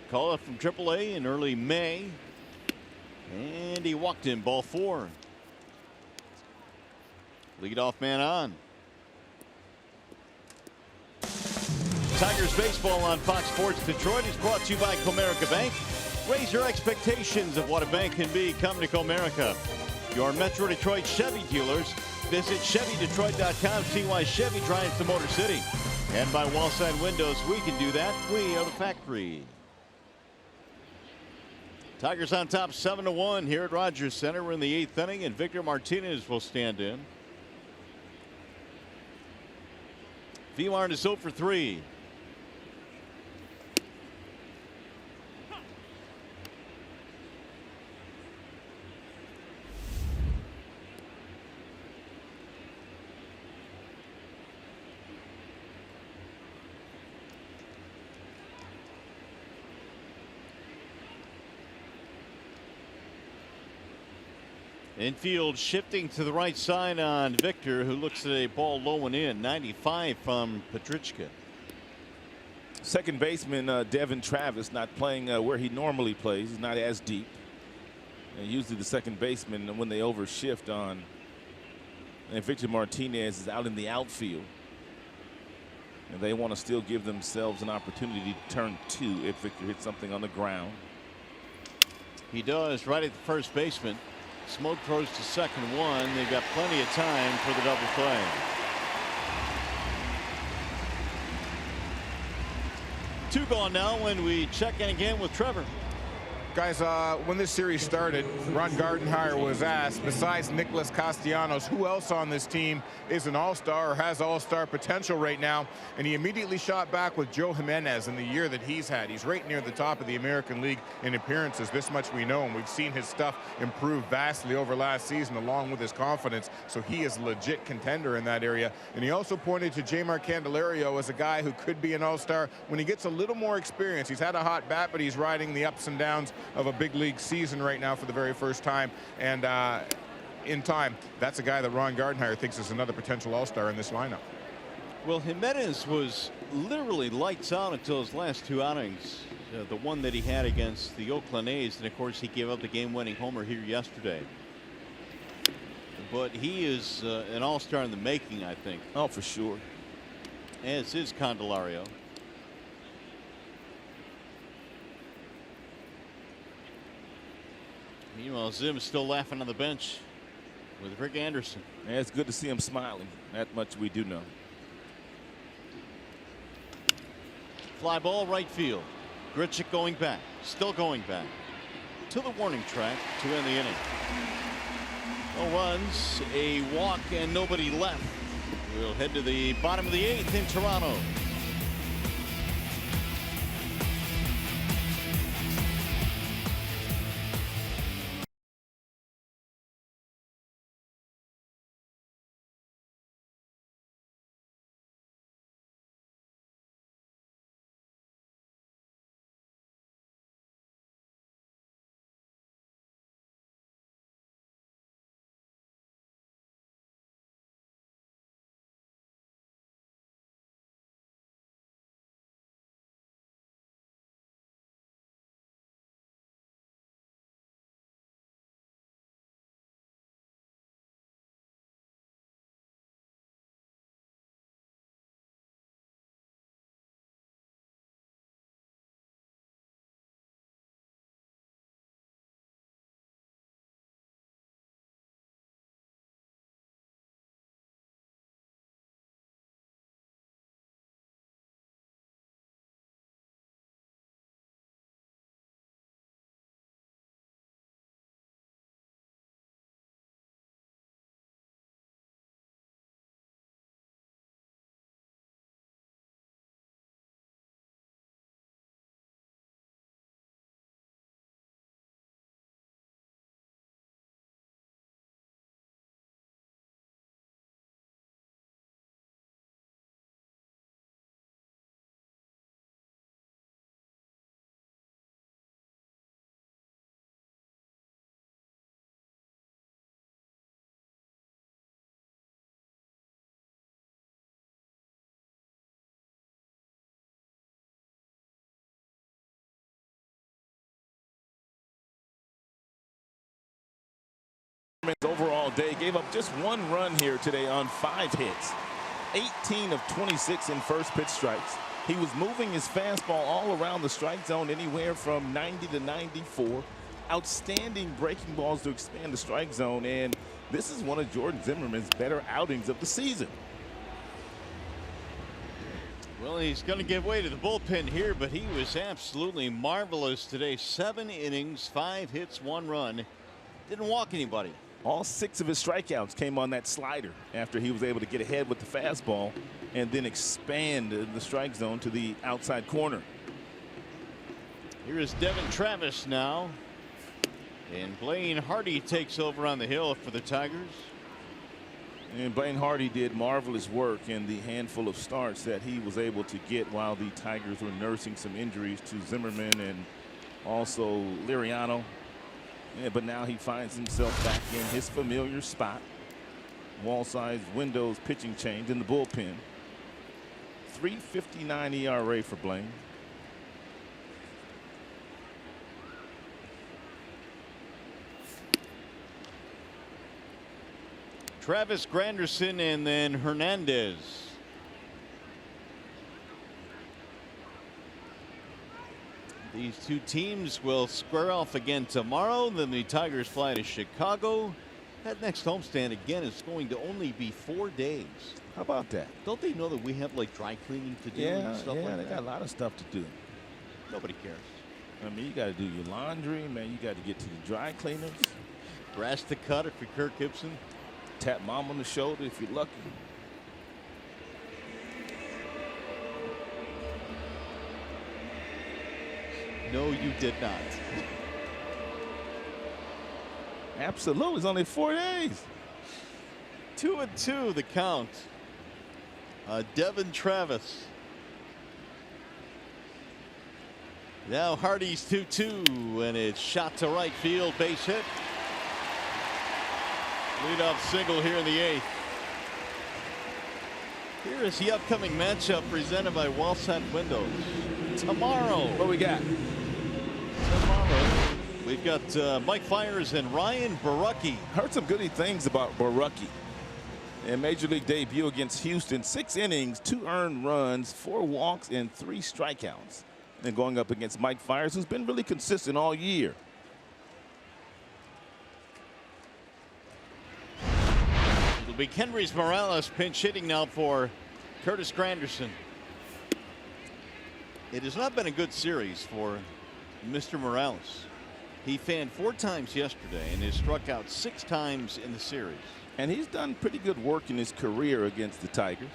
Call up from AAA in early May. And he walked in, ball 4. Leadoff man on. Tigers baseball on Fox Sports Detroit is brought to you by Comerica Bank. Raise your expectations of what a bank can be. Come to Comerica. Your Metro Detroit Chevy dealers. Visit ChevyDetroit.com. See why Chevy drives the Motor City. And by Wallside Windows, we can do that. We are the factory. Tigers on top 7-1 here at Rogers Center. We're in the 8th inning, and Victor Martinez will stand in. Villard is 0 for 3. Infield shifting to the right side on Victor, who looks at a ball low and in. 95 from Petrichka. Second baseman Devin Travis not playing where he normally plays. He's not as deep. And usually the second baseman, when they overshift on, and Victor Martinez is out in the outfield. And they want to still give themselves an opportunity to turn 2 if Victor hits something on the ground. He does right at the first baseman. Smoke throws to second 1. They've got plenty of time for the double play. Two gone now when we check in again with Trevor. Guys, when this series started, Ron Gardenhire was asked, besides Nicholas Castellanos, who else on this team is an all-star or has all-star potential right now? And he immediately shot back with Joe Jimenez in the year that he's had. He's right near the top of the American League in appearances. This much we know, and we've seen his stuff improve vastly over last season along with his confidence. So he is a legit contender in that area. And he also pointed to Jmar Candelario as a guy who could be an all-star when he gets a little more experience. He's had a hot bat, but he's riding the ups and downs of a big league season right now for the very first time. And in time, that's a guy that Ron Gardenhire thinks is another potential all-star in this lineup. Well, Jimenez was literally lights out until his last 2 outings. The one that he had against the Oakland A's, and of course he gave up the game-winning homer here yesterday. But he is an all-star in the making, I think. Oh, for sure. As is Candelario. Meanwhile, Zim is still laughing on the bench with Rick Anderson. Yeah, it's good to see him smiling. That much we do know. Fly ball right field. Grichuk going back. Still going back to the warning track to end the inning. No runs, a walk, and nobody left. We'll head to the bottom of the 8th in Toronto. Zimmerman's overall day gave up just 1 run here today on 5 hits. 18 of 26 in first pitch strikes. He was moving his fastball all around the strike zone, anywhere from 90 to 94. Outstanding breaking balls to expand the strike zone, and this is one of Jordan Zimmerman's better outings of the season. Well, he's going to give way to the bullpen here, but he was absolutely marvelous today. 7 innings, 5 hits, 1 run. Didn't walk anybody. All 6 of his strikeouts came on that slider after he was able to get ahead with the fastball and then expand the strike zone to the outside corner. Here is Devin Travis now. And Blaine Hardy takes over on the hill for the Tigers. And Blaine Hardy did marvelous work in the handful of starts that he was able to get while the Tigers were nursing some injuries to Zimmerman and also Liriano. Yeah, but now he finds himself back in his familiar spot. Wall-sized windows pitching change in the bullpen. 3.59 ERA for Blaine. Travis, Granderson, and then Hernandez. These two teams will square off again tomorrow. Then the Tigers fly to Chicago. That next homestand again is going to only be 4 days. How about that? Don't they know that we have like dry cleaning to do and stuff like they that? got a lot of stuff to do. Nobody cares. I mean, you got to do your laundry, man. You got to get to the dry cleaners. Grass to cut if you're Kirk Gibson. Tap mom on the shoulder if you're lucky. No, you did not. Absolutely. It's only 4 days. 2-2 the count. Devin Travis. Now Hardy's 2-2, and it's shot to right field, base hit. Leadoff single here in the 8th. Here is the upcoming matchup presented by Wallsat Windows. Tomorrow. What we got? Tomorrow, we've got Mike Fiers and Ryan Barucki. Heard some goody things about Barucki. In Major League debut against Houston, 6 innings, 2 earned runs, 4 walks, and 3 strikeouts. And going up against Mike Fiers, who's been really consistent all year. It'll be Kendrys Morales pinch hitting now for Curtis Granderson. It has not been a good series for Mr. Morales. He fanned 4 times yesterday and has struck out 6 times in the series. And he's done pretty good work in his career against the Tigers.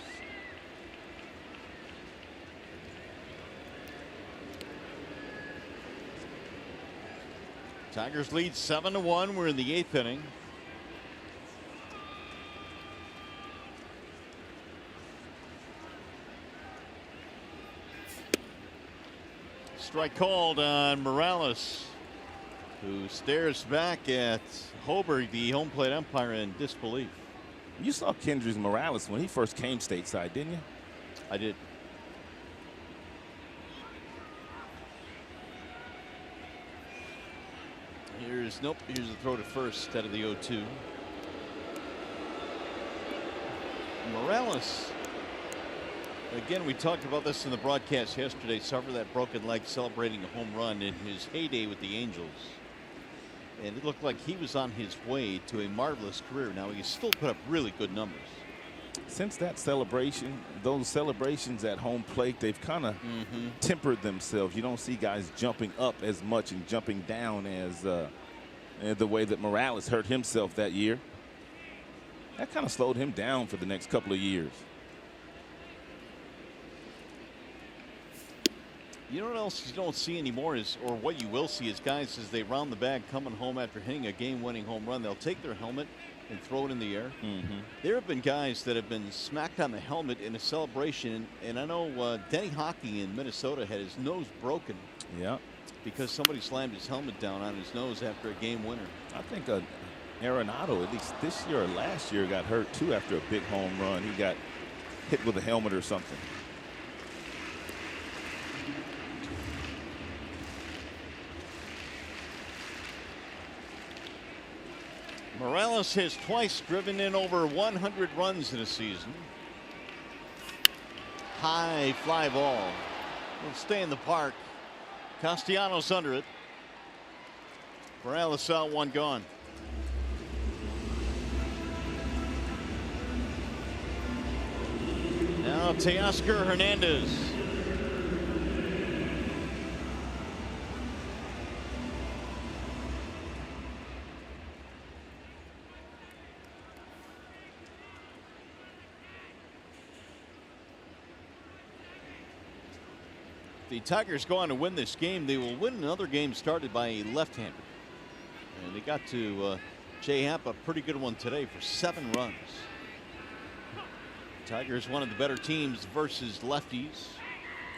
Tigers lead 7-1. We're in the 8th inning. Strike called on Morales, who stares back at Hoberg, the home plate umpire, in disbelief. You saw Kendrys Morales when he first came stateside, didn't you? I did. Here's a throw to first instead of the 0-2. Morales. Again, we talked about this in the broadcast yesterday. Suffered that broken leg celebrating a home run in his heyday with the Angels. And it looked like he was on his way to a marvelous career. Now, he still put up really good numbers. Since that celebration, those celebrations at home plate, they've kind of tempered themselves. You don't see guys jumping up as much and jumping down as the way that Morales hurt himself that year. That kind of slowed him down for the next couple of years. You know what else you don't see anymore is, or what you will see is, guys, as they round the bag coming home after hitting a game-winning home run, they'll take their helmet and throw it in the air. There have been guys that have been smacked on the helmet in a celebration, and I know Denny Hockey in Minnesota had his nose broken. Yeah. Because somebody slammed his helmet down on his nose after a game winner. I think Arenado, at least this year or last year, got hurt too after a big home run. He got hit with a helmet or something. Morales has twice driven in over 100 runs in a season. High fly ball. Will stay in the park. Castellanos under it. Morales out, one gone. Now Teoscar Hernandez. The Tigers go on to win this game. They will win another game started by a left-hander. And they got to Jay Happ, a pretty good one today for 7 runs. Tigers one of the better teams versus lefties.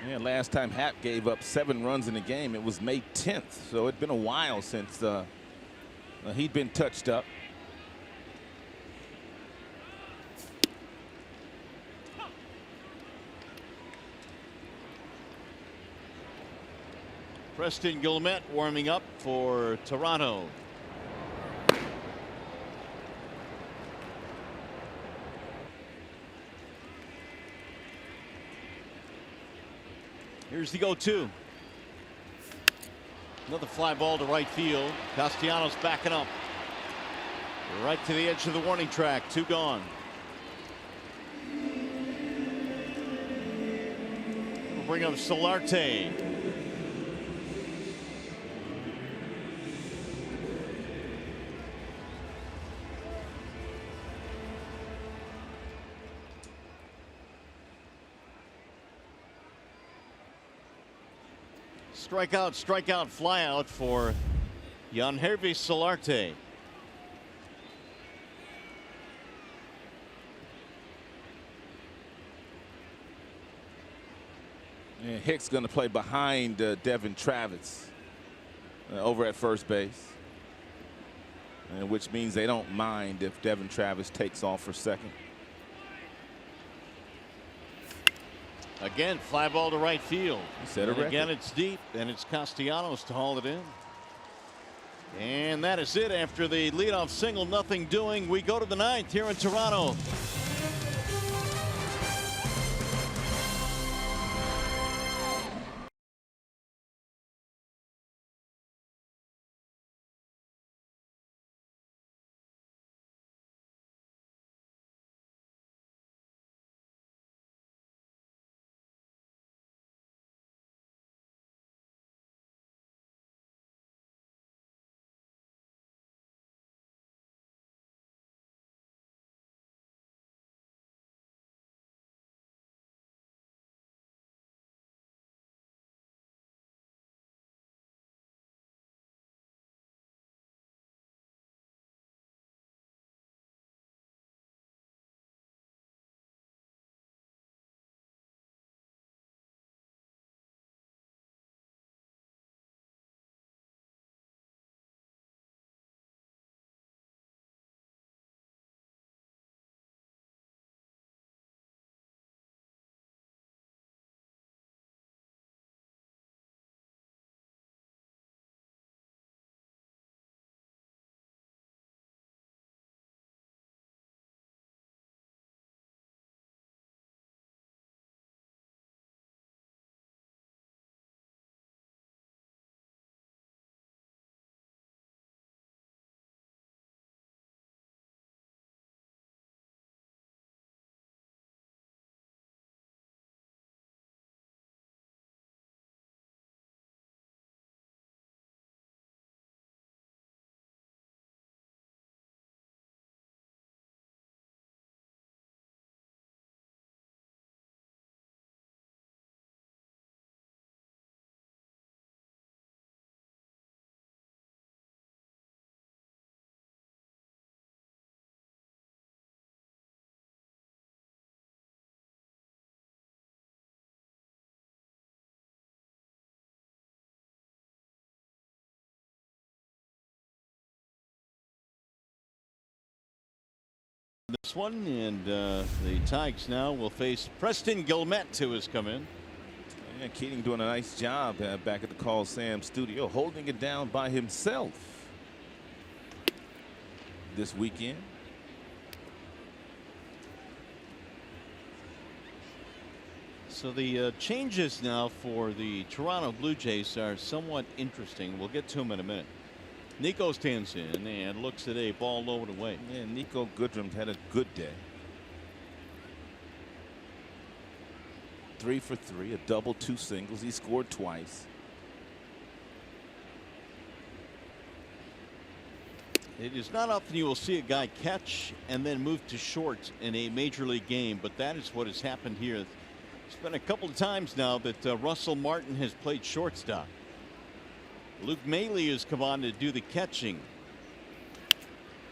Yeah, last time Happ gave up 7 runs in a game, it was May 10th. So it'd been a while since he'd been touched up. Preston Guillemette warming up for Toronto. Here's the 0-2. Another fly ball to right field. Castellanos backing up. Right to the edge of the warning track. 2 gone. We'll bring up Solarte. Strikeout, flyout for Yangervis Solarte. And Hicks going to play behind Devin Travis over at first base, which means they don't mind if Devin Travis takes off for second. Again, fly ball to right field. Set a and record. Again, it's deep, and it's Castellanos to haul it in. And that is it after the leadoff single, nothing doing. We go to the 9th here in Toronto. This one, and the Tigers now will face Preston Guillemette, who has come in. Yeah, Keating doing a nice job back at the Call Sam studio, holding it down by himself. this weekend. So the changes now for the Toronto Blue Jays are somewhat interesting. We'll get to them in a minute. Nico stands in and looks at a ball low and away. Yeah, Nico Goodrum had a good day. 3 for 3, a double, 2 singles. He scored twice. It is not often you will see a guy catch and then move to short in a major league game, but that is what has happened here. It's been a couple of times now that Russell Martin has played shortstop. Luke Maile has come on to do the catching.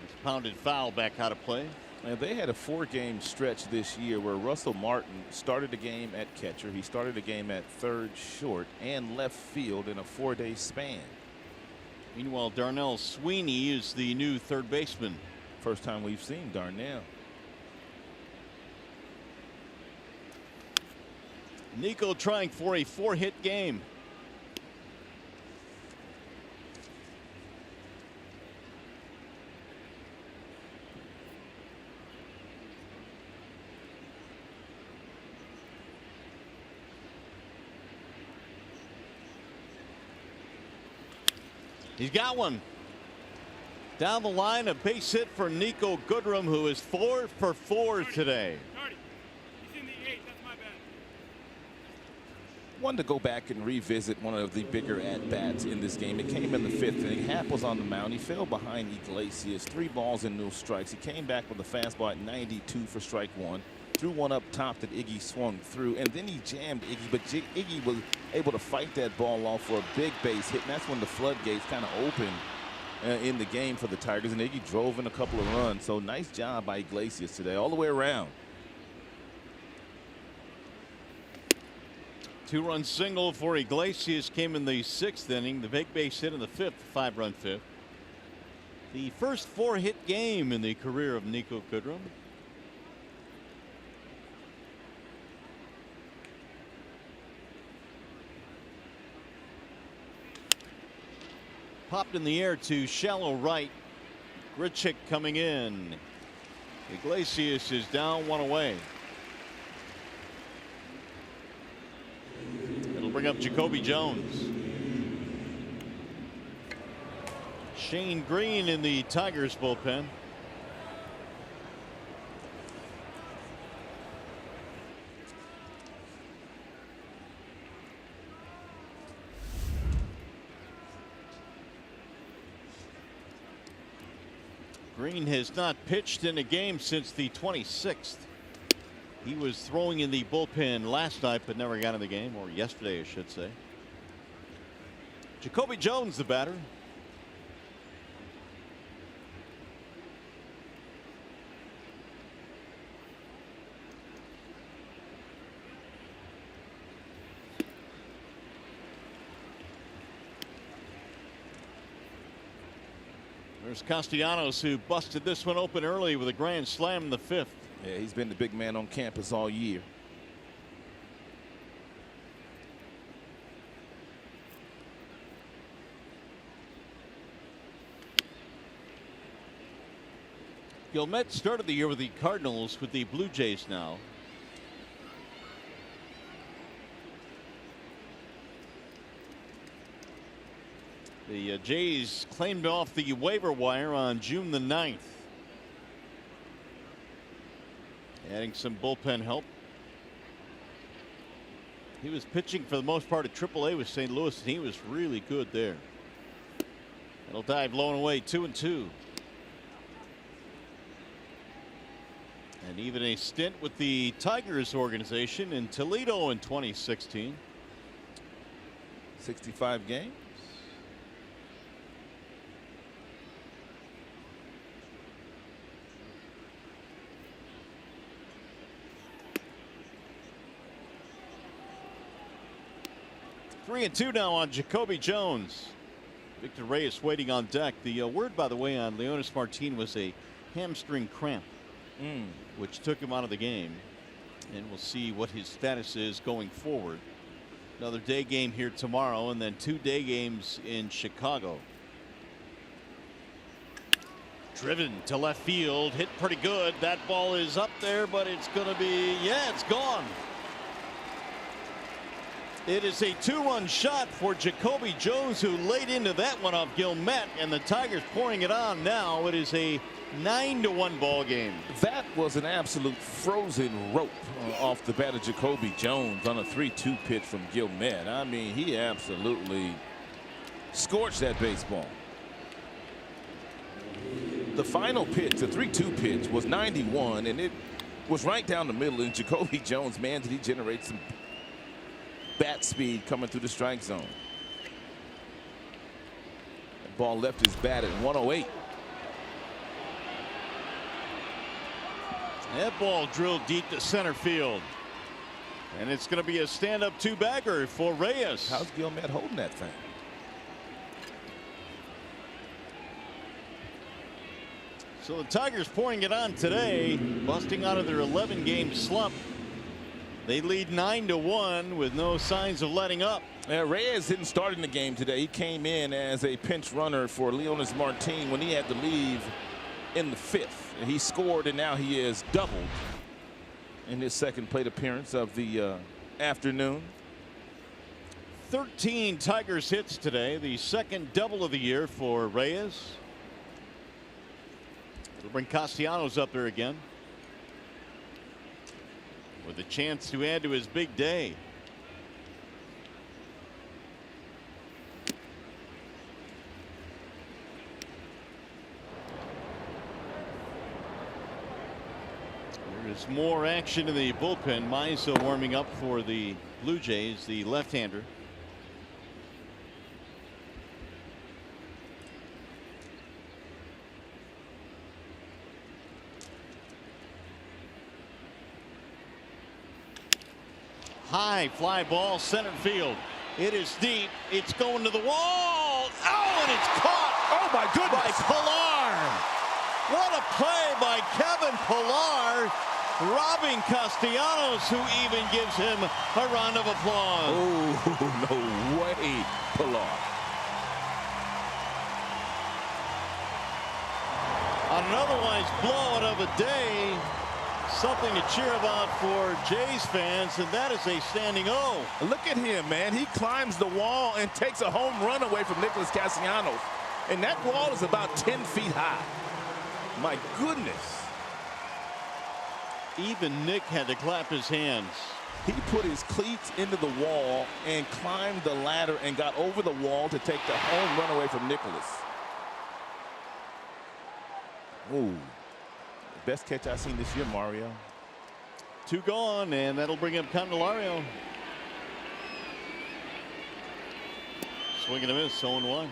It's pounded foul back out of play. And they had a 4-game stretch this year where Russell Martin started the game at catcher. He started the game at third, short, and left field in a 4-day span. Meanwhile, Darnell Sweeney is the new third baseman. First time we've seen Darnell. Nico trying for a 4-hit game. He's got one. Down the line, a base hit for Nico Goodrum, who is 4 for 4 today. Wanted to go back and revisit one of the bigger at-bats in this game. It came in the 5th inning. Happ was on the mound. He fell behind Iglesias. 3 balls and no strikes. He came back with a fastball at 92 for strike 1. Threw one up top that Iggy swung through, and then he jammed Iggy, but Iggy was able to fight that ball off for a big base hit, and that's when the floodgates kind of opened in the game for the Tigers, and Iggy drove in a couple of runs. So nice job by Iglesias today, all the way around. 2-run single for Iglesias came in the 6th inning. The big base hit in the 5th, 5-run 5th. The first 4-hit game in the career of Nico Goodrum. Popped in the air to shallow right. Grichuk coming in. Iglesias is down 1 away. It'll bring up Jacoby Jones. Shane Green in the Tigers bullpen. Green has not pitched in a game since the 26th. He was throwing in the bullpen last night, but never got in the game, or yesterday, I should say. Jacoby Jones, the batter. There's Castellanos, who busted this one open early with a grand slam in the 5th. Yeah, he's been the big man on campus all year. Gilmet started the year with the Cardinals, with the Blue Jays now. The Jays claimed off the waiver wire on June the 9th. Adding some bullpen help. He was pitching for the most part at AAA with St. Louis, and he was really good there. It'll dive low and away, 2-2. And even a stint with the Tigers organization in Toledo in 2016. 65 games. Three and 2 now on Jacoby Jones. Victor Reyes waiting on deck. The word, by the way, on Leonis Martin was a hamstring cramp, which took him out of the game. And we'll see what his status is going forward. Another day game here tomorrow, and then 2 day games in Chicago. Driven to left field, hit pretty good. That ball is up there, but it's going to be, yeah, it's gone. It is a 2-run shot for Jacoby Jones, who laid into that one off Gilmet, and the Tigers pouring it on now. It is a 9-1 ball game. That was an absolute frozen rope off the bat of Jacoby Jones on a 3-2 pitch from Gilmet. I mean, he absolutely scorched that baseball. The final pitch, the 3-2 pitch, was 91, and it was right down the middle. And Jacoby Jones, man, did he generate some bat speed coming through the strike zone. That ball left his bat at 108. That ball drilled deep to center field. And it's going to be a stand-up two-bagger for Reyes. How's Gilmet holding that thing? So the Tigers pouring it on today, busting out of their 11-game slump. They lead 9-1 with no signs of letting up. Reyes didn't start in the game today. He came in as a pinch runner for Leonis Martin when he had to leave in the 5th. And he scored, and now he is doubled in his second plate appearance of the afternoon. 13 Tigers hits today, the second double of the year for Reyes. It'll bring Castellanos up there again, with a chance to add to his big day. There's more action in the bullpen. Mize warming up for the Blue Jays, the left-hander. High fly ball, center field. It is deep. It's going to the wall. Oh, and it's caught. Oh, my goodness. By Pilar. What a play by Kevin Pilar, robbing Castellanos, who even gives him a round of applause. Oh, no way, Pilar. On an otherwise blowout of a day, something to cheer about for Jays fans, and that is a standing O. Look at him, man. He climbs the wall and takes a home run away from Nicholas Castellanos. And that wall is about 10 feet high. My goodness. Even Nick had to clap his hands. He put his cleats into the wall and climbed the ladder and got over the wall to take the home run away from Nicholas. Ooh. Best catch I've seen this year, Mario. 2 gone, and that'll bring up Candelario. Swing and a miss, 0-1.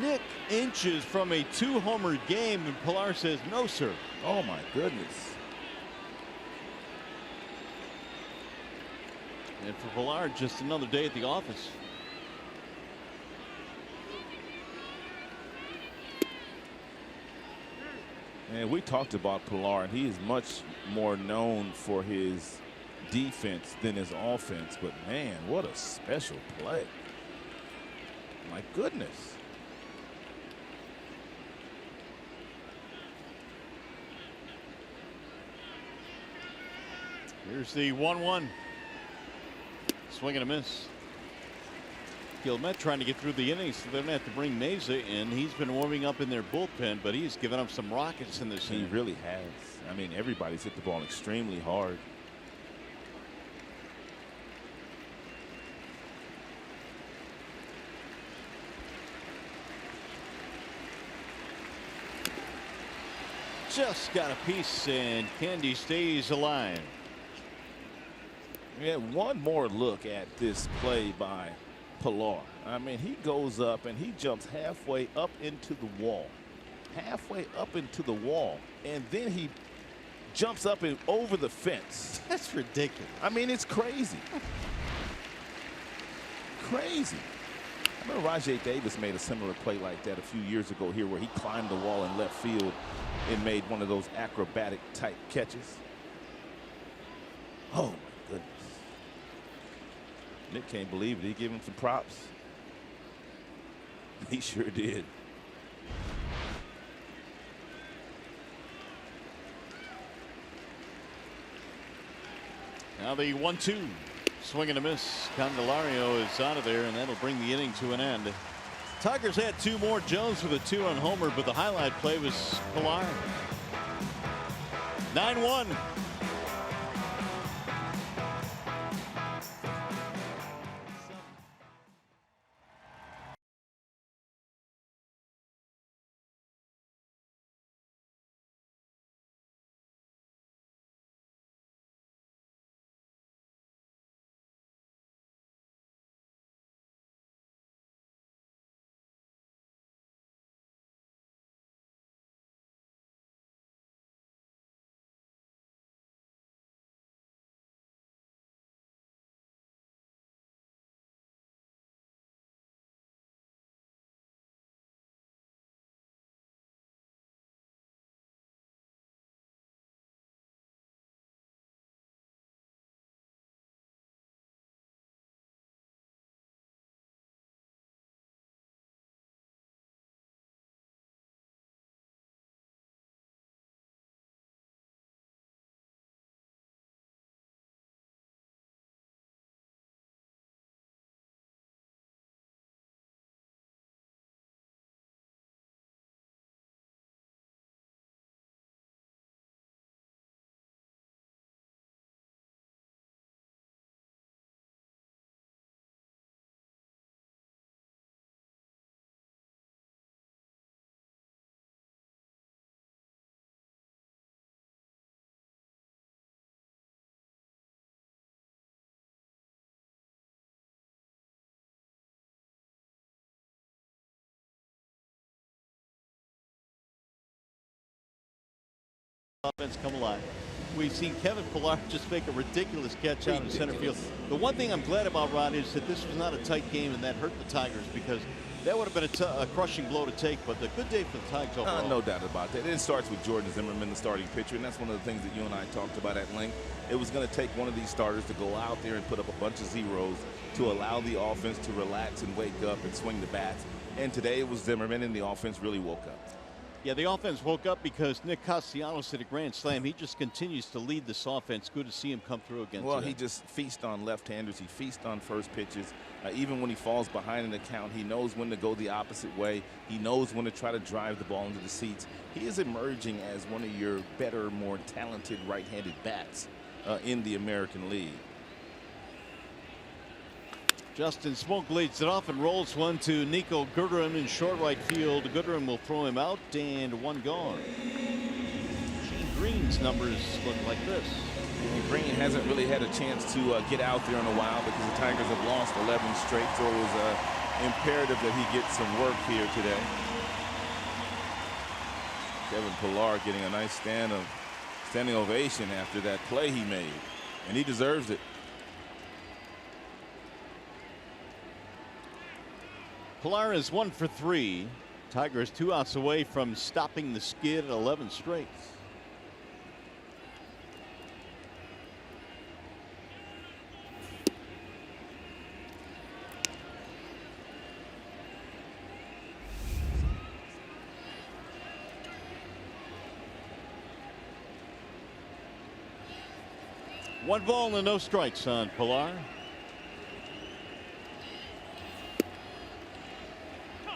Nick inches from a 2-homer game, and Pilar says, no, sir. Oh, my goodness. And for Pilar, just another day at the office. And we talked about Pilar, and he is much more known for his defense than his offense. But, man, what a special play. My goodness. Here's the 1-1. Swing and a miss. Gilmet trying to get through the innings, so they don't have to bring Meza in. He's been warming up in their bullpen, but he's given up some rockets in this inning. He really has. I mean, everybody's hit the ball extremely hard. Just got a piece, and Candy stays alive. Yeah, one more look at this play by Pilar. I mean, he goes up and he jumps halfway up into the wall. Halfway up into the wall. And then he jumps up and over the fence. That's ridiculous. I mean, it's crazy. Crazy. I remember Rajay Davis made a similar play like that a few years ago here, where he climbed the wall in left field and made one of those acrobatic type catches. Oh, my goodness. Nick can't believe it. He gave him some props. He sure did. Now the 1-2. Swing and a miss. Candelario is out of there, and that'll bring the inning to an end. Tigers had 2 more. Jones with a 2-run homer, but the highlight play was Pilar. 9-1. Offense come alive. We've seen Kevin Pilar just make a ridiculous catch out in center field. The one thing I'm glad about, Rod, is that this was not a tight game, and that hurt the Tigers, because that would have been a crushing blow to take. But a good day for the Tigers overall. No doubt about that. It starts with Jordan Zimmerman, the starting pitcher, and that's one of the things that you and I talked about at length. It was going to take one of these starters to go out there and put up a bunch of zeros to allow the offense to relax and wake up and swing the bats. And today it was Zimmerman, and the offense really woke up. Yeah, the offense woke up because Nick Castellanos hit a grand slam. He just continues to lead this offense. Good to see him come through again. Well, today. he just feasts on left-handers. He feasts on first pitches. Even when he falls behind in the count, he knows when to go the opposite way. He knows when to try to drive the ball into the seats. He is emerging as one of your better, more talented right-handed bats in the American League. Justin Smoke leads it off and rolls one to Nico Goodrum in short right field. Goodrum will throw him out, and one gone. Gene Green's numbers look like this. And Green hasn't really had a chance to get out there in a while because the Tigers have lost 11 straight, so it was imperative that he gets some work here today. Kevin Pilar getting a nice standing ovation after that play he made, and he deserves it. Pilar is 1 for 3. Tigers 2 outs away from stopping the skid at 11 straight. One ball and no strikes on Pilar.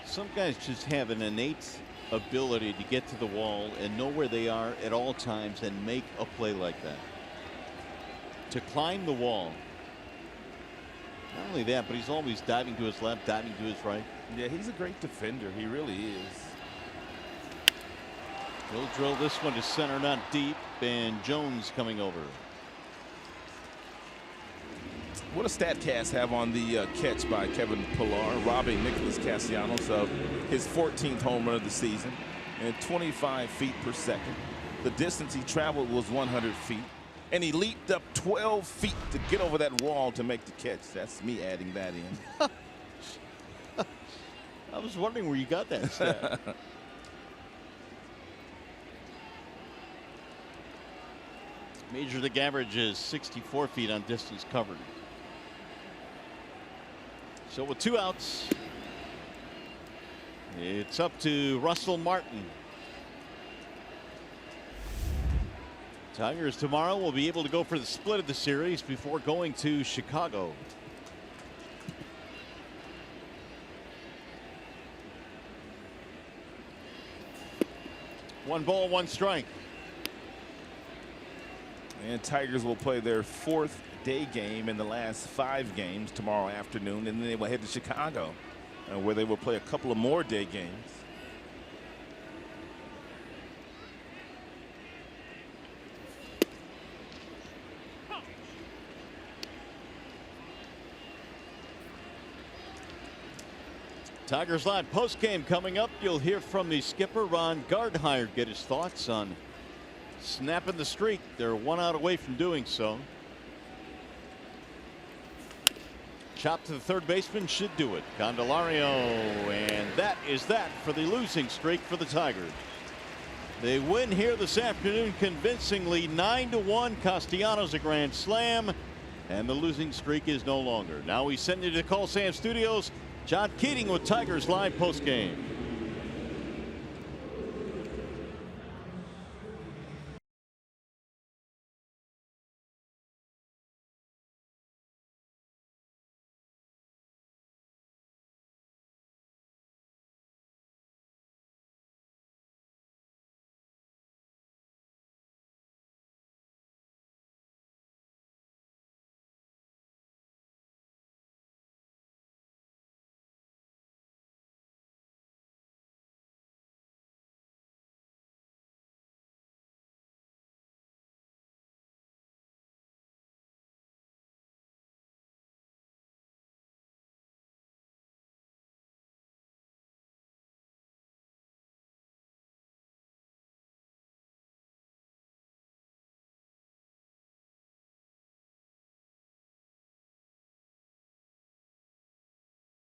Some guys just have an innate ability to get to the wall and know where they are at all times and make a play like that. To climb the wall. Not only that, but he's always diving to his left, diving to his right. Yeah, he's a great defender. He really is. He'll drill this one to center, not deep, and Jones coming over. What does StatCast have on the catch by Kevin Pilar, robbing Nicholas Castellanos of his 14th home run of the season and 25 feet per second. The distance he traveled was 100 feet, and he leaped up 12 feet to get over that wall to make the catch. That's me adding that in. I was wondering where you got that stat. Major League average is 64 feet on distance covered. So with 2 outs, it's up to Russell Martin. Tigers tomorrow will be able to go for the split of the series before going to Chicago. One ball, one strike. And Tigers will play their 4th day game in the last 5 games tomorrow afternoon, and then they will head to Chicago, where they will play a couple of more day games. Tigers Live postgame coming up. You'll hear from the skipper, Ron Gardhire, get his thoughts on snapping the streak. They're 1 out away from doing so. Chop to the third baseman should do it. Candelario, and that is that for the losing streak for the Tigers. They win here this afternoon convincingly, 9-1. Castellanos a grand slam, and the losing streak is no longer. Now we send you to the Call Sam Studios. John Keating with Tigers Live postgame.